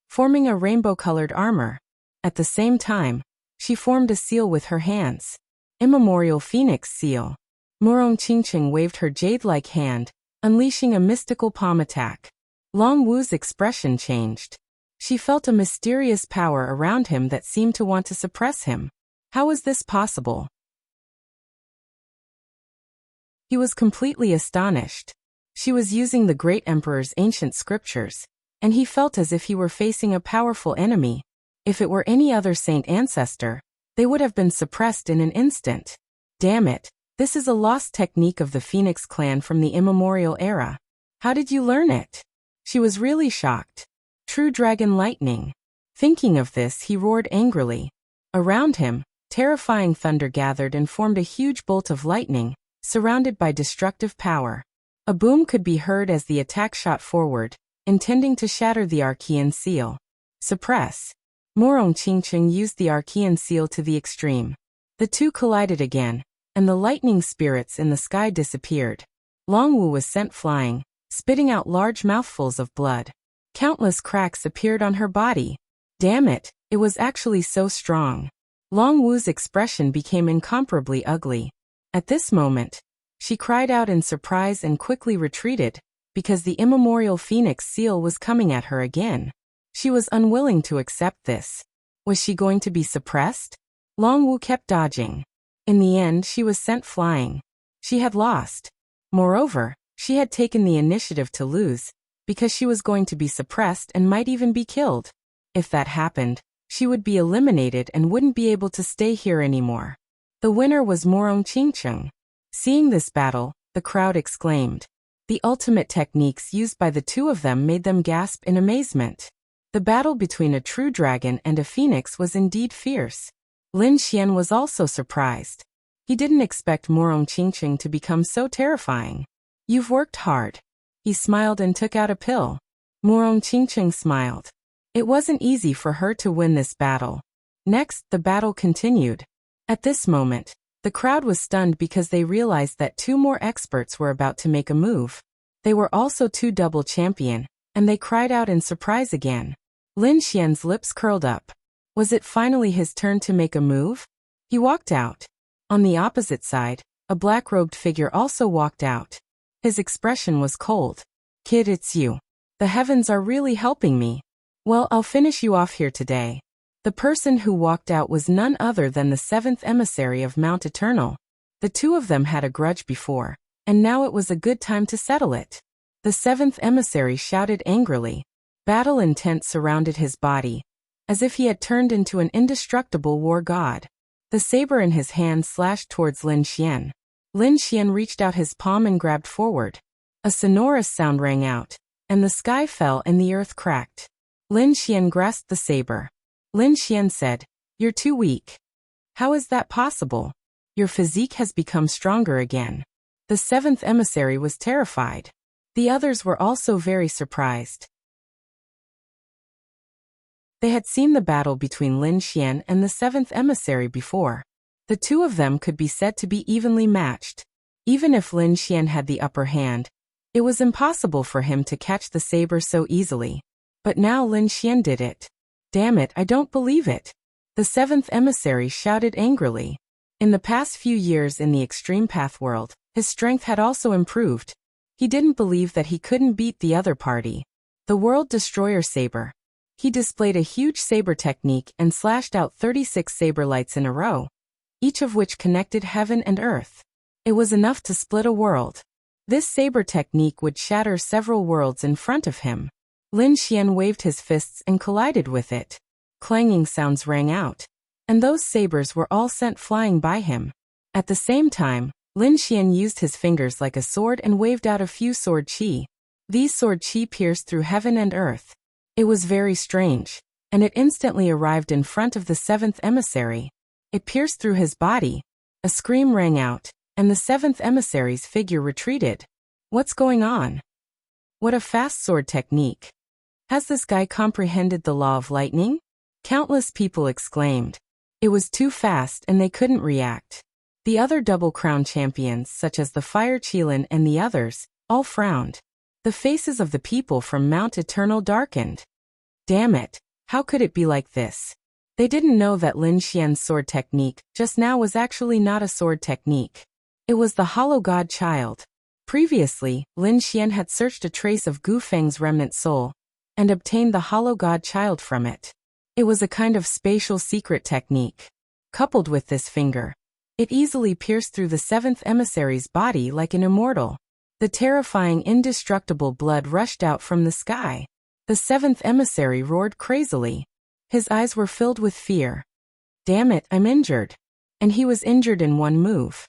Speaker 1: forming a rainbow-colored armor. At the same time, she formed a seal with her hands. Immemorial Phoenix Seal. Morong Qingqing waved her jade-like hand, unleashing a mystical palm attack. Long Wu's expression changed. She felt a mysterious power around him that seemed to want to suppress him. How was this possible? He was completely astonished. She was using the great emperor's ancient scriptures, and he felt as if he were facing a powerful enemy. If it were any other saint ancestor, they would have been suppressed in an instant. Damn it, this is a lost technique of the Phoenix clan from the immemorial era. How did you learn it? She was really shocked. True dragon lightning. Thinking of this, he roared angrily. Around him, terrifying thunder gathered and formed a huge bolt of lightning, surrounded by destructive power. A boom could be heard as the attack shot forward, intending to shatter the Archean seal. Suppress. Morong Qingqing used the Archean seal to the extreme. The two collided again, and the lightning spirits in the sky disappeared. Long Wu was sent flying, spitting out large mouthfuls of blood. Countless cracks appeared on her body. Damn it, it was actually so strong. Long Wu's expression became incomparably ugly. At this moment, she cried out in surprise and quickly retreated, because the immemorial Phoenix seal was coming at her again. She was unwilling to accept this. Was she going to be suppressed? Long Wu kept dodging. In the end, she was sent flying. She had lost. Moreover, she had taken the initiative to lose, because she was going to be suppressed and might even be killed. If that happened, she would be eliminated and wouldn't be able to stay here anymore. The winner was Morong Qingqing. Seeing this battle, the crowd exclaimed. The ultimate techniques used by the two of them made them gasp in amazement. The battle between a true dragon and a phoenix was indeed fierce. Lin Xian was also surprised. He didn't expect Morong Qingqing to become so terrifying. You've worked hard. He smiled and took out a pill. Morong Qingqing smiled. It wasn't easy for her to win this battle. Next, the battle continued. At this moment, the crowd was stunned because they realized that two more experts were about to make a move. They were also two double champion, and they cried out in surprise again. Lin Xian's lips curled up. Was it finally his turn to make a move? He walked out. On the opposite side, a black-robed figure also walked out. His expression was cold. Kid, it's you. The heavens are really helping me. Well, I'll finish you off here today. The person who walked out was none other than the seventh emissary of Mount Eternal. The two of them had a grudge before, and now it was a good time to settle it. The seventh emissary shouted angrily. Battle intent surrounded his body, as if he had turned into an indestructible war god. The saber in his hand slashed towards Lin Xian. Lin Xian reached out his palm and grabbed forward. A sonorous sound rang out, and the sky fell and the earth cracked. Lin Xian grasped the saber. Lin Xian said, "You're too weak." "How is that possible? Your physique has become stronger again." The seventh emissary was terrified. The others were also very surprised. They had seen the battle between Lin Xian and the seventh emissary before. The two of them could be said to be evenly matched. Even if Lin Xian had the upper hand, it was impossible for him to catch the saber so easily. But now Lin Xian did it. Damn it, I don't believe it. The seventh emissary shouted angrily. In the past few years in the extreme path world, his strength had also improved. He didn't believe that he couldn't beat the other party. The World Destroyer Saber. He displayed a huge saber technique and slashed out 36 saber lights in a row, each of which connected heaven and earth. It was enough to split a world. This saber technique would shatter several worlds in front of him. Lin Xian waved his fists and collided with it. Clanging sounds rang out, and those sabers were all sent flying by him. At the same time, Lin Xian used his fingers like a sword and waved out a few sword qi. These sword qi pierced through heaven and earth. It was very strange, and it instantly arrived in front of the seventh emissary. It pierced through his body. A scream rang out, and the seventh emissary's figure retreated. What's going on? What a fast sword technique. Has this guy comprehended the law of lightning? Countless people exclaimed. It was too fast and they couldn't react. The other double crown champions, such as the Fire Qilin and the others, all frowned. The faces of the people from Mount Eternal darkened. Damn it, how could it be like this? They didn't know that Lin Xian's sword technique just now was actually not a sword technique. It was the Hollow God Child. Previously, Lin Xian had searched a trace of Gu Feng's remnant soul and obtained the Hollow God Child from it. It was a kind of spatial secret technique. Coupled with this finger, it easily pierced through the seventh emissary's body like an immortal. The terrifying, indestructible blood rushed out from the sky. The seventh emissary roared crazily. His eyes were filled with fear. Damn it, I'm injured. And he was injured in one move.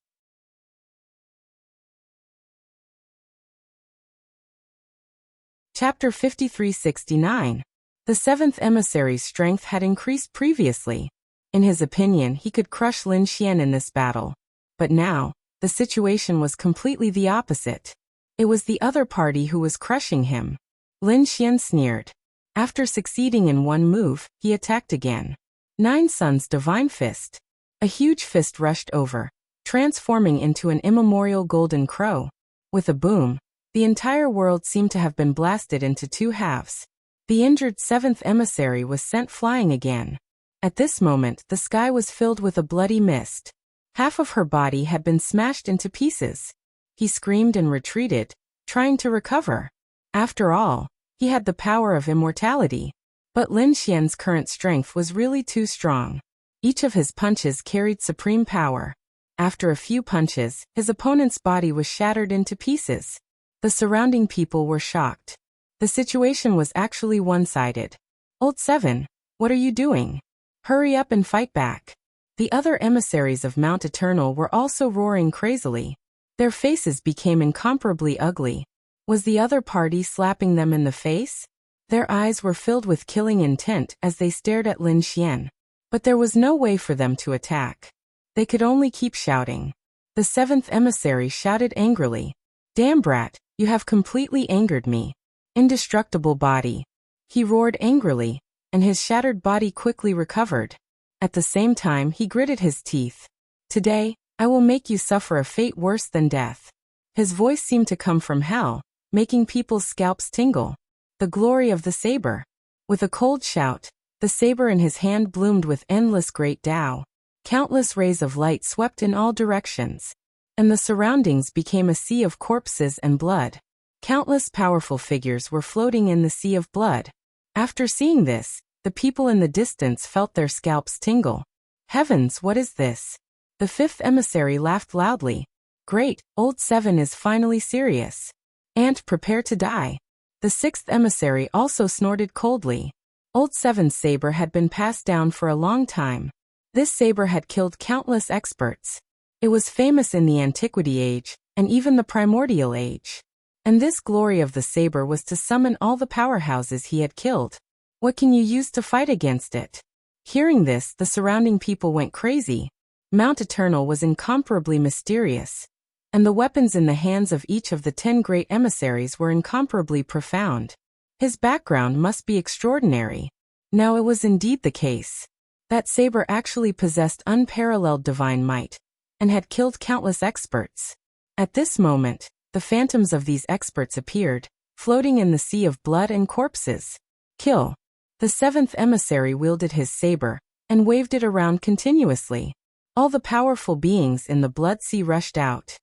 Speaker 1: Chapter 5369. The seventh emissary's strength had increased previously. In his opinion, he could crush Lin Xian in this battle. But now, the situation was completely the opposite. It was the other party who was crushing him. Lin Xian sneered. After succeeding in one move, he attacked again. Nine Sun's Divine Fist. A huge fist rushed over, transforming into an immemorial golden crow. With a boom, the entire world seemed to have been blasted into two halves. The injured seventh emissary was sent flying again. At this moment, the sky was filled with a bloody mist. Half of her body had been smashed into pieces. He screamed and retreated, trying to recover. After all, he had the power of immortality. But Lin Xian's current strength was really too strong. Each of his punches carried supreme power. After a few punches, his opponent's body was shattered into pieces. The surrounding people were shocked. The situation was actually one-sided. Old Seven, what are you doing? Hurry up and fight back. The other emissaries of Mount Eternal were also roaring crazily. Their faces became incomparably ugly. Was the other party slapping them in the face? Their eyes were filled with killing intent as they stared at Lin Xian. But there was no way for them to attack. They could only keep shouting. The seventh emissary shouted angrily. Damn brat, you have completely angered me. Indestructible body. He roared angrily, and his shattered body quickly recovered. At the same time, he gritted his teeth. Today, I will make you suffer a fate worse than death. His voice seemed to come from hell, making people's scalps tingle. The glory of the saber. With a cold shout, the saber in his hand bloomed with endless great Tao. Countless rays of light swept in all directions, and the surroundings became a sea of corpses and blood. Countless powerful figures were floating in the sea of blood. After seeing this, the people in the distance felt their scalps tingle. Heavens, what is this? The fifth emissary laughed loudly. Great, Old Seven is finally serious. And prepare to die. The sixth emissary also snorted coldly. Old Seven's saber had been passed down for a long time. This saber had killed countless experts. It was famous in the Antiquity Age, and even the Primordial Age. And this glory of the saber was to summon all the powerhouses he had killed. What can you use to fight against it? Hearing this, the surrounding people went crazy. Mount Eternal was incomparably mysterious, and the weapons in the hands of each of the 10 great emissaries were incomparably profound. His background must be extraordinary. Now it was indeed the case. That saber actually possessed unparalleled divine might, and had killed countless experts. At this moment, the phantoms of these experts appeared, floating in the sea of blood and corpses. Kill. The seventh emissary wielded his saber, and waved it around continuously. All the powerful beings in the blood sea rushed out.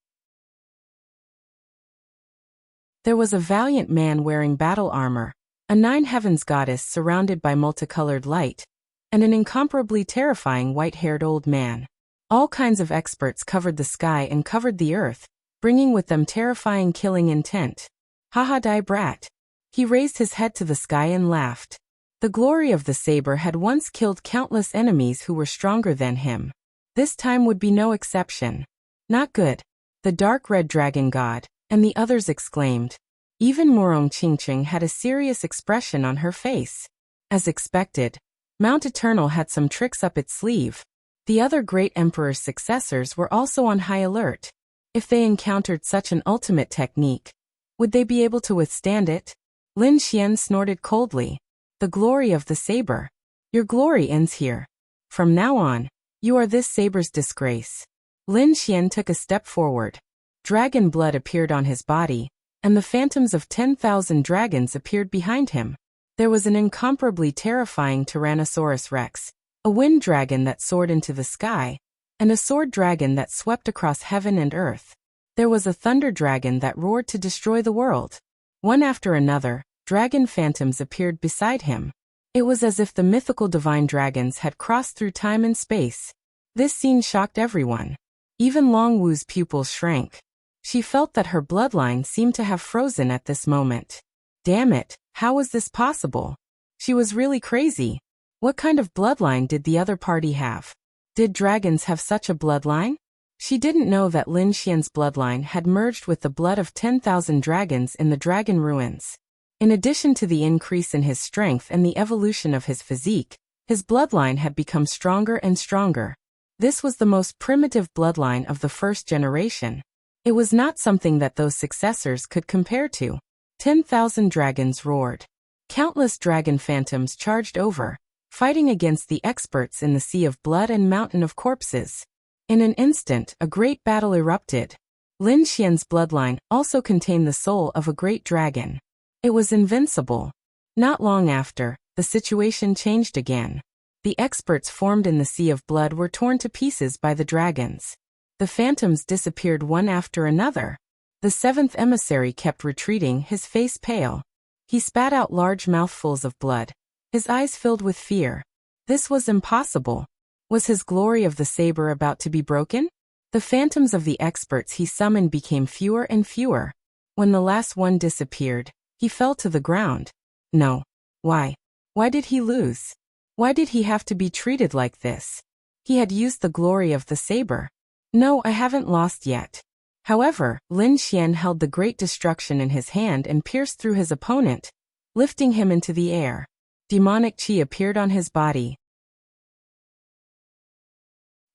Speaker 1: There was a valiant man wearing battle armor, a nine heavens goddess surrounded by multicolored light, and an incomparably terrifying white-haired old man. All kinds of experts covered the sky and covered the earth, bringing with them terrifying killing intent. Haha, die brat. He raised his head to the sky and laughed. The glory of the saber had once killed countless enemies who were stronger than him. This time would be no exception. Not good. The dark red dragon god, and the others exclaimed. Even Morong Qingqing had a serious expression on her face. As expected, Mount Eternal had some tricks up its sleeve. The other great emperor's successors were also on high alert. If they encountered such an ultimate technique, would they be able to withstand it? Lin Xian snorted coldly. The glory of the saber. Your glory ends here. From now on, you are this saber's disgrace. Lin Xian took a step forward. Dragon blood appeared on his body, and the phantoms of 10,000 dragons appeared behind him. There was an incomparably terrifying Tyrannosaurus Rex, a wind dragon that soared into the sky, and a sword dragon that swept across heaven and earth. There was a thunder dragon that roared to destroy the world. One after another, dragon phantoms appeared beside him. It was as if the mythical divine dragons had crossed through time and space. This scene shocked everyone. Even Long Wu's pupils shrank. She felt that her bloodline seemed to have frozen at this moment. Damn it, how was this possible? She was really crazy. What kind of bloodline did the other party have? Did dragons have such a bloodline? She didn't know that Lin Xian's bloodline had merged with the blood of 10,000 dragons in the dragon ruins. In addition to the increase in his strength and the evolution of his physique, his bloodline had become stronger and stronger. This was the most primitive bloodline of the first generation. It was not something that those successors could compare to. 10,000 dragons roared. Countless dragon phantoms charged over, fighting against the experts in the sea of blood and mountain of corpses. In an instant, a great battle erupted. Lin Xian's bloodline also contained the soul of a great dragon. It was invincible. Not long after, the situation changed again. The experts formed in the sea of blood were torn to pieces by the dragons. The phantoms disappeared one after another. The seventh emissary kept retreating, his face pale. He spat out large mouthfuls of blood. His eyes filled with fear. This was impossible. Was his glory of the saber about to be broken? The phantoms of the experts he summoned became fewer and fewer. When the last one disappeared, he fell to the ground. No. Why? Why did he lose? Why did he have to be treated like this? He had used the glory of the saber. No, I haven't lost yet. However, Lin Xian held the great destruction in his hand and pierced through his opponent, lifting him into the air. Demonic qi appeared on his body.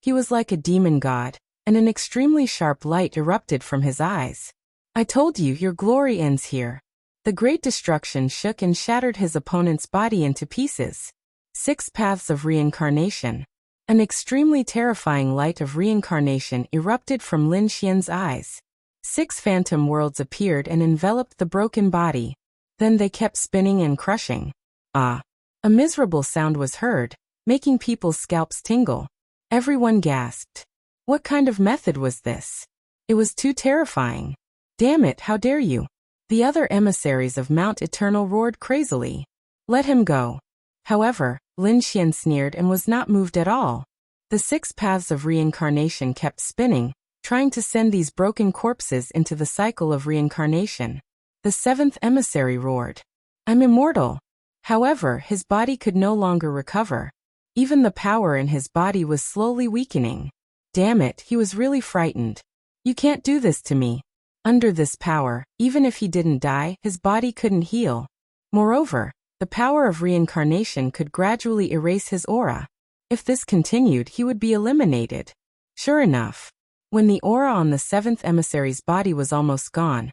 Speaker 1: He was like a demon god, and an extremely sharp light erupted from his eyes. I told you, your glory ends here. The great destruction shook and shattered his opponent's body into pieces. 6 paths of reincarnation. An extremely terrifying light of reincarnation erupted from Lin Xian's eyes. 6 phantom worlds appeared and enveloped the broken body. Then they kept spinning and crushing. Ah! A miserable sound was heard, making people's scalps tingle. Everyone gasped. What kind of method was this? It was too terrifying. Damn it, how dare you? The other emissaries of Mount Eternal roared crazily. Let him go. However, Lin Xian sneered and was not moved at all. The 6 paths of reincarnation kept spinning, trying to send these broken corpses into the cycle of reincarnation. The 7th emissary roared. I'm immortal. However, his body could no longer recover. Even the power in his body was slowly weakening. Damn it, he was really frightened. You can't do this to me. Under this power, even if he didn't die, his body couldn't heal. Moreover, the power of reincarnation could gradually erase his aura. If this continued, he would be eliminated. Sure enough, when the aura on the 7th emissary's body was almost gone,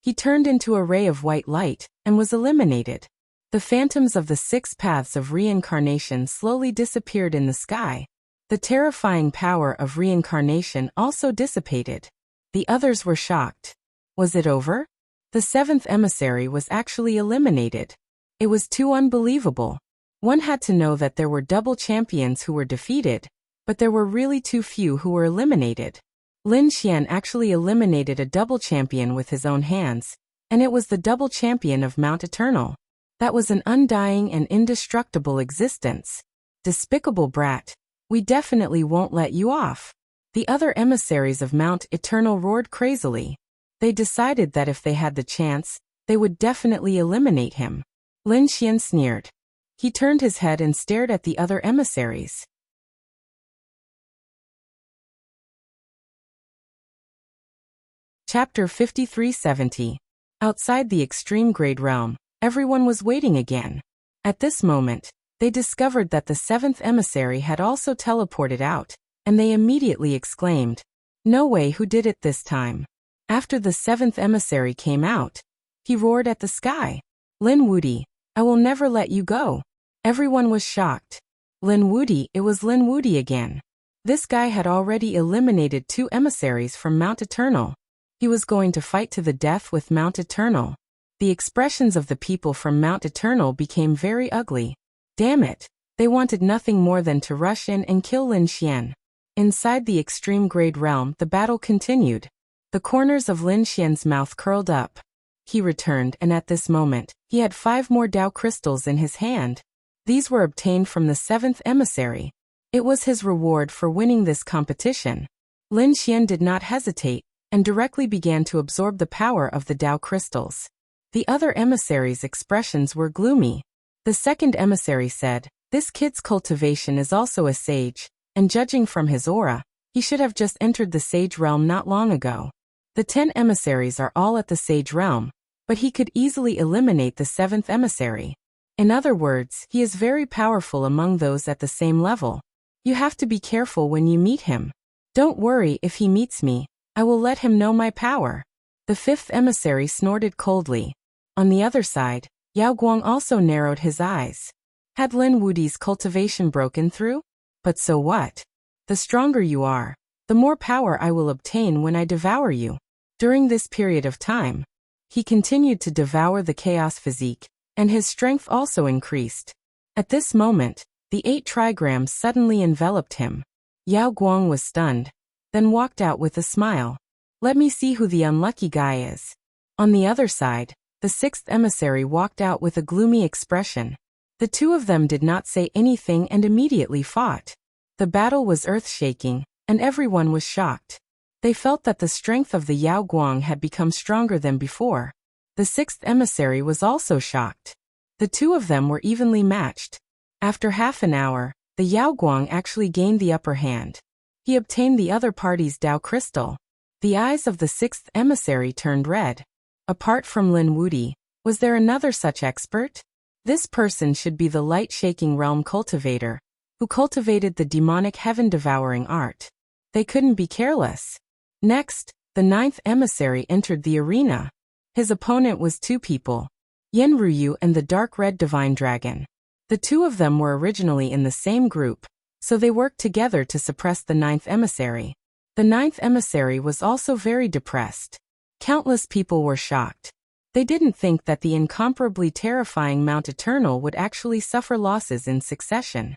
Speaker 1: he turned into a ray of white light and was eliminated. The phantoms of the 6 paths of reincarnation slowly disappeared in the sky. The terrifying power of reincarnation also dissipated. The others were shocked. Was it over? The 7th emissary was actually eliminated. It was too unbelievable. One had to know that there were double champions who were defeated, but there were really too few who were eliminated. Lin Xian actually eliminated a double champion with his own hands, and it was the double champion of Mount Eternal. That was an undying and indestructible existence. Despicable brat. We definitely won't let you off. The other emissaries of Mount Eternal roared crazily. They decided that if they had the chance, they would definitely eliminate him. Lin Xian sneered. He turned his head and stared at the other emissaries. Chapter 5370. Outside the extreme grade realm, everyone was waiting again. At this moment, they discovered that the 7th emissary had also teleported out, and they immediately exclaimed, "No way, who did it this time?" After the 7th emissary came out, he roared at the sky, "Lin Wudi, I will never let you go." Everyone was shocked. Lin Wudi, it was Lin Wudi again. This guy had already eliminated 2 emissaries from Mount Eternal. He was going to fight to the death with Mount Eternal. The expressions of the people from Mount Eternal became very ugly. Damn it, they wanted nothing more than to rush in and kill Lin Xian. Inside the extreme grade realm, the battle continued. The corners of Lin Xian's mouth curled up. He returned, and at this moment, he had 5 more Dao crystals in his hand. These were obtained from the 7th emissary. It was his reward for winning this competition. Lin Xian did not hesitate, and directly began to absorb the power of the Dao crystals. The other emissaries' expressions were gloomy. The 2nd emissary said, "This kid's cultivation is also a sage, and judging from his aura, he should have just entered the sage realm not long ago." The 10 emissaries are all at the sage realm, but he could easily eliminate the 7th emissary. In other words, he is very powerful among those at the same level. You have to be careful when you meet him. Don't worry, if he meets me, I will let him know my power. The 5th emissary snorted coldly. On the other side, Yao Guang also narrowed his eyes. Had Lin Wudi's cultivation broken through? But so what? The stronger you are, the more power I will obtain when I devour you. During this period of time, he continued to devour the chaos physique, and his strength also increased. At this moment, the 8 trigrams suddenly enveloped him. Yao Guang was stunned, then walked out with a smile. Let me see who the unlucky guy is. On the other side, the 6th emissary walked out with a gloomy expression. The 2 of them did not say anything and immediately fought. The battle was earth-shaking, and everyone was shocked. They felt that the strength of the Yao Guang had become stronger than before. The 6th emissary was also shocked. The 2 of them were evenly matched. After half an hour, the Yao Guang actually gained the upper hand. He obtained the other party's Dao crystal. The eyes of the 6th emissary turned red. Apart from Lin Wudi, was there another such expert? This person should be the light-shaking realm cultivator, who cultivated the demonic heaven-devouring art. They couldn't be careless. Next, the 9th emissary entered the arena. His opponent was 2 people, Yen Ruyu and the dark red divine dragon. The 2 of them were originally in the same group, so they worked together to suppress the 9th emissary. The 9th emissary was also very depressed. Countless people were shocked. They didn't think that the incomparably terrifying Mount Eternal would actually suffer losses in succession.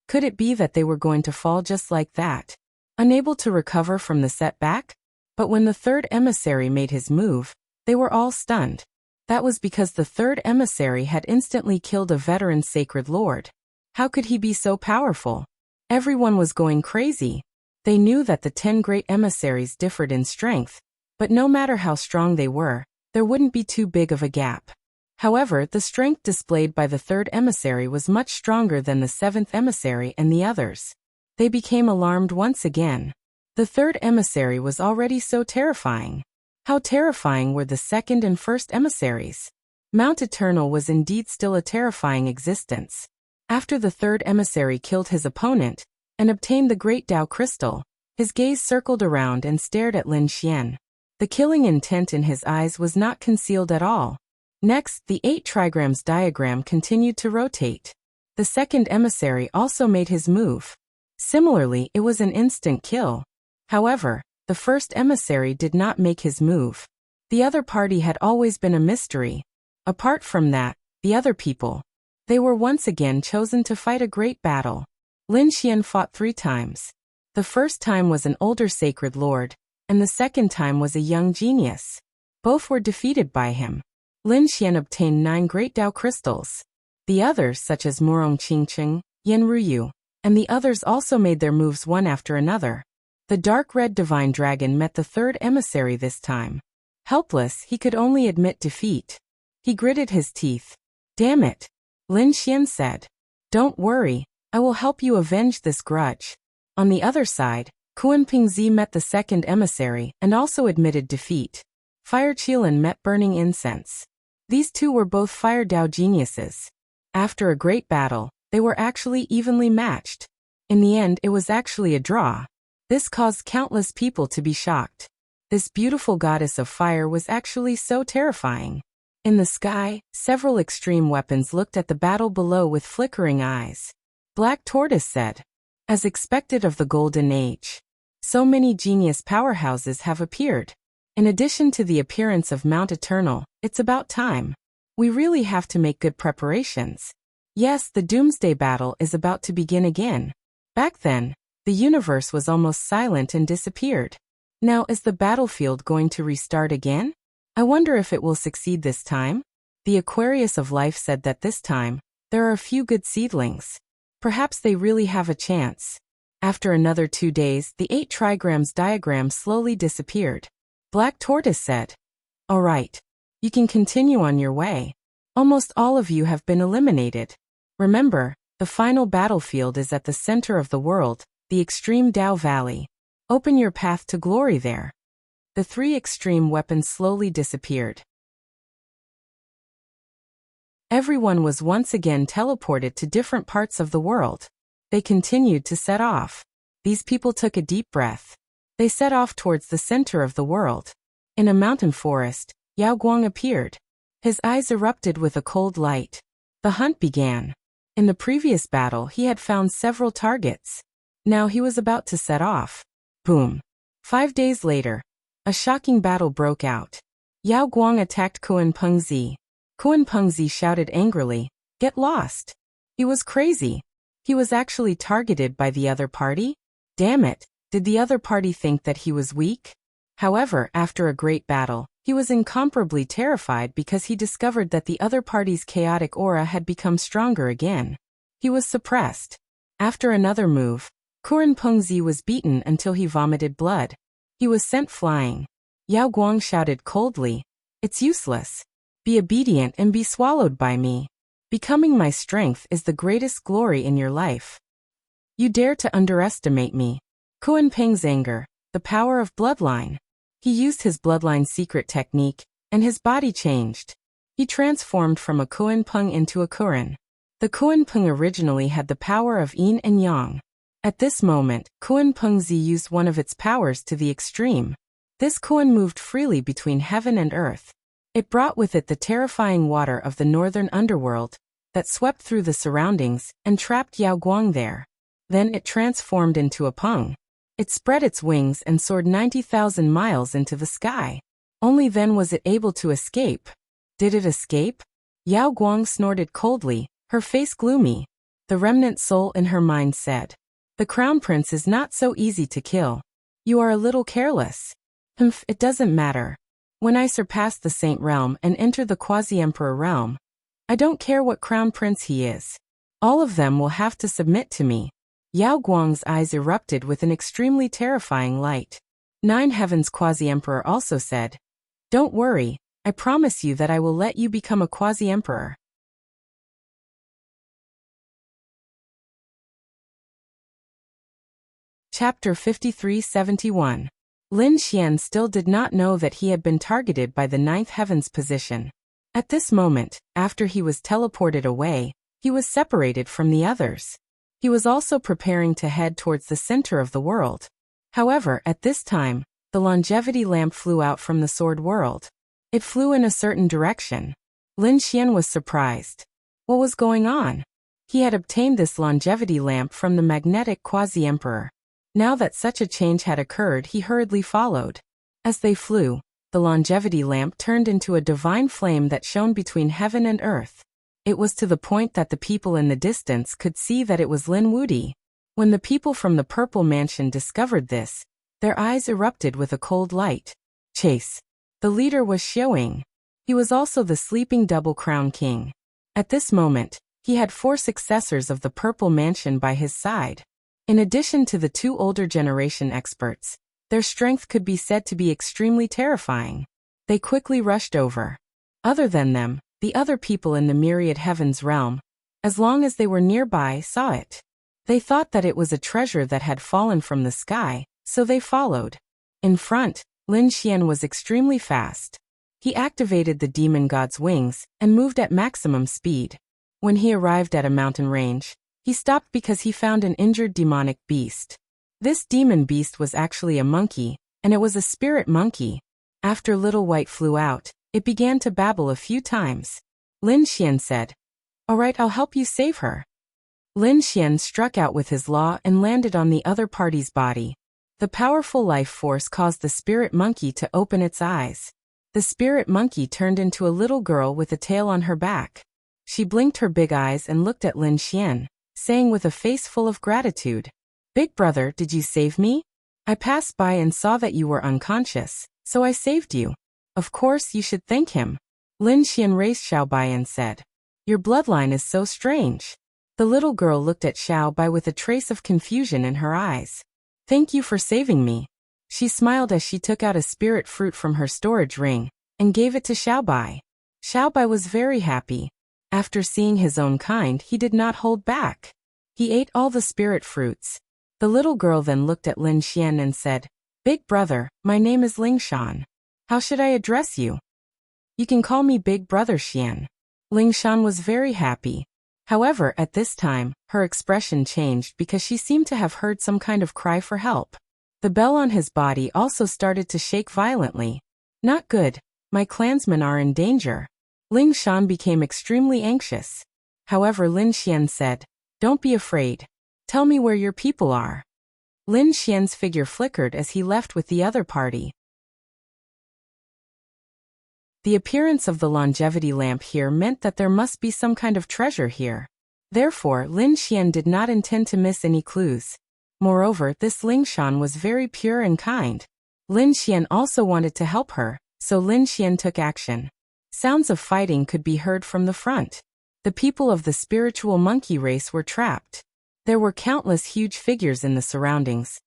Speaker 1: Could it be that they were going to fall just like that, unable to recover from the setback? But when the 3rd emissary made his move, they were all stunned. That was because the 3rd emissary had instantly killed a veteran sacred lord. How could he be so powerful? Everyone was going crazy. They knew that the 10 great emissaries differed in strength, but no matter how strong they were, there wouldn't be too big of a gap. However, the strength displayed by the 3rd emissary was much stronger than the 7th emissary and the others. They became alarmed once again. The 3rd emissary was already so terrifying. How terrifying were the 2nd and 1st emissaries? Mount Eternal was indeed still a terrifying existence. After the 3rd emissary killed his opponent and obtained the great Dao crystal, his gaze circled around and stared at Lin Xian. The killing intent in his eyes was not concealed at all. Next, the 8 trigrams diagram continued to rotate. The 2nd emissary also made his move. Similarly, it was an instant kill. However, the 1st emissary did not make his move. The other party had always been a mystery. Apart from that, the other people, they were once again chosen to fight a great battle. Lin Xian fought 3 times. The first time was an older sacred lord, and the second time was a young genius. Both were defeated by him. Lin Xian obtained 9 great Dao crystals. The others, such as Morong Qingcheng, Yen Ruyu, and the others also made their moves one after another. The dark red divine dragon met the third emissary this time. Helpless, he could only admit defeat. He gritted his teeth. "Damn it," Lin Xian said. "Don't worry, I will help you avenge this grudge." On the other side, Kuan Pingzi met the second emissary and also admitted defeat. Fire Qilin met burning incense. These two were both fire Dao geniuses. After a great battle, they were actually evenly matched. In the end, it was actually a draw. This caused countless people to be shocked. This beautiful goddess of fire was actually so terrifying. In the sky, several extreme weapons looked at the battle below with flickering eyes. Black Tortoise said, "As expected of the Golden Age, so many genius powerhouses have appeared. In addition to the appearance of Mount Eternal, it's about time. We really have to make good preparations. Yes, the Doomsday battle is about to begin again. Back then, the universe was almost silent and disappeared. Now is the battlefield going to restart again? I wonder if it will succeed this time?" The Aquarius of Life said that this time, there are a few good seedlings. Perhaps they really have a chance. After another 2 days, the 8 trigrams diagram slowly disappeared. Black Tortoise said, "All right. You can continue on your way. Almost all of you have been eliminated. Remember, the final battlefield is at the center of the world, the extreme Dao Valley. Open your path to glory there." The 3 extreme weapons slowly disappeared. Everyone was once again teleported to different parts of the world. They continued to set off. These people took a deep breath. They set off towards the center of the world. In a mountain forest, Yao Guang appeared. His eyes erupted with a cold light. The hunt began. In the previous battle, he had found several targets. Now he was about to set off. Boom. 5 days later, a shocking battle broke out. Yao Guang attacked Kuan Pengzi. Kuan Pengzi shouted angrily, "Get lost." He was crazy. He was actually targeted by the other party? Damn it, did the other party think that he was weak? However, after a great battle, he was incomparably terrified because he discovered that the other party's chaotic aura had become stronger again. He was suppressed. After another move, Kuan Pengzi was beaten until he vomited blood. He was sent flying. Yao Guang shouted coldly, "It's useless. Be obedient and be swallowed by me. Becoming my strength is the greatest glory in your life. You dare to underestimate me." Kuan Peng's anger, the power of bloodline. He used his bloodline secret technique, and his body changed. He transformed from a Kuan Peng into a Kuran. The Kuan Peng originally had the power of yin and yang. At this moment, Kuan Pengzi used one of its powers to the extreme. This Kuan moved freely between heaven and earth. It brought with it the terrifying water of the northern underworld that swept through the surroundings and trapped Yao Guang there. Then it transformed into a Peng. It spread its wings and soared 90,000 miles into the sky. Only then was it able to escape. Did it escape? Yao Guang snorted coldly, her face gloomy. The remnant soul in her mind said, "The crown prince is not so easy to kill. You are a little careless." It doesn't matter. When I surpass the saint realm and enter the quasi-emperor realm, I don't care what crown prince he is. All of them will have to submit to me. Yao Guang's eyes erupted with an extremely terrifying light. 9 Heavens quasi-emperor also said, "Don't worry, I promise you that I will let you become a quasi-emperor." Chapter 5371. Lin Xian still did not know that he had been targeted by the 9th Heaven's position. At this moment, after he was teleported away, he was separated from the others. He was also preparing to head towards the center of the world. However, at this time, the longevity lamp flew out from the sword world. It flew in a certain direction. Lin Xian was surprised. What was going on? He had obtained this longevity lamp from the magnetic quasi-emperor. Now that such a change had occurred, he hurriedly followed. As they flew, the longevity lamp turned into a divine flame that shone between heaven and earth. It was to the point that the people in the distance could see that it was Lin Wudi. When the people from the Purple Mansion discovered this, their eyes erupted with a cold light. Chase. The leader was Xiaoying. He was also the sleeping double crown king. At this moment, He had 4 successors of the Purple Mansion by his side. In addition to the 2 older generation experts, their strength could be said to be extremely terrifying. They quickly rushed over. Other than them, the other people in the myriad heavens realm, as long as they were nearby, saw it. They thought that it was a treasure that had fallen from the sky, so they followed. In front, Lin Xian was extremely fast. He activated the demon god's wings and moved at maximum speed. When he arrived at a mountain range, he stopped because he found an injured demonic beast. This demon beast was actually a monkey, and it was a spirit monkey. After Little White flew out, it began to babble a few times. Lin Xian said, "All right, I'll help you save her." Lin Xian struck out with his law and landed on the other party's body. The powerful life force caused the spirit monkey to open its eyes. The spirit monkey turned into a little girl with a tail on her back. She blinked her big eyes and looked at Lin Xian, saying with a face full of gratitude, "Big brother, did you save me? I passed by and saw that you were unconscious, so I saved you. Of course you should thank him." Lin Xian raised Xiao Bai and said, "Your bloodline is so strange." The little girl looked at Xiao Bai with a trace of confusion in her eyes. "Thank you for saving me." She smiled as she took out a spirit fruit from her storage ring and gave it to Xiao Bai. Xiao Bai was very happy. After seeing his own kind, he did not hold back. He ate all the spirit fruits. The little girl then looked at Lin Xian and said, "Big brother, my name is Ling Shan. How should I address you?" "You can call me Big Brother Xian." Ling Shan was very happy. However, at this time, her expression changed because she seemed to have heard some kind of cry for help. The bell on his body also started to shake violently. "Not good. My clansmen are in danger." Ling Shan became extremely anxious. However, Lin Xian said, "Don't be afraid. Tell me where your people are." Lin Xian's figure flickered as he left with the other party. The appearance of the longevity lamp here meant that there must be some kind of treasure here. Therefore, Lin Xian did not intend to miss any clues. Moreover, this Ling Shan was very pure and kind. Lin Xian also wanted to help her, so Lin Xian took action. Sounds of fighting could be heard from the front. The people of the spiritual monkey race were trapped. There were countless huge figures in the surroundings,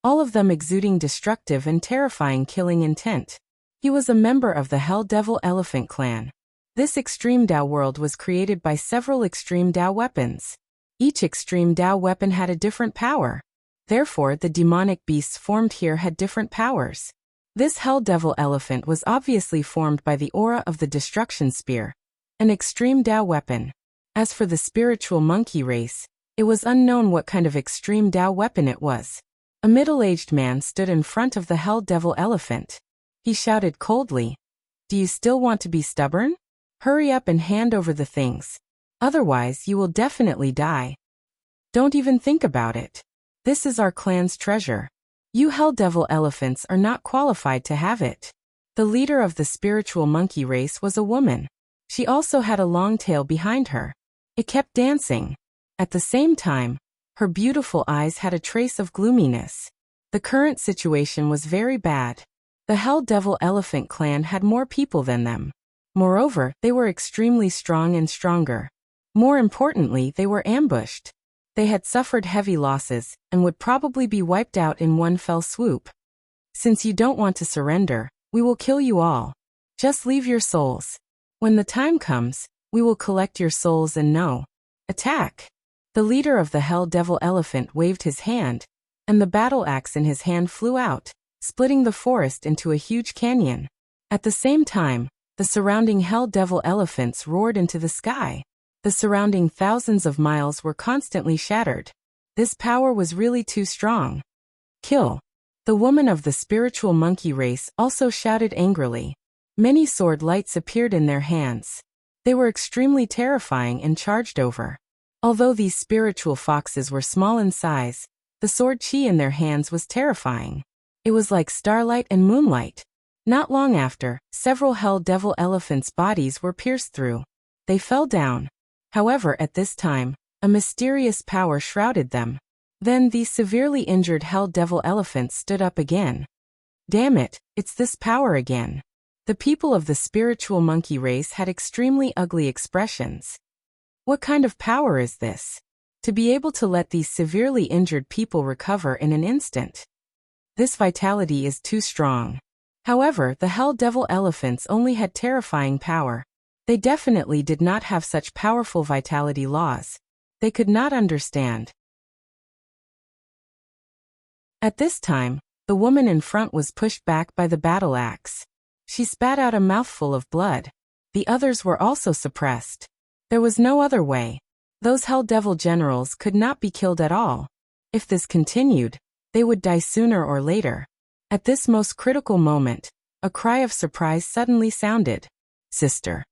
Speaker 1: all of them exuding destructive and terrifying killing intent. He was a member of the Hell Devil Elephant clan. This extreme Dao world was created by several extreme Dao weapons. Each extreme Dao weapon had a different power. Therefore, the demonic beasts formed here had different powers. This Hell Devil Elephant was obviously formed by the aura of the Destruction Spear, an extreme Dao weapon. As for the spiritual monkey race, it was unknown what kind of extreme Dao weapon it was. A middle-aged man stood in front of the Hell Devil Elephant. He shouted coldly, "Do you still want to be stubborn? Hurry up and hand over the things. Otherwise, you will definitely die. Don't even think about it. This is our clan's treasure. You Hell Devil elephants are not qualified to have it." The leader of the spiritual monkey race was a woman. She also had a long tail behind her. It kept dancing. At the same time, her beautiful eyes had a trace of gloominess. The current situation was very bad. The Hell Devil Elephant clan had more people than them. Moreover, they were extremely strong and stronger. More importantly, they were ambushed. They had suffered heavy losses and would probably be wiped out in one fell swoop. "Since you don't want to surrender, we will kill you all. Just leave your souls. When the time comes, we will collect your souls and no. Attack." The leader of the Hell Devil Elephant waved his hand, and the battle axe in his hand flew out, splitting the forest into a huge canyon. At the same time, the surrounding Hell Devil Elephants roared into the sky. The surrounding thousands of miles were constantly shattered. This power was really too strong. "Kill." The woman of the spiritual monkey race also shouted angrily. Many sword lights appeared in their hands. They were extremely terrifying and charged over. Although these spiritual foxes were small in size, the sword chi in their hands was terrifying. It was like starlight and moonlight. Not long after, several Hell Devil elephants' bodies were pierced through. They fell down. However, at this time, a mysterious power shrouded them. Then these severely injured Hell Devil elephants stood up again. "Damn it, it's this power again." The people of the spiritual monkey race had extremely ugly expressions. What kind of power is this? To be able to let these severely injured people recover in an instant. This vitality is too strong. However, the Hell Devil elephants only had terrifying power. They definitely did not have such powerful vitality laws. They could not understand. At this time, the woman in front was pushed back by the battle axe. She spat out a mouthful of blood. The others were also suppressed. There was no other way. Those Hell Devil generals could not be killed at all. If this continued, they would die sooner or later. At this most critical moment, a cry of surprise suddenly sounded. Sister.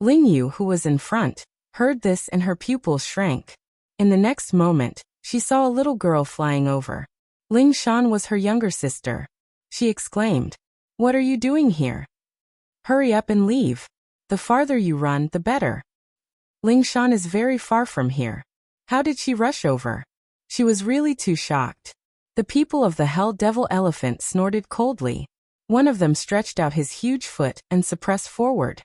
Speaker 1: Ling Yu, who was in front, heard this and her pupils shrank. In the next moment, she saw a little girl flying over. Ling Shan was her younger sister. She exclaimed, "What are you doing here? Hurry up and leave. The farther you run, the better. Ling Shan is very far from here. How did she rush over?" She was really too shocked. The people of the Hell Devil elephant snorted coldly. One of them stretched out his huge foot and suppressed forward.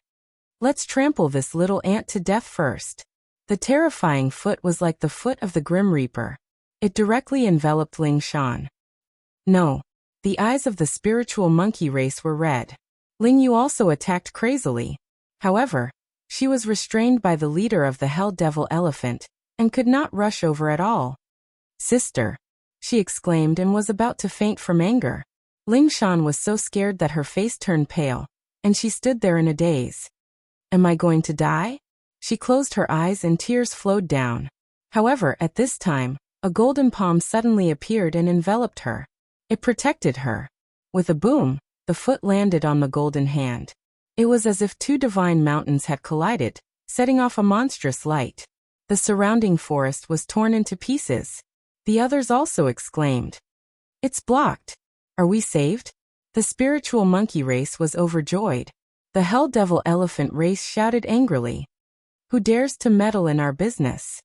Speaker 1: "Let's trample this little ant to death first." The terrifying foot was like the foot of the Grim Reaper. It directly enveloped Ling Shan. No. The eyes of the spiritual monkey race were red. Ling Yu also attacked crazily. However, she was restrained by the leader of the Hell Devil elephant, and could not rush over at all. "Sister," she exclaimed and was about to faint from anger. Ling Shan was so scared that her face turned pale, and she stood there in a daze. "Am I going to die?" She closed her eyes and tears flowed down. However, at this time, a golden palm suddenly appeared and enveloped her. It protected her. With a boom, the foot landed on the golden hand. It was as if two divine mountains had collided, setting off a monstrous light. The surrounding forest was torn into pieces. The others also exclaimed, "It's blocked. Are we saved?" The spiritual monkey race was overjoyed. The Hell Devil elephant race shouted angrily, "Who dares to meddle in our business?"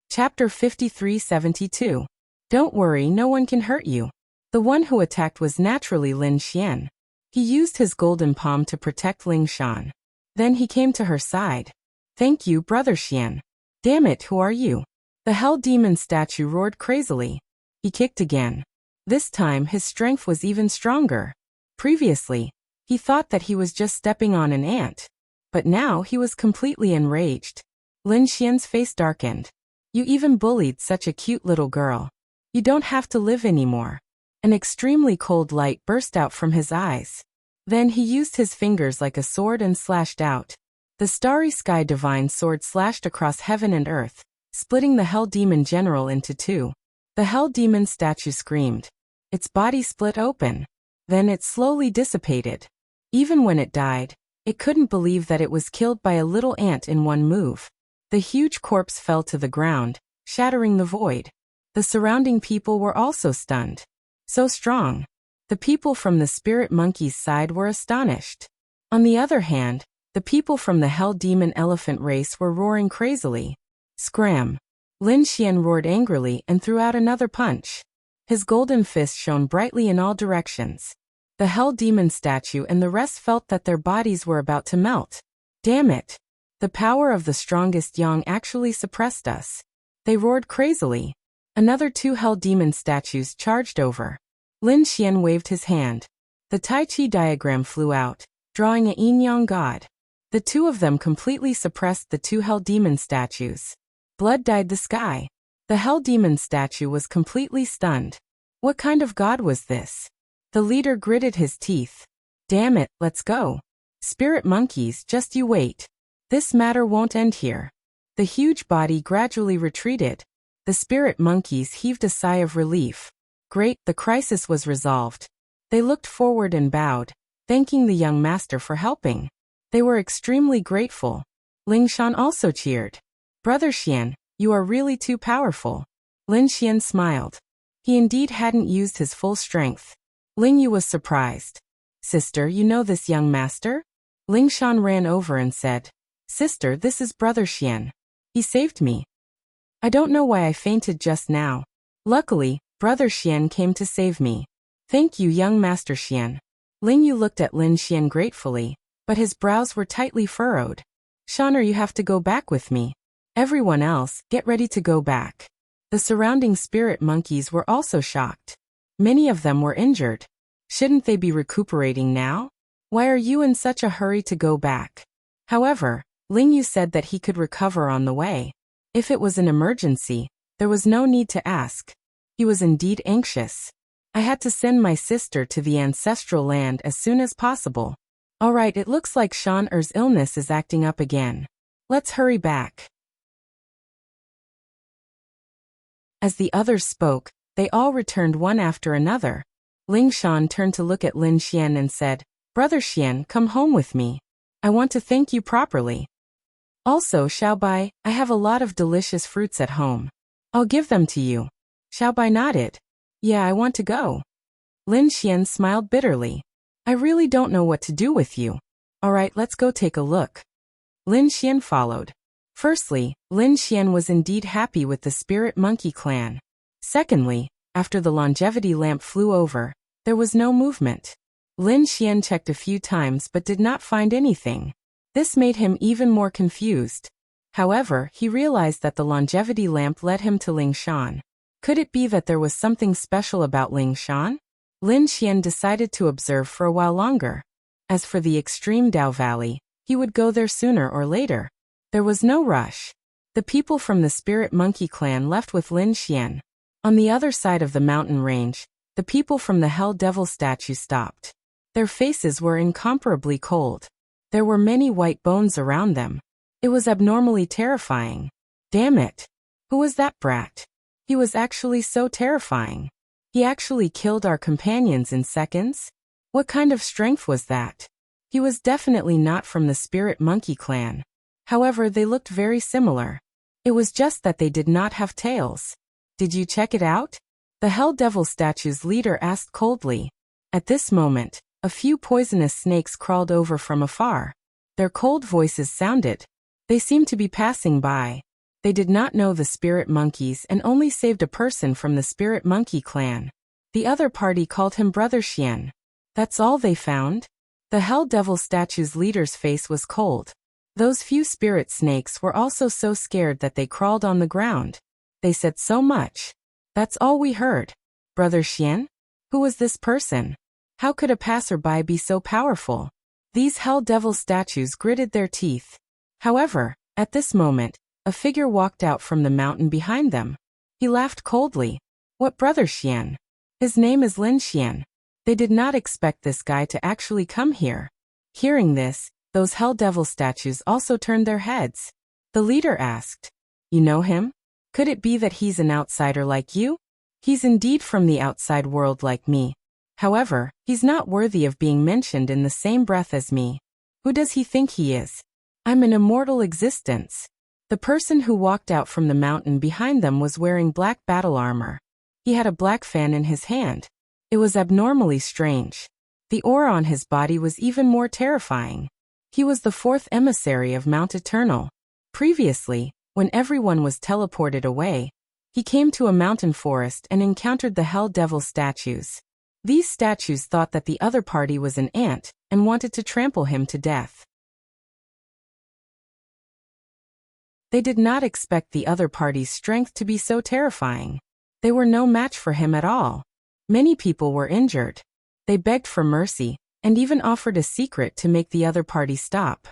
Speaker 1: Chapter 53-72. Don't worry, no one can hurt you. The one who attacked was naturally Lin Xian. He used his golden palm to protect Ling Shan. Then he came to her side. "Thank you, Brother Xian." "Damn it, who are you?" The Hell Demon statue roared crazily. He kicked again. This time his strength was even stronger. Previously, he thought that he was just stepping on an ant. But now he was completely enraged. Lin Xian's face darkened. "You even bullied such a cute little girl. You don't have to live anymore." An extremely cold light burst out from his eyes. Then he used his fingers like a sword and slashed out. The starry sky divine sword slashed across heaven and earth, splitting the Hell Demon General into two. The Hell Demon statue screamed. Its body split open. Then it slowly dissipated. Even when it died, it couldn't believe that it was killed by a little ant in one move. The huge corpse fell to the ground, shattering the void. The surrounding people were also stunned. So strong. The people from the spirit monkey's side were astonished. On the other hand, the people from the Hell Demon elephant race were roaring crazily. Scram! Lin Xian roared angrily and threw out another punch. His golden fist shone brightly in all directions. The Hell Demon statue and the rest felt that their bodies were about to melt. Damn it! The power of the strongest Yang actually suppressed us. They roared crazily. Another two Hell Demon statues charged over. Lin Xian waved his hand. The Tai Chi diagram flew out, drawing a yin-yang god. The two of them completely suppressed the two Hell Demon statues. Blood dyed the sky. The Hell Demon statue was completely stunned. What kind of god was this? The leader gritted his teeth. Damn it, let's go. Spirit monkeys, just you wait. This matter won't end here. The huge body gradually retreated. The spirit monkeys heaved a sigh of relief. Great, the crisis was resolved. They looked forward and bowed, thanking the young master for helping. They were extremely grateful. Ling Shan also cheered. Brother Xian, you are really too powerful. Lin Xian smiled. He indeed hadn't used his full strength. Ling Yu was surprised. Sister, you know this young master? Ling Shan ran over and said, Sister, this is Brother Xian. He saved me. I don't know why I fainted just now. Luckily, Brother Xian came to save me. Thank you, young Master Xian. Ling Yu looked at Lin Xian gratefully, but his brows were tightly furrowed. Shan, you have to go back with me. Everyone else, get ready to go back. The surrounding spirit monkeys were also shocked. Many of them were injured. Shouldn't they be recuperating now? Why are you in such a hurry to go back? However, Ling Yu said that he could recover on the way. If it was an emergency, there was no need to ask. He was indeed anxious. I had to send my sister to the ancestral land as soon as possible. Alright, it looks like Shan Er's illness is acting up again. Let's hurry back. As the others spoke, they all returned one after another. Ling Shan turned to look at Lin Xian and said, Brother Xian, come home with me. I want to thank you properly. Also, Xiaobai, I have a lot of delicious fruits at home. I'll give them to you. Xiaobai nodded. Yeah, I want to go. Lin Xian smiled bitterly. I really don't know what to do with you. Alright, let's go take a look. Lin Xian followed. Firstly, Lin Xian was indeed happy with the spirit monkey clan. Secondly, after the longevity lamp flew over, there was no movement. Lin Xian checked a few times but did not find anything. This made him even more confused. However, he realized that the longevity lamp led him to Ling Shan. Could it be that there was something special about Ling Shan? Lin Xian decided to observe for a while longer. As for the extreme Dao Valley, he would go there sooner or later. There was no rush. The people from the Spirit Monkey clan left with Lin Xian. On the other side of the mountain range, the people from the Hell Devil statue stopped. Their faces were incomparably cold. There were many white bones around them. It was abnormally terrifying. Damn it! Who was that brat? He was actually so terrifying. He actually killed our companions in seconds? What kind of strength was that? He was definitely not from the Spirit Monkey clan. However, they looked very similar. It was just that they did not have tails. Did you check it out? The Hell Devil statue's leader asked coldly. At this moment, a few poisonous snakes crawled over from afar. Their cold voices sounded. They seemed to be passing by. They did not know the spirit monkeys and only saved a person from the Spirit Monkey clan. The other party called him Brother Xian. That's all they found? The Hell Devil statue's leader's face was cold. Those few spirit snakes were also so scared that they crawled on the ground. They said so much. That's all we heard. Brother Xian? Who was this person? How could a passerby be so powerful? These Hell Devil statues gritted their teeth. However, at this moment, a figure walked out from the mountain behind them. He laughed coldly. What Brother Xian? His name is Lin Xian. They did not expect this guy to actually come here. Hearing this, those Hell Devil statues also turned their heads. The leader asked, You know him? Could it be that he's an outsider like you? He's indeed from the outside world like me. However, he's not worthy of being mentioned in the same breath as me. Who does he think he is? I'm an immortal existence. The person who walked out from the mountain behind them was wearing black battle armor. He had a black fan in his hand. It was abnormally strange. The aura on his body was even more terrifying. He was the fourth emissary of Mount Eternal. Previously, when everyone was teleported away, he came to a mountain forest and encountered the Hell Devil statues. These statues thought that the other party was an ant and wanted to trample him to death. They did not expect the other party's strength to be so terrifying. They were no match for him at all. Many people were injured. They begged for mercy, and even offered a secret to make the other party stop.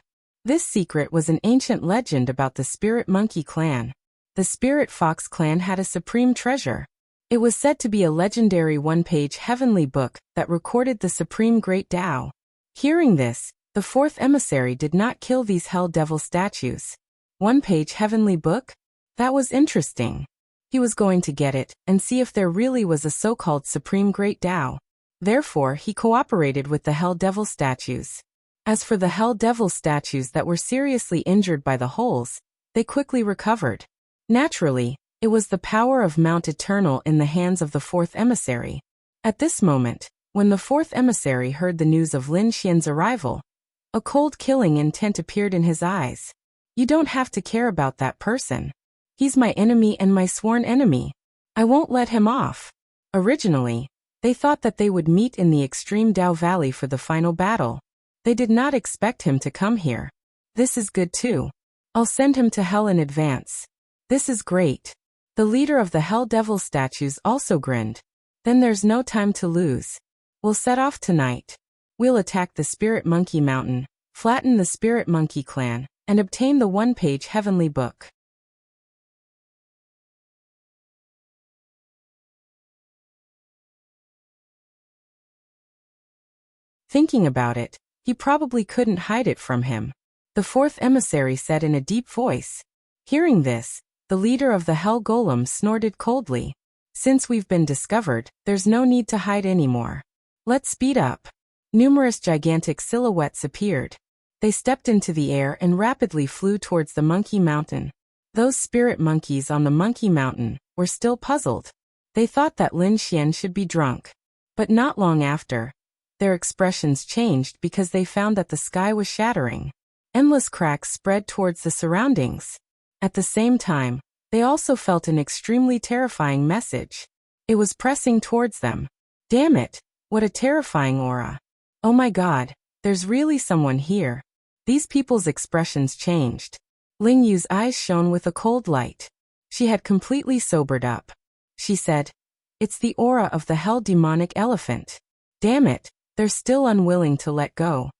Speaker 1: This secret was an ancient legend about the Spirit Monkey clan. The Spirit Fox clan had a supreme treasure. It was said to be a legendary one-page heavenly book that recorded the supreme great Tao. Hearing this, the fourth emissary did not kill these Hell Devil statues. One-page heavenly book? That was interesting. He was going to get it and see if there really was a so-called supreme great Tao. Therefore, he cooperated with the Hell Devil statues. As for the Hell Devil statues that were seriously injured by the holes, they quickly recovered. Naturally, it was the power of Mount Eternal in the hands of the fourth emissary. At this moment, when the fourth emissary heard the news of Lin Xian's arrival, a cold killing intent appeared in his eyes. You don't have to care about that person. He's my enemy and my sworn enemy. I won't let him off. Originally, They thought that they would meet in the extreme Dao Valley for the final battle. They did not expect him to come here. This is good too. I'll send him to hell in advance. This is great. The leader of the Hell Devil statues also grinned. Then there's no time to lose. We'll set off tonight. We'll attack the Spirit Monkey Mountain, flatten the Spirit Monkey clan, and obtain the one-page heavenly book. Thinking about it, he probably couldn't hide it from him. The fourth emissary said in a deep voice. Hearing this, the leader of the Hell Golem snorted coldly. Since we've been discovered, there's no need to hide anymore. Let's speed up. Numerous gigantic silhouettes appeared. They stepped into the air and rapidly flew towards the Monkey Mountain. Those spirit monkeys on the Monkey Mountain were still puzzled. They thought that Lin Xian should be drunk. But not long after, their expressions changed because they found that the sky was shattering. Endless cracks spread towards the surroundings. At the same time, they also felt an extremely terrifying message. It was pressing towards them. Damn it, what a terrifying aura. Oh my god, there's really someone here. These people's expressions changed. Ling Yu's eyes shone with a cold light. She had completely sobered up. She said, "It's the aura of the Hell Demonic Elephant. Damn it, they're still unwilling to let go.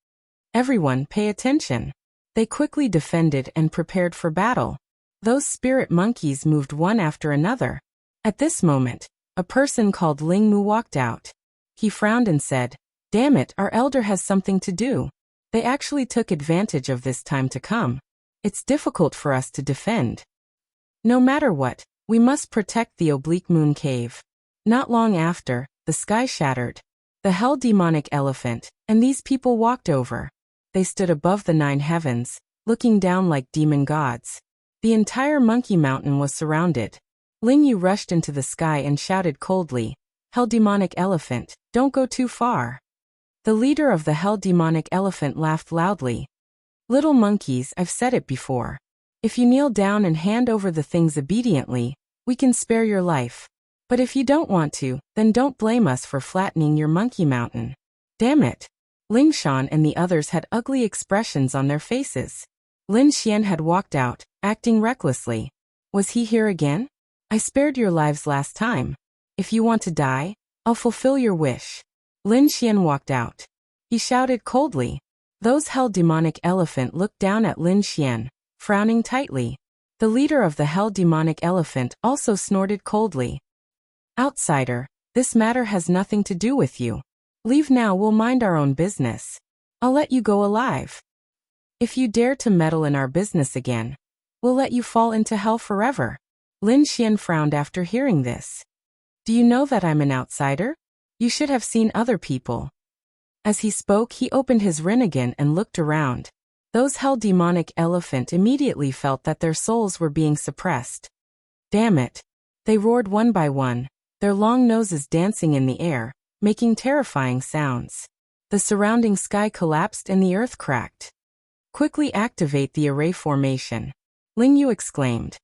Speaker 1: Everyone pay attention." They quickly defended and prepared for battle. Those spirit monkeys moved one after another. At this moment, a person called Ling Mu walked out. He frowned and said, "Damn it, our elder has something to do. They actually took advantage of this time to come. It's difficult for us to defend. No matter what, we must protect the Oblique Moon Cave." Not long after, the sky shattered. The Hell Demonic Elephant and these people walked over. They stood above the 9 heavens, looking down like demon gods. The entire Monkey Mountain was surrounded. Ling Yu rushed into the sky and shouted coldly, "Hell Demonic Elephant, don't go too far." The leader of the Hell Demonic Elephant laughed loudly. "Little monkeys, I've said it before. If you kneel down and hand over the things obediently, we can spare your life. But if you don't want to, then don't blame us for flattening your Monkey Mountain." Damn it. Ling Shan and the others had ugly expressions on their faces. Lin Xian had walked out, acting recklessly. Was he here again? "I spared your lives last time. If you want to die, I'll fulfill your wish." Lin Xian walked out. He shouted coldly. Those Hell Demonic Elephant looked down at Lin Xian, frowning tightly. The leader of the Hell Demonic Elephant also snorted coldly. "Outsider, this matter has nothing to do with you. Leave now, we'll mind our own business. I'll let you go alive. If you dare to meddle in our business again, we'll let you fall into hell forever." Lin Xian frowned after hearing this. "Do you know that I'm an outsider? You should have seen other people." As he spoke, he opened his rinnegan and looked around. Those Hell Demonic Elephant immediately felt that their souls were being suppressed. Damn it. They roared one by one, their long noses dancing in the air, making terrifying sounds. The surrounding sky collapsed and the earth cracked. "Quickly activate the array formation," Ling Yu exclaimed.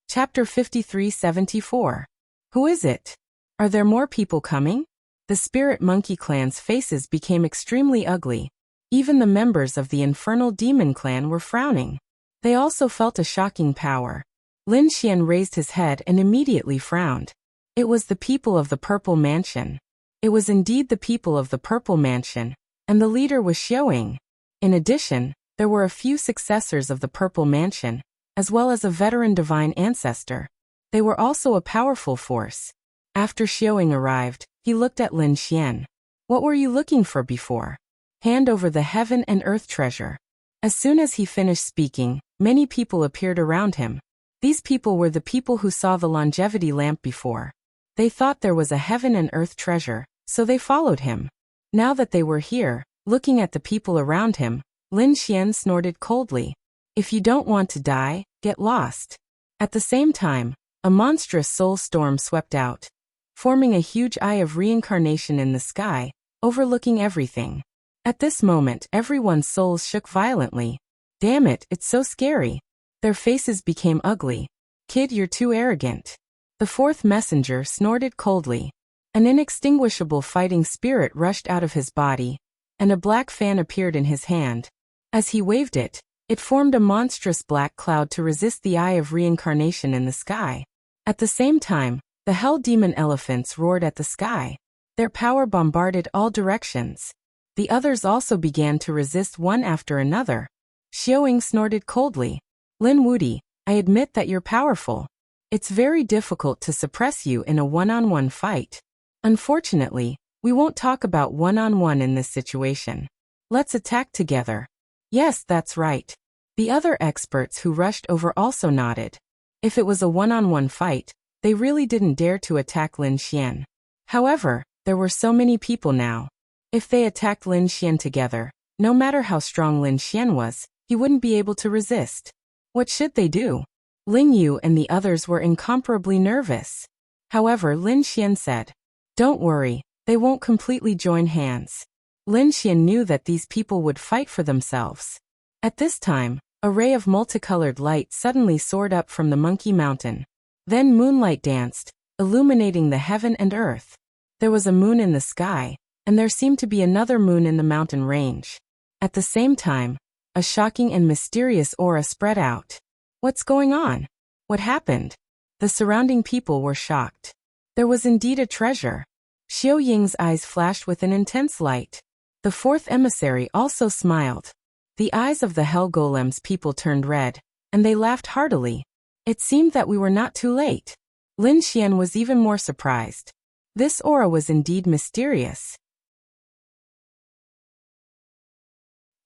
Speaker 1: Chapter 53-74. Who is it? Are there more people coming? The Spirit Monkey clan's faces became extremely ugly. Even the members of the Infernal Demon clan were frowning. They also felt a shocking power. Lin Xian raised his head and immediately frowned. It was the people of the Purple Mansion. It was indeed the people of the Purple Mansion, and the leader was Xiaoying. In addition, there were a few successors of the Purple Mansion, as well as a veteran divine ancestor. They were also a powerful force. After Xiaoying arrived, he looked at Lin Xian. "What were you looking for before? Hand over the heaven and earth treasure." As soon as he finished speaking, many people appeared around him. These people were the people who saw the longevity lamp before. They thought there was a heaven and earth treasure, so they followed him. Now that they were here, looking at the people around him, Lin Xian snorted coldly. "If you don't want to die, get lost." At the same time, a monstrous soul storm swept out, forming a huge eye of reincarnation in the sky, overlooking everything. At this moment, everyone's souls shook violently. Damn it, it's so scary. Their faces became ugly. Kid, you're too arrogant. The fourth messenger snorted coldly. An inextinguishable fighting spirit rushed out of his body, and a black fan appeared in his hand. As he waved it, it formed a monstrous black cloud to resist the eye of reincarnation in the sky. At the same time, the hell demon elephants roared at the sky. Their power bombarded all directions. The others also began to resist one after another. Xiaoying snorted coldly. Lin Wudi, I admit that you're powerful. It's very difficult to suppress you in a one-on-one fight. Unfortunately, we won't talk about one-on-one in this situation. Let's attack together. Yes, that's right. The other experts who rushed over also nodded. If it was a one-on-one fight, they really didn't dare to attack Lin Xian. However, there were so many people now. If they attacked Lin Xian together, no matter how strong Lin Xian was, he wouldn't be able to resist. What should they do? Ling Yu and the others were incomparably nervous. However, Lin Xian said, "Don't worry, they won't completely join hands." Lin Xian knew that these people would fight for themselves. At this time, a ray of multicolored light suddenly soared up from the Monkey Mountain. Then moonlight danced, illuminating the heaven and earth. There was a moon in the sky, and there seemed to be another moon in the mountain range. At the same time, a shocking and mysterious aura spread out. What's going on? What happened? The surrounding people were shocked. There was indeed a treasure. Xiao Ying's eyes flashed with an intense light. The fourth emissary also smiled. The eyes of the Hell Golem's people turned red, and they laughed heartily. It seemed that we were not too late. Lin Xian was even more surprised. This aura was indeed mysterious.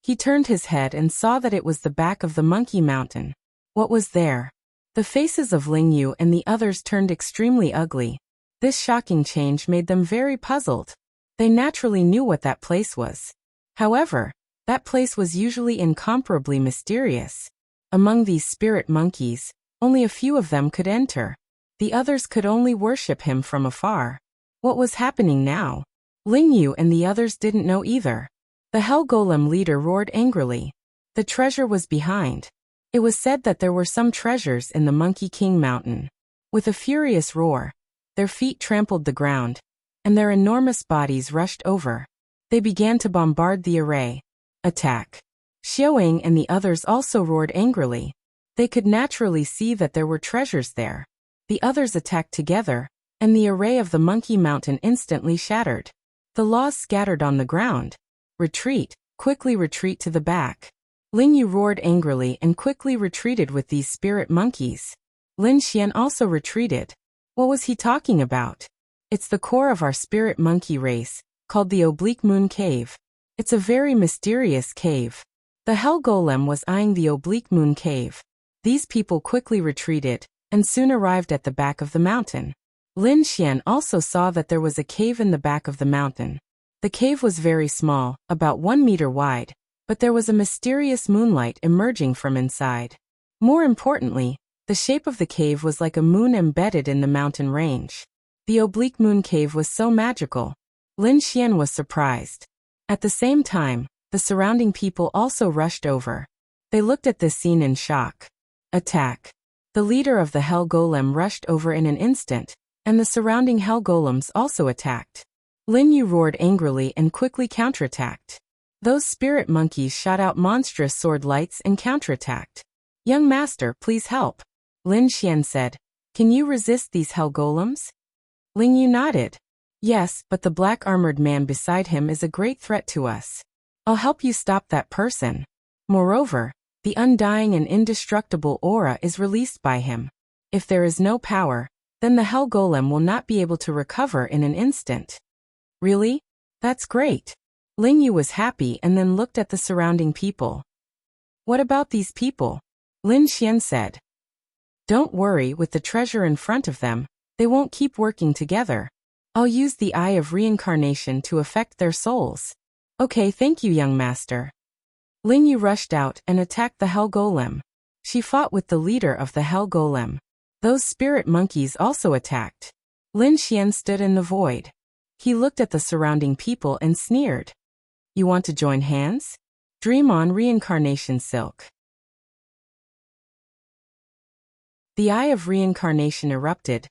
Speaker 1: He turned his head and saw that it was the back of the Monkey Mountain. What was there? The faces of Ling Yu and the others turned extremely ugly. This shocking change made them very puzzled. They naturally knew what that place was. However, that place was usually incomparably mysterious. Among these spirit monkeys, only a few of them could enter. The others could only worship him from afar. What was happening now? Ling Yu and the others didn't know either. The Hell Golem leader roared angrily. The treasure was behind. It was said that there were some treasures in the Monkey King Mountain. With a furious roar, their feet trampled the ground, and their enormous bodies rushed over. They began to bombard the array. Attack. Xiaoying and the others also roared angrily. They could naturally see that there were treasures there. The others attacked together, and the array of the Monkey Mountain instantly shattered. The laws scattered on the ground. Retreat, quickly retreat to the back. Ling Yu roared angrily and quickly retreated with these spirit monkeys. Lin Xian also retreated. What was he talking about? It's the core of our spirit monkey race, called the Oblique Moon Cave. It's a very mysterious cave. The Hell Golem was eyeing the Oblique Moon Cave. These people quickly retreated, and soon arrived at the back of the mountain. Lin Xian also saw that there was a cave in the back of the mountain. The cave was very small, about 1 meter wide, but there was a mysterious moonlight emerging from inside. More importantly, the shape of the cave was like a moon embedded in the mountain range. The Oblique Moon Cave was so magical. Lin Xian was surprised. At the same time, the surrounding people also rushed over. They looked at this scene in shock. Attack. The leader of the Hell Golem rushed over in an instant, and the surrounding Hell Golems also attacked. Lin Yu roared angrily and quickly counterattacked. Those spirit monkeys shot out monstrous sword lights and counterattacked. Young master, please help. Lin Xian said. Can you resist these Hell Golems? Ling Yu nodded. Yes, but the black-armored man beside him is a great threat to us. I'll help you stop that person. Moreover, the undying and indestructible aura is released by him. If there is no power, then the Hell Golem will not be able to recover in an instant. Really? That's great. Ling Yu was happy and then looked at the surrounding people. What about these people? Lin Xian said. Don't worry, with the treasure in front of them, they won't keep working together. I'll use the Eye of Reincarnation to affect their souls. Okay, thank you, young master. Ling Yu rushed out and attacked the Hell Golem. She fought with the leader of the Hell Golem. Those spirit monkeys also attacked. Lin Xian stood in the void. He looked at the surrounding people and sneered. You want to join hands? Dream on, Reincarnation Silk. The eye of reincarnation erupted,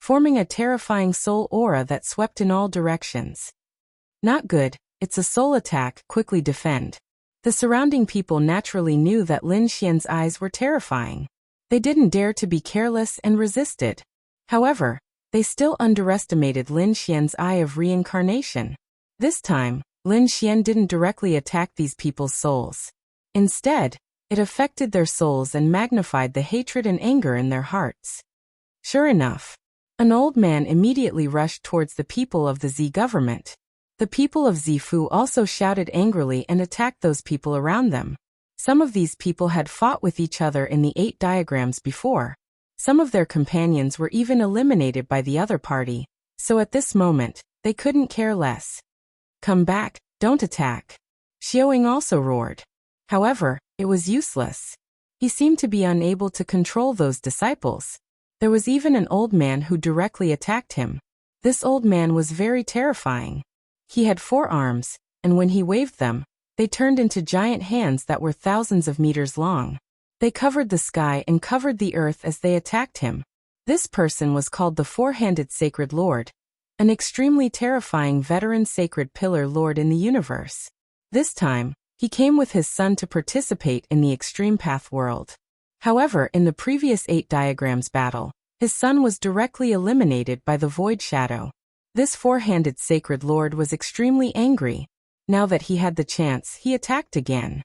Speaker 1: forming a terrifying soul aura that swept in all directions. Not good, it's a soul attack, quickly defend. The surrounding people naturally knew that Lin Xian's eyes were terrifying. They didn't dare to be careless and resisted. However, they still underestimated Lin Xian's eye of reincarnation. This time, Lin Xian didn't directly attack these people's souls. Instead, it affected their souls and magnified the hatred and anger in their hearts. Sure enough, an old man immediately rushed towards the people of the Z government. The people of Zifu also shouted angrily and attacked those people around them. Some of these people had fought with each other in the 8 diagrams before. Some of their companions were even eliminated by the other party, so at this moment, they couldn't care less. Come back, don't attack. Xiaoying also roared. However, it was useless. He seemed to be unable to control those disciples. There was even an old man who directly attacked him. This old man was very terrifying. He had 4 arms, and when he waved them, they turned into giant hands that were thousands of meters long. They covered the sky and covered the earth as they attacked him. This person was called the Four-Handed Sacred Lord, an extremely terrifying veteran sacred pillar lord in the universe. This time, he came with his son to participate in the Extreme Path world. However, in the previous 8 diagrams battle, his son was directly eliminated by the Void Shadow. This Four-Handed Sacred Lord was extremely angry. Now that he had the chance, he attacked again.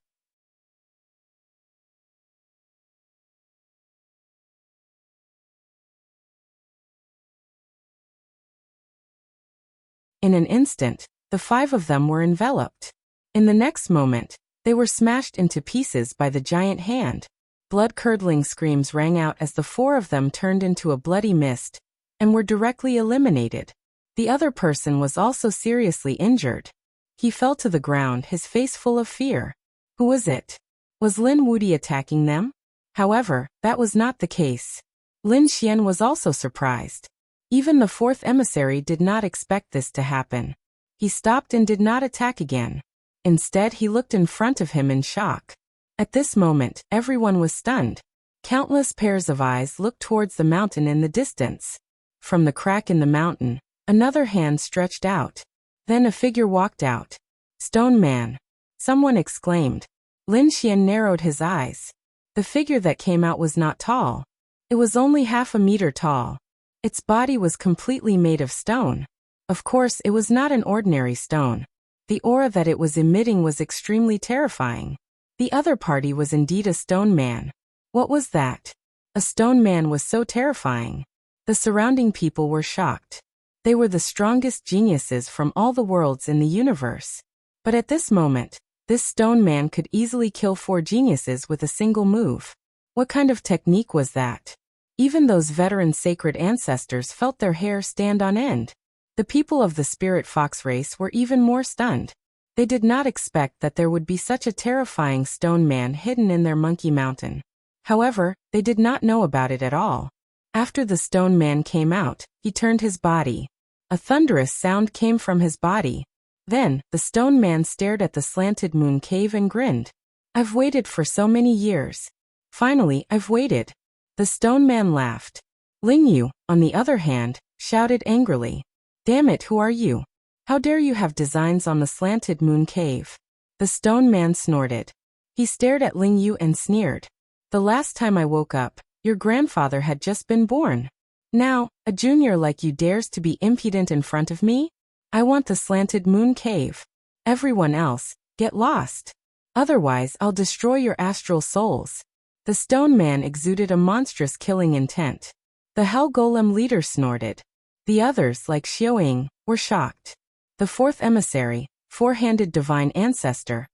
Speaker 1: In an instant, the 5 of them were enveloped. In the next moment, they were smashed into pieces by the giant hand. Blood-curdling screams rang out as the 4 of them turned into a bloody mist and were directly eliminated. The other person was also seriously injured. He fell to the ground, his face full of fear. Who was it? Was Lin Wudi attacking them? However, that was not the case. Lin Xian was also surprised. Even the 4th emissary did not expect this to happen. He stopped and did not attack again. Instead, he looked in front of him in shock. At this moment, everyone was stunned. Countless pairs of eyes looked towards the mountain in the distance. From the crack in the mountain, another hand stretched out. Then a figure walked out. Stone Man. Someone exclaimed. Lin Xian narrowed his eyes. The figure that came out was not tall. It was only half a meter tall. Its body was completely made of stone. Of course, it was not an ordinary stone. The aura that it was emitting was extremely terrifying. The other party was indeed a stone man. What was that? A stone man was so terrifying. The surrounding people were shocked. They were the strongest geniuses from all the worlds in the universe. But at this moment, this stone man could easily kill 4 geniuses with a single move. What kind of technique was that? Even those veteran sacred ancestors felt their hair stand on end. The people of the Spirit Fox race were even more stunned. They did not expect that there would be such a terrifying stone man hidden in their Monkey Mountain. However, they did not know about it at all. After the stone man came out, he turned his body. A thunderous sound came from his body. Then, the stone man stared at the slanted moon cave and grinned. I've waited for so many years. Finally, I've waited. The stone man laughed. Ling Yu, on the other hand, shouted angrily. Damn it, who are you? How dare you have designs on the slanted moon cave? The stone man snorted. He stared at Ling Yu and sneered. The last time I woke up, your grandfather had just been born. Now, a junior like you dares to be impudent in front of me? I want the slanted moon cave. Everyone else, get lost. Otherwise, I'll destroy your astral souls. The stone man exuded a monstrous killing intent. The Hell Golem leader snorted. The others, like Xiaoying, were shocked. The 4th emissary, Four-Handed Divine Ancestor,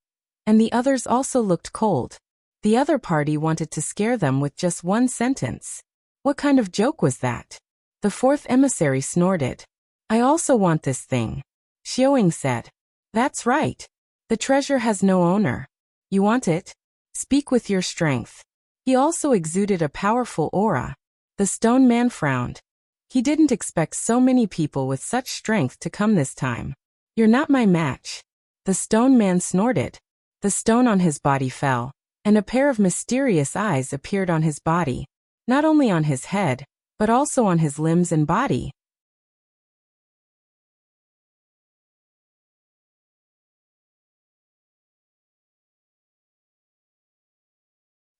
Speaker 1: and the others also looked cold. The other party wanted to scare them with just one sentence. What kind of joke was that? The 4th emissary snorted. I also want this thing. Xiaoying said. That's right. The treasure has no owner. You want it? Speak with your strength. He also exuded a powerful aura. The stone man frowned. He didn't expect so many people with such strength to come this time. You're not my match. The stone man snorted. The stone on his body fell, and a pair of mysterious eyes appeared on his body. not only on his head, but also on his limbs and body.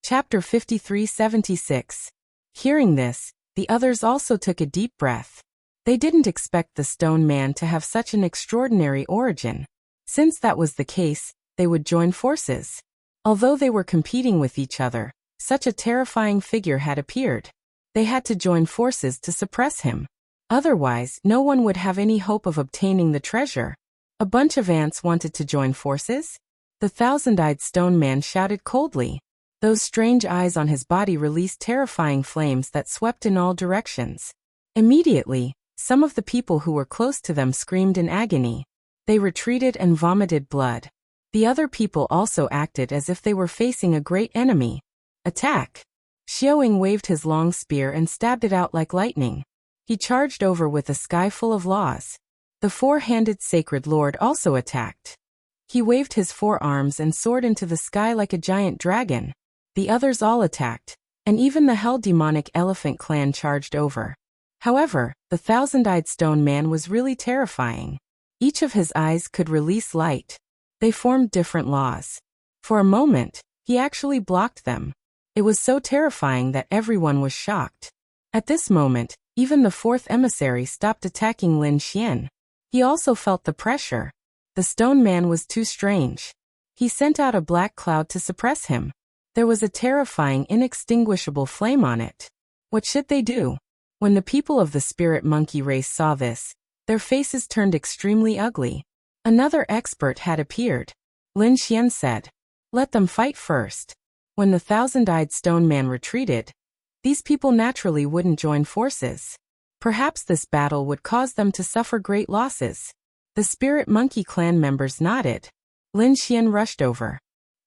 Speaker 1: Chapter 53-76. Hearing this, the others also took a deep breath. They didn't expect the stone man to have such an extraordinary origin. Since that was the case, they would join forces. Although they were competing with each other, such a terrifying figure had appeared. They had to join forces to suppress him. Otherwise, no one would have any hope of obtaining the treasure. A bunch of ants wanted to join forces? The thousand-eyed stone man shouted coldly. Those strange eyes on his body released terrifying flames that swept in all directions. Immediately, some of the people who were close to them screamed in agony. They retreated and vomited blood. The other people also acted as if they were facing a great enemy. Attack! Xiaoying waved his long spear and stabbed it out like lightning. He charged over with a sky full of laws. The four-handed sacred lord also attacked. He waved his forearms and soared into the sky like a giant dragon. The others all attacked, and even the hell demonic elephant clan charged over. However, the thousand-eyed stone man was really terrifying. Each of his eyes could release light. They formed different laws. For a moment, he actually blocked them. It was so terrifying that everyone was shocked. At this moment, even the fourth emissary stopped attacking Lin Xian. He also felt the pressure. The stone man was too strange. He sent out a black cloud to suppress him. There was a terrifying, inextinguishable flame on it. What should they do? When the people of the spirit monkey race saw this, their faces turned extremely ugly. Another expert had appeared. Lin Xian said, "Let them fight first." When the thousand-eyed stone man retreated, these people naturally wouldn't join forces. Perhaps this battle would cause them to suffer great losses. The spirit monkey clan members nodded. Lin Xian rushed over.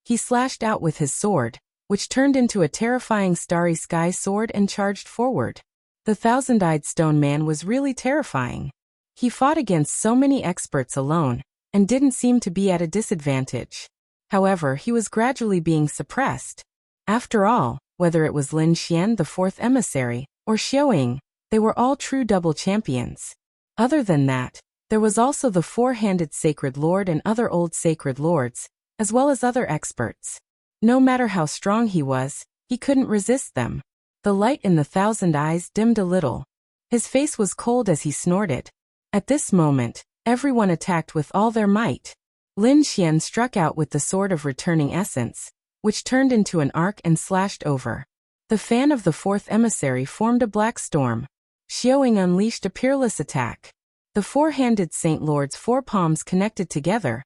Speaker 1: He slashed out with his sword, which turned into a terrifying starry sky sword and charged forward. The thousand-eyed stone man was really terrifying. He fought against so many experts alone, and didn't seem to be at a disadvantage. However, he was gradually being suppressed. After all, whether it was Lin Xian the fourth emissary, or Xiaoying, they were all true double champions. Other than that, there was also the four-handed sacred lord and other old sacred lords, as well as other experts. No matter how strong he was, he couldn't resist them. The light in the thousand eyes dimmed a little. His face was cold as he snorted. At this moment, everyone attacked with all their might. Lin Xian struck out with the sword of returning essence, which turned into an arc and slashed over. The fan of the fourth emissary formed a black storm. Xiaoying unleashed a peerless attack. The four-handed Saint Lord's four palms connected together,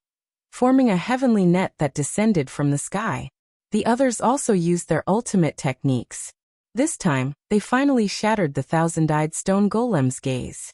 Speaker 1: forming a heavenly net that descended from the sky. The others also used their ultimate techniques. This time, they finally shattered the thousand-eyed stone golem's gaze.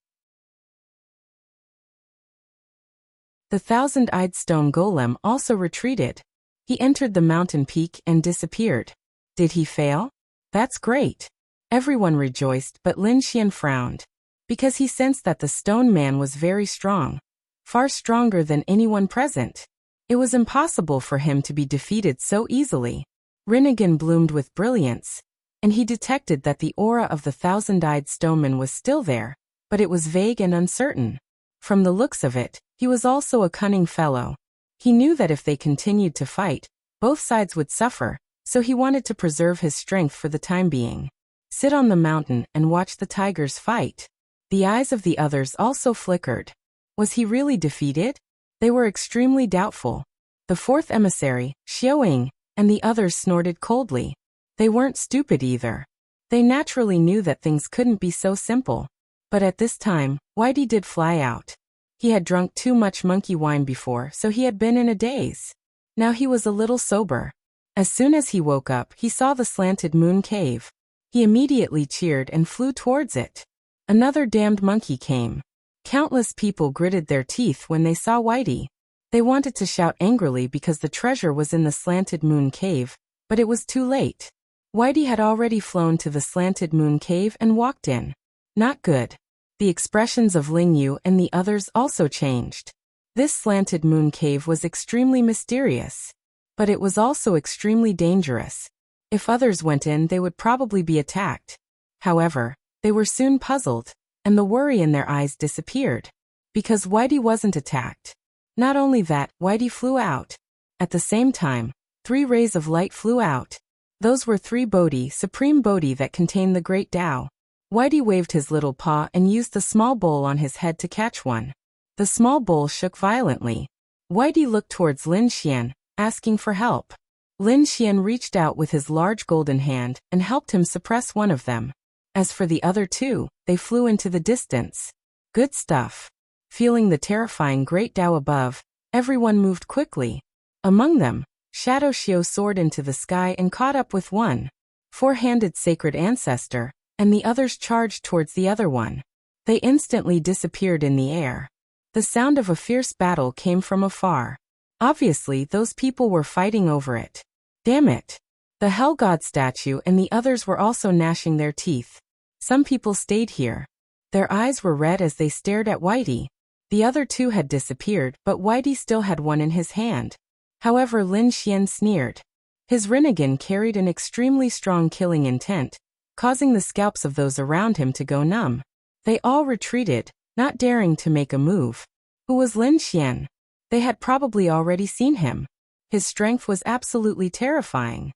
Speaker 1: The thousand-eyed stone golem also retreated. He entered the mountain peak and disappeared. Did he fail? That's great. Everyone rejoiced, but Lin Xian frowned, because he sensed that the stone man was very strong, far stronger than anyone present. It was impossible for him to be defeated so easily. Rinnegan bloomed with brilliance, and he detected that the aura of the thousand-eyed stoneman was still there, but it was vague and uncertain. From the looks of it, he was also a cunning fellow. He knew that if they continued to fight, both sides would suffer, so he wanted to preserve his strength for the time being. Sit on the mountain and watch the tigers fight. The eyes of the others also flickered. Was he really defeated? They were extremely doubtful. The fourth emissary, Xiaoying, and the others snorted coldly. They weren't stupid either. They naturally knew that things couldn't be so simple. But at this time, Whitey did fly out. He had drunk too much monkey wine before, so he had been in a daze. Now he was a little sober. As soon as he woke up, he saw the slanted moon cave. He immediately cheered and flew towards it. Another damned monkey came. Countless people gritted their teeth when they saw Whitey. They wanted to shout angrily because the treasure was in the slanted moon cave, but it was too late. Whitey had already flown to the slanted moon cave and walked in. Not good. The expressions of Ling Yu and the others also changed. This slanted moon cave was extremely mysterious. But it was also extremely dangerous. If others went in, they would probably be attacked. However, they were soon puzzled, and the worry in their eyes disappeared. Because Whitey wasn't attacked. Not only that, Whitey flew out. At the same time, 3 rays of light flew out. Those were 3 Bodhi, supreme Bodhi that contained the great Tao. Whitey waved his little paw and used the small bowl on his head to catch one. The small bowl shook violently. Whitey looked towards Lin Xian, asking for help. Lin Xian reached out with his large golden hand and helped him suppress one of them. As for the other 2, they flew into the distance. Good stuff. Feeling the terrifying great Tao above, everyone moved quickly. Among them, Shadow Xiao soared into the sky and caught up with one 4-handed sacred ancestor, and the others charged towards the other one. They instantly disappeared in the air. The sound of a fierce battle came from afar. Obviously, those people were fighting over it. Damn it! The Hell God statue and the others were also gnashing their teeth. Some people stayed here. Their eyes were red as they stared at Whitey. The other 2 had disappeared, but Whitey still had one in his hand. However, Lin Xian sneered. His Rinnegan carried an extremely strong killing intent, causing the scalps of those around him to go numb. They all retreated, not daring to make a move. Who was Lin Xian? They had probably already seen him. His strength was absolutely terrifying.